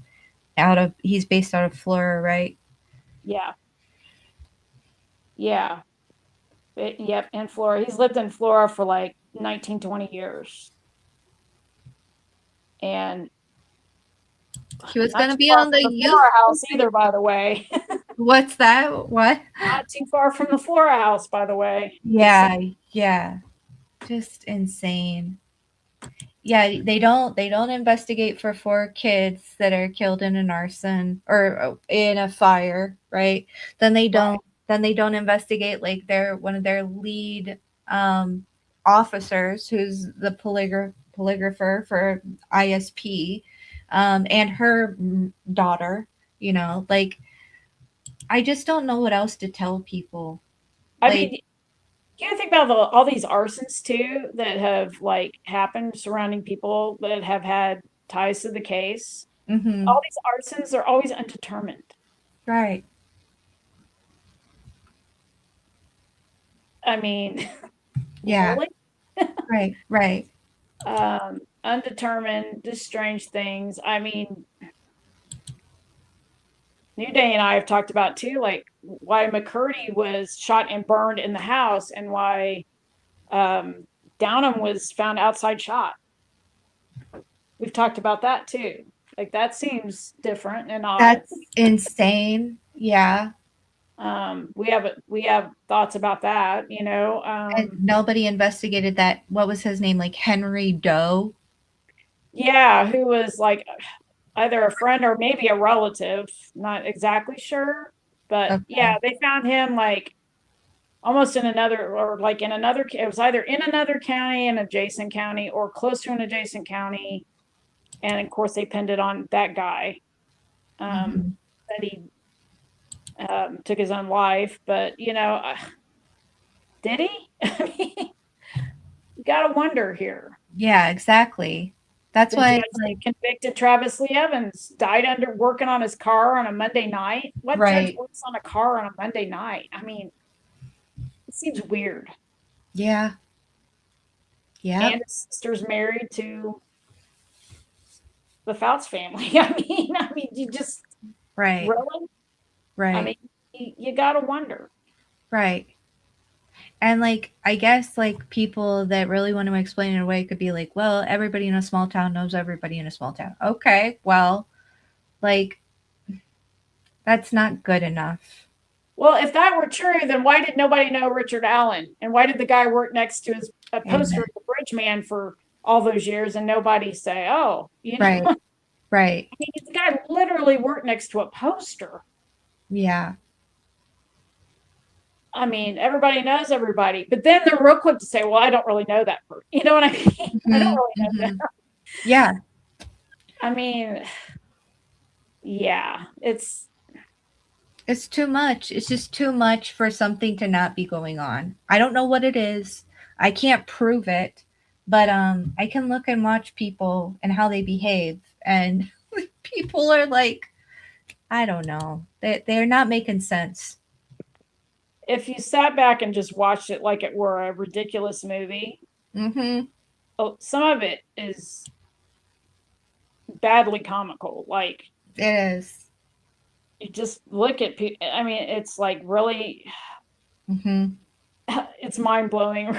he's based out of Florida, right? yeah, yeah. Yep, in Florida. He's lived in Florida for like 19, 20 years. And He was not gonna too be far on from the the youth. Flora House either, by the way. What's that? What? Not too far from the Flora House, by the way. Just saying. Yeah, yeah. Just insane. Yeah, they don't investigate for 4 kids that are killed in an arson or in a fire, right? Then they Right, don't then they don't investigate like their one of their lead um officers who's the polygrapher for ISP and her daughter, you know, like I just don't know what else to tell people. I Like, mean, you think about all these arsons too that have like happened surrounding people that have had ties to the case. mhm, All these arsons are always undetermined. right. I mean, Yeah, really? right, right. Undetermined, just strange things. I mean, New Day and I have talked about too, like why McCurdy was shot and burned in the house and why um, Downham was found outside shot. We've talked about that too. Like that seems different and odd. That's insane. Yeah. We have thoughts about that, you know. And nobody investigated that. What was his name? Like Henry Doe? Yeah, who was like either a friend or maybe a relative, not exactly sure. But yeah, Okay. they found him like almost in another or like in another it was either in another county, an adjacent county, or close to an adjacent county. And of course they pinned it on that guy. Mhm. That he took his own life, but you know, did he? I mean, you gotta wonder here. Yeah, exactly. That's The why judge it's like, that convicted Travis Lee Evans died under working on his car on a Monday night. What judge right. works on a car on a Monday night? I mean, it seems weird. Yeah. Yep. And his sister's married to the Fouts family. I mean, you just Right. really. I Right. mean, you gotta wonder. Right. And like I guess like people that really want to explain it away could be like, well, everybody in a small town knows everybody in a small town. Okay. Well, like that's not good enough. Well, if that were true, then why did nobody know Richard Allen? And why did the guy work next to his a poster Amen. of the bridge man for all those years and nobody say, oh, you know, Right. I Right. mean, the guy literally worked next to a poster. Yeah. I mean, everybody knows everybody, but then they're real quick to say, well, I don't really know that person. You know what I mean? I don't Mhm. really know Mhm. that. Yeah. I mean, yeah, It's too much. It's just too much for something to not be going on. I don't know what it is. I can't prove it, but I can look and watch people and how they behave and people are like I don't know. They're not making sense. if you sat back and just watched it like it were a ridiculous movie, Mhm. oh, some of it is badly comical. Like, It is. you just look at people. I mean, it's like really, Mm-hmm. it's mind blowing.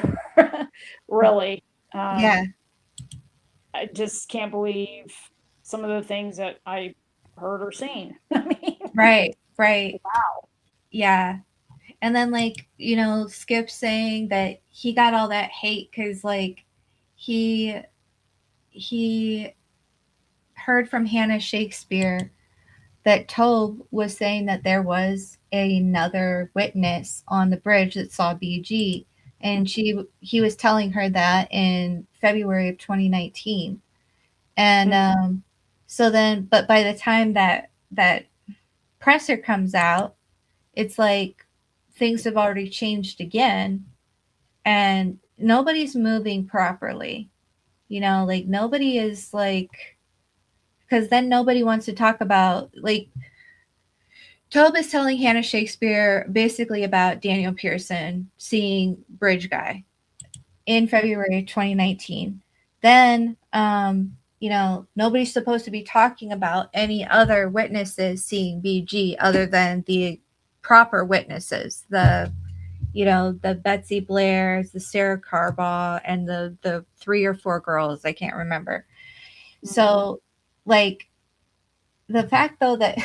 Really, Yeah. I just can't believe some of the things that I heard or seen. I mean, Right. Right. wow. Yeah. And then, like, Skip saying that he got all that hate because, like, he he heard from Hannah Shakespeare that Tobe was saying that there was another witness on the bridge that saw BG, and he was telling her that in February of 2019. And so then, but by the time that presser comes out, it's like things have already changed again, and nobody's moving properly. Like nobody is like, because then nobody wants to talk about, like, Tobe is telling Hannah Shakespeare basically about Daniel Pearson seeing Bridge Guy in February 2019. Then, nobody's supposed to be talking about any other witnesses seeing BG other than the proper witnesses, the Betsy Blairs, the Sarah Carbaugh, and the 3 or 4 girls, I can't remember. So, like, the fact though that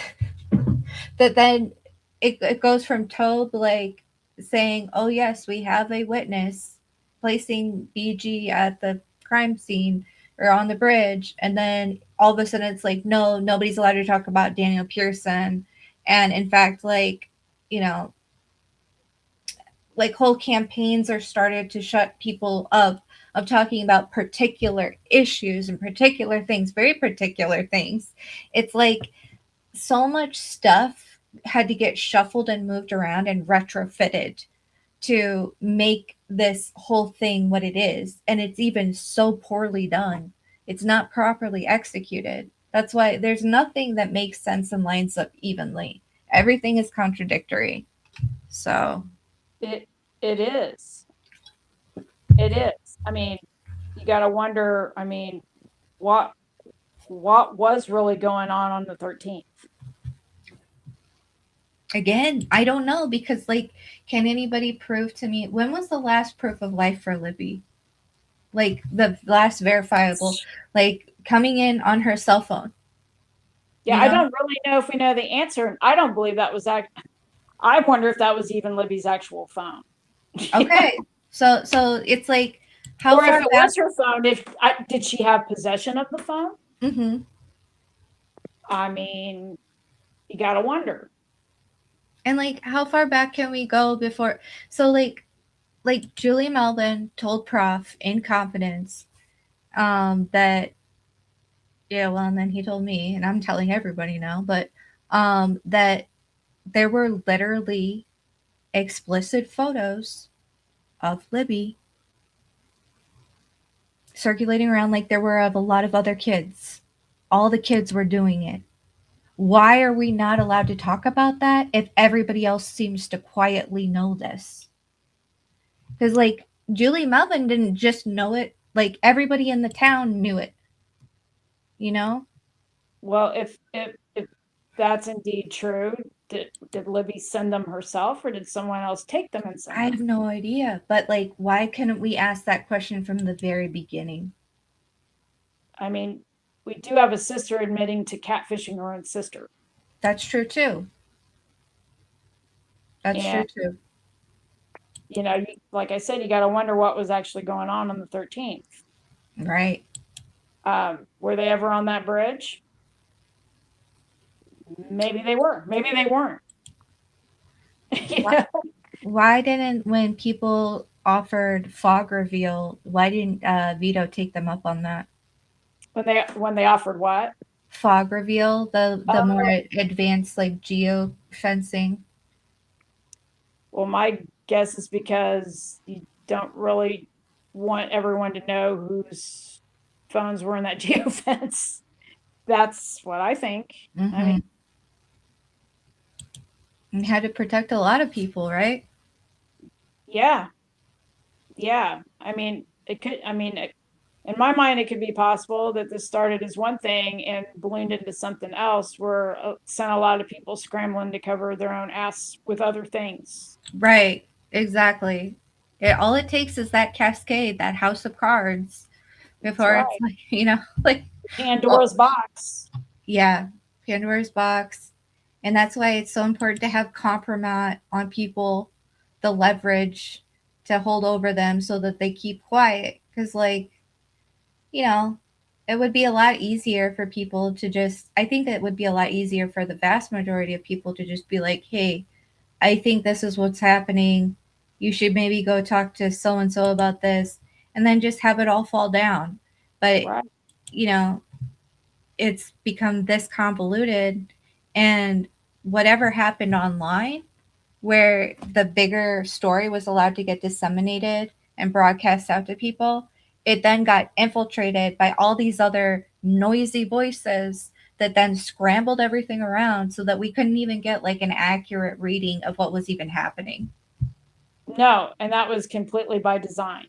that then it goes from Tobe, like, saying, "Oh yes, we have a witness," placing BG at the crime scene or on the bridge, and then all of a sudden it's like, no, nobody's allowed to talk about Daniel Pearson, and in fact, like, you know, like, whole campaigns are started to shut people up of talking about particular issues and particular things, very particular things. It's like so much stuff had to get shuffled and moved around and retrofitted to make this whole thing what it is. And it's even so poorly done. It's not properly executed. That's why there's nothing that makes sense and lines up evenly. Everything is contradictory. So It is. It is. I mean, you got to wonder. I mean, what was really going on the 13th? again, I don't know, because, like, can anybody prove to me when was the last proof of life for Libby? Like, the last verifiable, like, coming in on her cell phone. Yeah, I don't really know if we know the answer. I don't believe that was that. I wonder if that was even Libby's actual phone. Okay, so it's like, how or far if it back? was her phone, did she have possession of the phone? Mm-hmm. I mean, you got to wonder. And, like, how far back can we go before? So, like Julie Melvin told Prof in confidence, that, yeah, well, and then he told me, and I'm telling everybody now, but that there were literally explicit photos of Libby circulating around, like there were of a lot of other kids. All the kids were doing it. Why are we not allowed to talk about that if everybody else seems to quietly know this? Because, like, Julie Melvin didn't just know it, like, everybody in the town knew it. Well, if that's indeed true, did Libby send them herself, or did someone else take them and send I them? have no idea. But, like, why couldn't we ask that question from the very beginning? I mean, we do have a sister admitting to catfishing her own sister. That's true too. That's and, true too. Like I said, you got to wonder what was actually going on the 13th. Right. Were they ever on that bridge? Maybe they were. Maybe they weren't. Why didn't, when people offered fog reveal, why didn't Vito take them up on that? When they offered what? Fog reveal, the more advanced, like, geo fencing. Well, my guess is because you don't really want everyone to know whose phones were in that geofence. That's what I think. Mm-hmm. I mean, and had to protect a lot of people, right? yeah. I mean, it could. I mean, in my mind, it could be possible that this started as one thing and ballooned into something else, where sent a lot of people scrambling to cover their own ass with other things. Right. Exactly. All it takes is that cascade, that house of cards, before it's like, like Pandora's box. Yeah, Pandora's box. And that's why it's so important to have compromise on people, the leverage to hold over them so that they keep quiet. Because, like, it would be a lot easier for people to just, I think it would be a lot easier for the vast majority of people to just be like, hey, I think this is what's happening. You should maybe go talk to so and so about this, and then just have it all fall down. But, Right. It's become this convoluted, and whatever happened online where the bigger story was allowed to get disseminated and broadcast out to people, it then got infiltrated by all these other noisy voices that then scrambled everything around so that we couldn't even get like an accurate reading of what was even happening. No, and that was completely by design.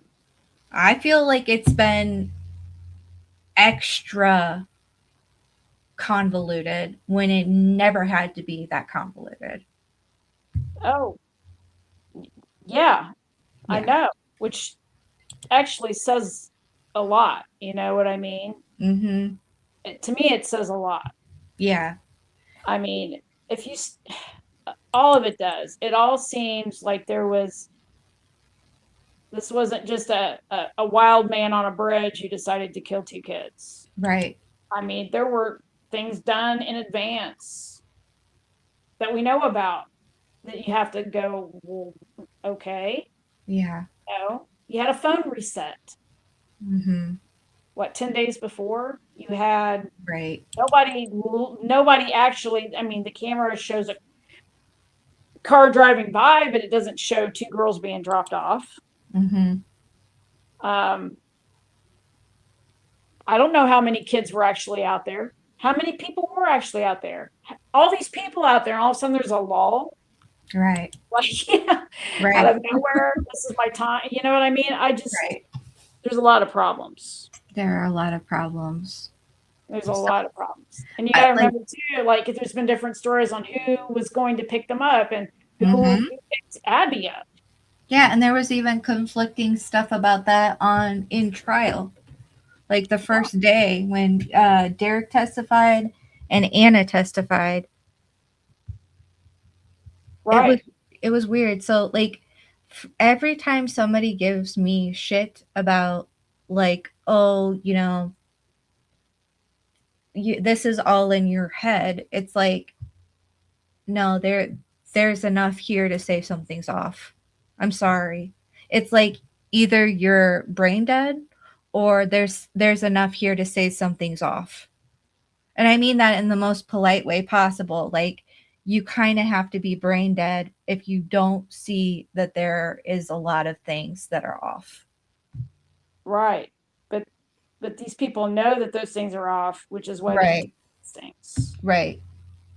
I feel like it's been extra convoluted when it never had to be that convoluted. Oh, yeah. I know, which actually says a lot. You know what I mean? Mm-hmm. To me, it says a lot. Yeah. I mean, if you, all of it does. It all seems like this wasn't just a wild man on a bridge who decided to kill 2 kids. Right. I mean, there were things done in advance that we know about that you have to go, well, okay. Yeah. You had a phone reset. Mm-hmm. What, 10 days before? You had right. Nobody actually, I mean, the camera shows a car driving by, but it doesn't show 2 girls being dropped off. Mm-hmm. I don't know how many kids were actually out there. How many people were actually out there? All these people out there, and all of a sudden there's a lull. Right. Like, yeah, right. out of nowhere, this is my time. You know what I mean? There's a lot of problems. There are a lot of problems. There's a lot of problems. And you got to remember, too, like, if there's been different stories on who was going to pick them up and who picked Abby up. Yeah, and there was even conflicting stuff about that in trial. Like the first day when Derek testified and Anna testified. Right. It was weird. So, like, every time somebody gives me shit about, like, oh, this is all in your head, it's like, no, there's enough here to say something's off. I'm sorry. It's like either you're brain dead or there's enough here to say something's off. And I mean that in the most polite way possible. Like, you kind of have to be brain dead if you don't see that there is a lot of things that are off. Right. But these people know that those things are off, which is why right. They do things. Right.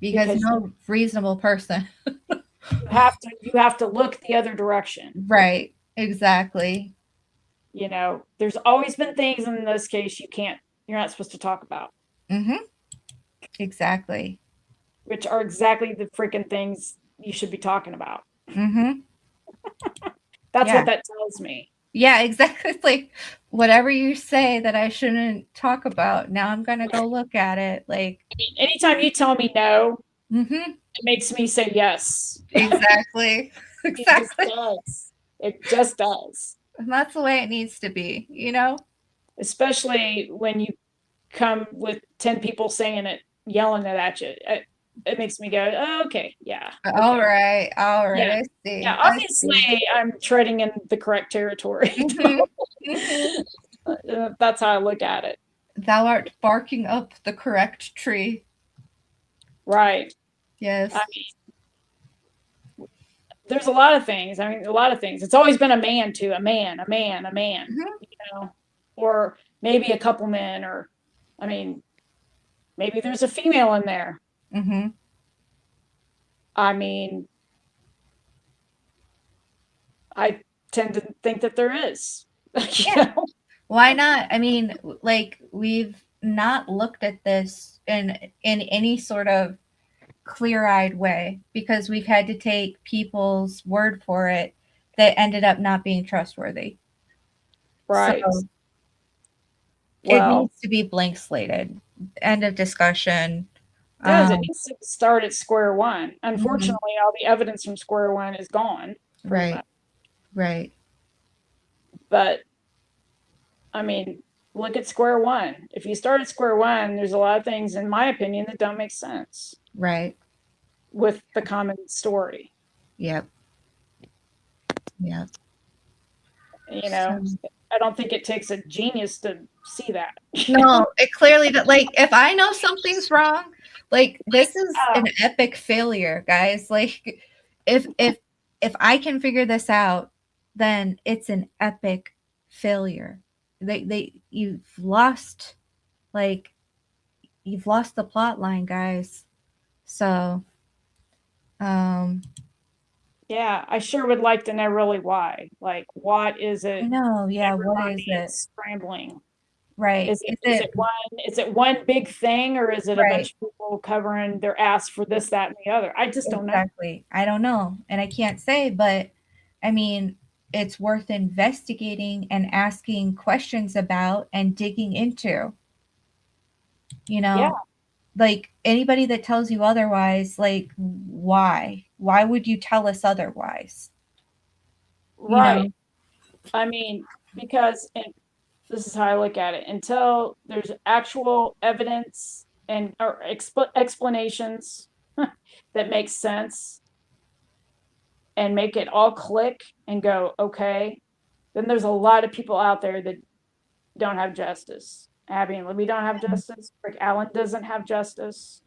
Because no reasonable person. you have to look the other direction. Right. Exactly. There's always been things in this case you're not supposed to talk about. Mm-hmm. Exactly. Which are exactly the freaking things you should be talking about. Mm-hmm. That's what that tells me. Yeah, exactly. It's like, whatever you say that I shouldn't talk about, now I'm going to go look at it. Like, anytime you tell me no, it makes me say yes. Exactly. Exactly. It just does. And that's the way it needs to be, Especially when you come with 10 people saying it, yelling it at you. It makes me go, oh, okay, yeah. Okay. All right, yeah. I see. Yeah, obviously I'm treading in the correct territory. That's how I look at it. Thou art barking up the correct tree. Right. Yes. I mean, there's a lot of things. It's always been a man too, a man, or maybe a couple men, or, maybe there's a female in there. Mm-hmm. I tend to think that there is. Why not? I mean, like, we've not looked at this in any sort of clear-eyed way because we've had to take people's word for it that ended up not being trustworthy. Right. So it Well, needs to be blank slated. End of discussion. it needs to start at square one. Unfortunately, all the evidence from square one is gone, pretty Right. much. Right. But I mean, look at square one. If you start at square one, there's a lot of things, in my opinion, that don't make sense Right. with the common story. Yep. Yep. You know, So, I don't think it takes a genius to see that. no, it clearly that, like, if I know something's wrong, like, this is an epic failure, guys. Like, if I can figure this out, then it's an epic failure. You've lost, like, you've lost the plot line, guys. So, Yeah, I sure would like to know really why. Like, what is it? I know, yeah, what is it? Scrambling. Right. Is it one big thing, or is it a bunch of people covering their ass for this, that, and the other? I just don't know. Exactly. I don't know. And I can't say, but I mean, it's worth investigating and asking questions about and digging into. You know, Yeah. like anybody that tells you otherwise, like, why? Why would you tell us otherwise? Right. You know? I mean, because this is how I look at it. Until there's actual evidence and or explanations that make sense and make it all click and go, okay, then there's a lot of people out there that don't have justice. Abby and Libby don't have justice. Rick Allen doesn't have justice.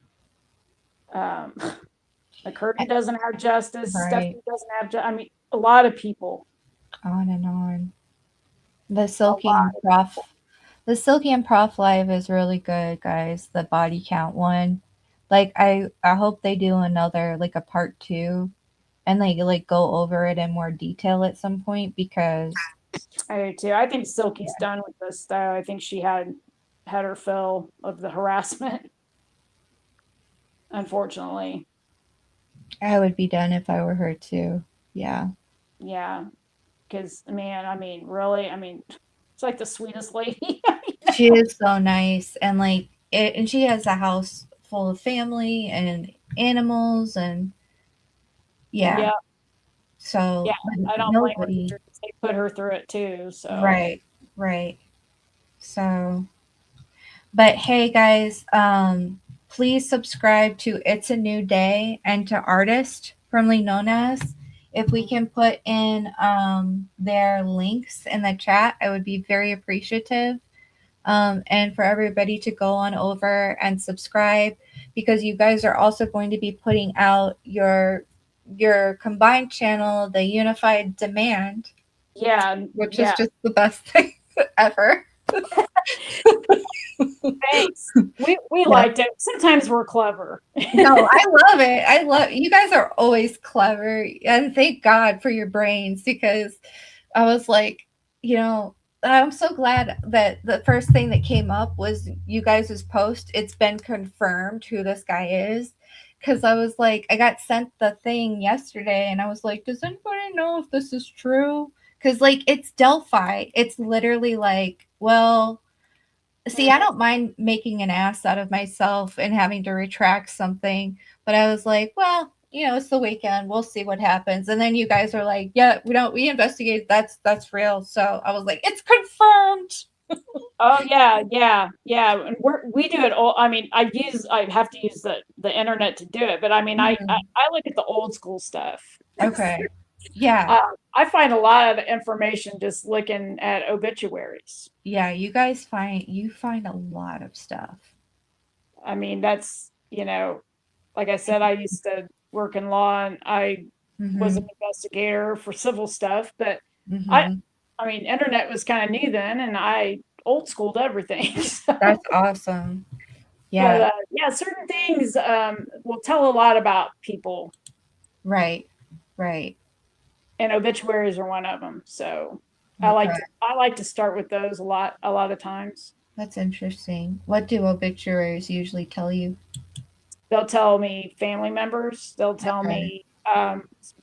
McCurdy doesn't have justice. Right. Stephanie doesn't have justice. I mean, a lot of people. On and on. The Silky and Prof Live is really good, guys. The body count one. Like, I hope they do another, like, a part 2 and they like go over it in more detail at some point because I do too. I think Silky's done with this though. I think she had her fill of the harassment. Unfortunately. I would be done if I were her too. Yeah. Yeah. Because man, I mean, really, I mean, it's like the sweetest lady. She is so nice and like and she has a house full of family and animals and yeah. So yeah, I don't blame her. They put her through it too. So right. So, but hey guys, please subscribe to It's a New Day and to Artist, formerly known as. If we can put in their links in the chat, I would be very appreciative. And for everybody to go on over and subscribe because you guys are also going to be putting out your combined channel, the Unified Demand. Yeah, which is just the best thing ever. Thanks. We liked it. Sometimes we're clever. No, I love it. I love you guys are always clever, and thank God for your brains because I was like, you know, I'm so glad that the first thing that came up was you guys' post. It's been confirmed who this guy is. Because I was like, I got sent the thing yesterday, and I was like, does anybody know if this is true? Because, like, it's Delphi. It's literally like, well, see, I don't mind making an ass out of myself and having to retract something. But I was like, well, you know, it's the weekend. We'll see what happens. And then you guys are like, yeah, we investigated. That's real. So I was like, it's confirmed. Oh yeah. And we do it all. I mean, I have to use the internet to do it, but I mean, I look at the old school stuff. Okay. Yeah. I find a lot of information just looking at obituaries. Yeah, you guys find a lot of stuff. I mean, that's, you know, like I said, I used to work in law and I was an investigator for civil stuff, but I mean, internet was kind of new then and I old schooled everything. So. That's awesome. Yeah. But, yeah, certain things will tell a lot about people. Right. And obituaries are one of them. So. I like to start with those a lot of times. That's interesting. What do obituaries usually tell you? They'll tell me family members. They'll tell Okay. me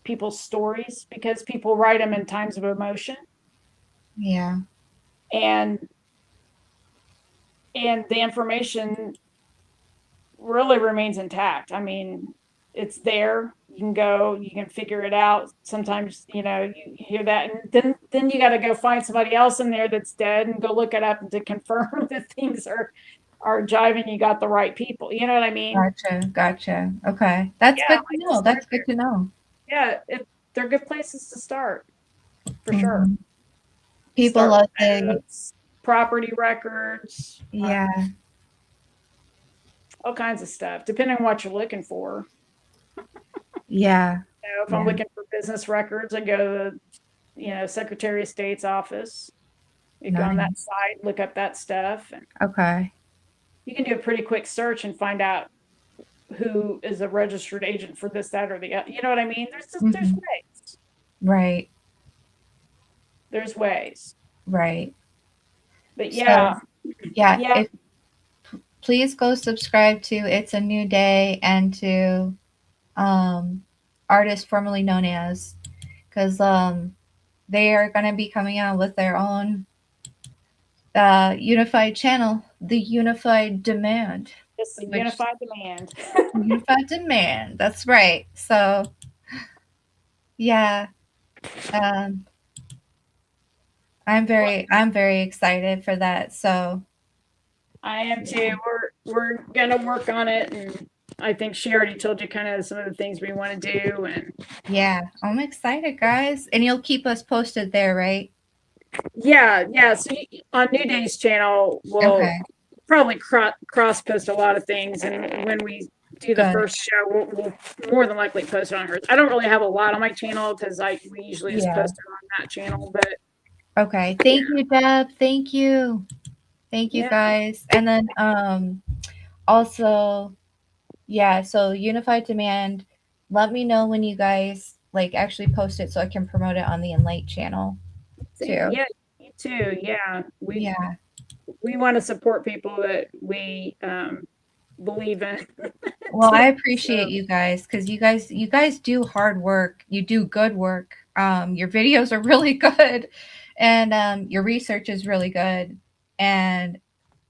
people's stories, because people write them in times of emotion, Yeah. and the information really remains intact. I mean, it's there. You can go, you can figure it out. Sometimes, you hear that, and then you got to go find somebody else in there that's dead and go look it up to confirm that things are jiving. You got the right people. You know what I mean? Gotcha. Okay. That's Yeah, good I to like to know. start That's good there. to know. Yeah, they're good places to start, for sure. Mhm. People Start love with the, notes, property records, yeah, all kinds of stuff, depending on what you're looking for. yeah, If I'm yeah. looking for business records, I go to the Secretary of State's office. You go on that Nice. site, look up that stuff, and Okay. you can do a pretty quick search and find out who is a registered agent for this, that, or the other. You know what I mean? There's Mhm. ways. Right. There's ways. Right. But So, yeah, yeah, yeah, if please go subscribe to It's a New Day and to um artist formerly known as, because they are going to be coming out with their own unified channel, the Unified Demand. it's a Which unified demand. Unified Demand. That's right. So yeah, um, I'm very excited for that. So I am too. We're gonna work on it, and I think she already told you kind of some of the things we want to do. And yeah, I'm excited, guys. And you'll keep us posted there, right? yeah. So on New Day's channel, we'll Okay, probably cross post a lot of things, and when we do the good. first show, we'll more than likely post it on hers. I don't really have a lot on my channel because we usually just Yeah. post it on that channel, but Okay. Thank you, Deb. Thank you. Thank you, yeah, guys. And then also, yeah, so Unified Demand, let me know when you guys like actually post it so I can promote it on the Enlight channel too. yeah, you too. Yeah, Yeah. we want to support people that we believe in. Well, I So appreciate you guys because you guys do hard work. You do good work. Your videos are really good, and your research is really good. And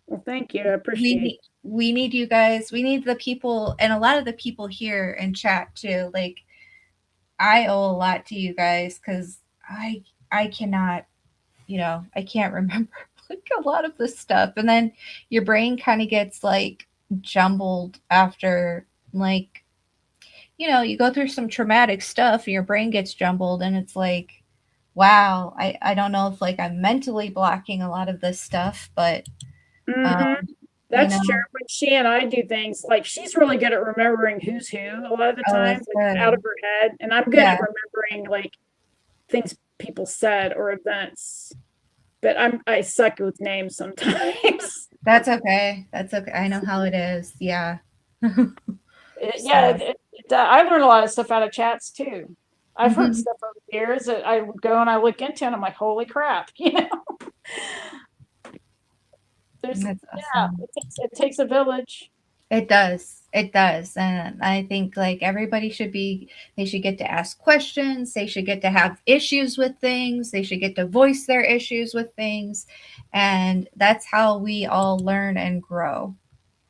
well, thank you. I appreciate it. we need you guys. We need the people, and a lot of the people here in chat too. Like I owe a lot to you guys because I cannot, I can't remember like a lot of this stuff, and then your brain kind of gets like jumbled after like you go through some traumatic stuff and your brain gets jumbled and it's like wow, I don't know if like I'm mentally blocking a lot of this stuff, but Hmm. um you That's true. know When she and I do things, like she's really good at remembering who's who a lot of the oh times, that's like out of good. her head, and I'm good Yeah, at remembering like things people said or events. But I suck with names sometimes. that's okay, I know how it is. Yeah. Yeah, So I learned a lot of stuff out of chats too. I've heard mhm, stuff over the years that I go and I look into, and I'm like, holy crap, There's that's yeah, awesome. it takes a village. It does, and I think like everybody should be, they should get to ask questions, they should get to have issues with things, they should get to voice their issues with things, and that's how we all learn and grow.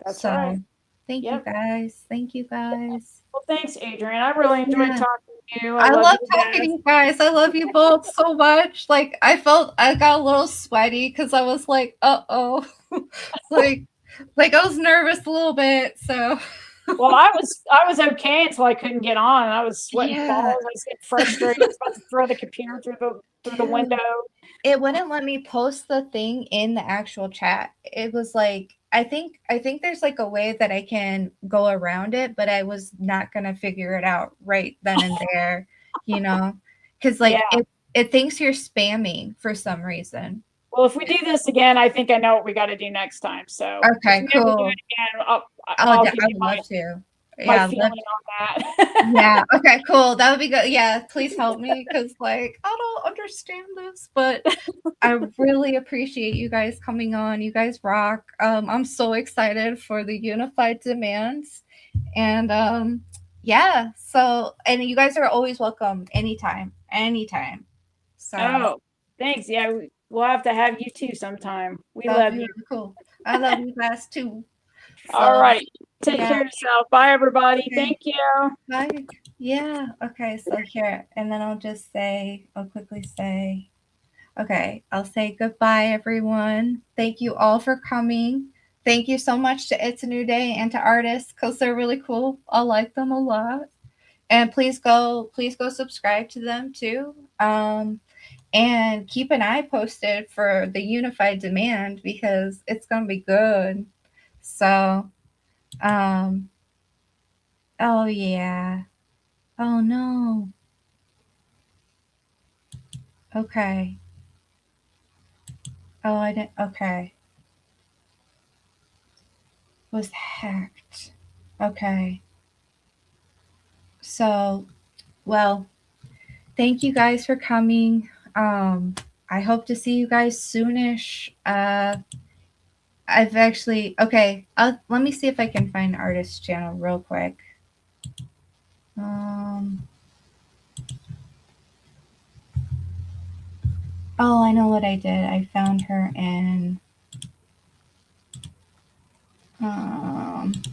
That's right. So thank you Yep. guys, thank you guys. Well, thanks, Adrian. I really enjoyed Yeah, talking to you. I I love love you talking to guys. you guys, I love you both so much. Like I got a little sweaty because I was like uh-oh. like I was nervous a little bit, so Well, I was okay until I couldn't get on. I was sweating yeah. balls. I was getting frustrated. I was about to throw the computer through the Dude, window. it wouldn't let me post the thing in the actual chat. It was like I think there's like a way that I can go around it, but I was not gonna figure it out right then and there, you know, because Yeah. like it thinks you're spamming for some reason. Well, if we do this again, I think I know what we got to do next time. So if Okay, we ever do cool. it again, I'll give I you would my love to. my feeling on that. Yeah. Okay, cool. That would be good. Yeah, please help me because, like, I don't understand this, but I really appreciate you guys coming on. You guys rock. I'm so excited for the unified demands. And yeah, so, and you guys are always welcome anytime, anytime. So Oh, thanks. Yeah, we'll have to have you too sometime. We that'll love be you. really cool. I love you guys too. All So right. Take yeah. care of yourself. Bye, everybody. Okay. Thank you. Bye. Yeah. Okay. So here, and then I'll quickly say, okay, I'll say goodbye, everyone. Thank you all for coming. Thank you so much to It's a New Day and to artists because they're really cool. I like them a lot. And please go subscribe to them too. And keep an eye posted for the unified demand because it's gonna be good. So, um, oh yeah. Oh no. Okay. Oh, I didn't. Okay. Was hacked. Okay. So, well, thank you guys for coming. I hope to see you guys soonish. I've actually okay. Let me see if I can find artist channel real quick. Oh, I know what I did. I found her in it's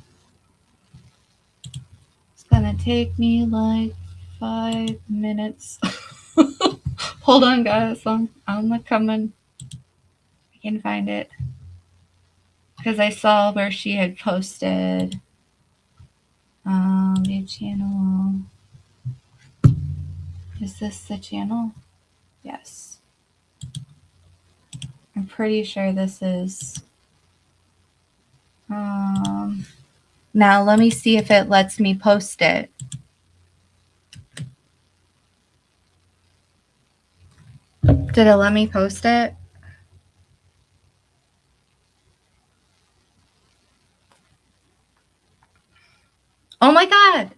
gonna take me like 5 minutes. Hold on, guys. I'm coming. I can find it because I saw where she had posted the channel. Is this the channel? Yes. I'm pretty sure this is. Now let me see if it lets me post it. Did it let me post it? Oh my god!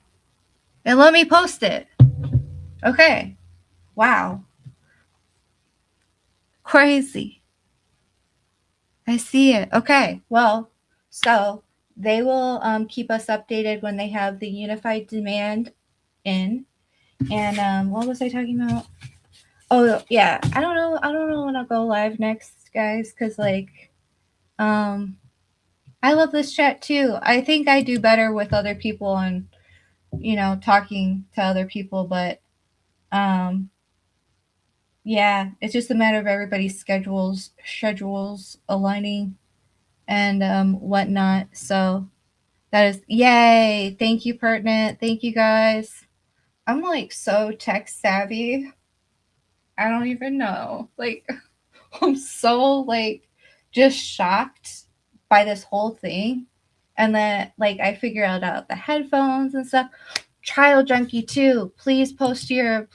It let me post it. Okay. Wow. Crazy. I see it. Okay. Well, so they will keep us updated when they have the unified demand in. And what was I talking about? Oh yeah, I don't know when I'll go live next, guys, because like I love this chat too. I think I do better with other people and talking to other people, but yeah, it's just a matter of everybody's schedules aligning and whatnot. So that is yay. Thank you, Pertinent. Thank you guys. I'm like so tech savvy. I don't even know. Like I'm so like just shocked by this whole thing. And then like I figure out the headphones and stuff. Trial Junkie too. Please post your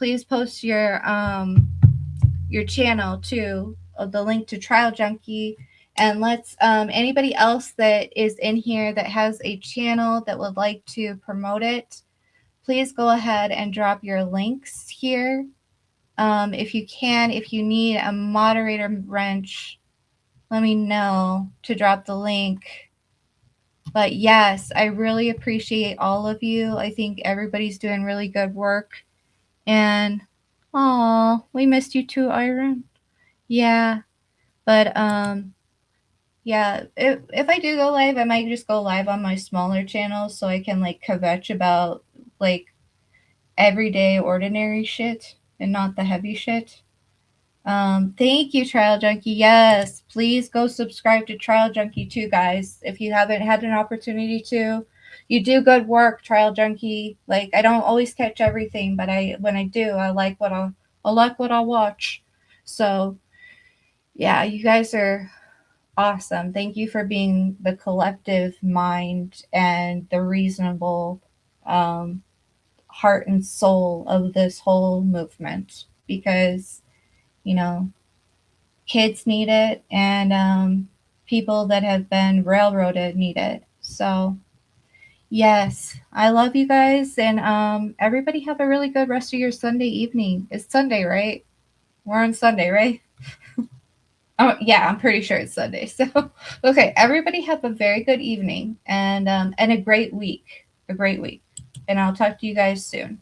channel too, the link to Trial Junkie. And let's anybody else that is in here that has a channel that would like to promote it, please go ahead and drop your links here. If you can, if you need a moderator wrench, let me know to drop the link. But yes, I really appreciate all of you. I think everybody's doing really good work. And oh, we missed you too, Iron. Yeah. But yeah, if I do go live, I might just go live on my smaller channels so I can like kvetch about like everyday ordinary shit and not the heavy shit. Thank you, Trial Junkie. Yes, please go subscribe to Trial Junkie too, guys. If you haven't had an opportunity to, you do good work, Trial Junkie. Like I don't always catch everything, but when I do, I like what I'll watch. So yeah, you guys are awesome. Thank you for being the collective mind and the reasonable heart and soul of this whole movement because kids need it and people that have been railroaded need it. So Yes, I love you guys, and everybody have a really good rest of your Sunday evening. It's Sunday, right? We're on Sunday, right? Oh, yeah, I'm pretty sure it's Sunday. So, okay, everybody have a very good evening and a great week. A great week. And I'll talk to you guys soon.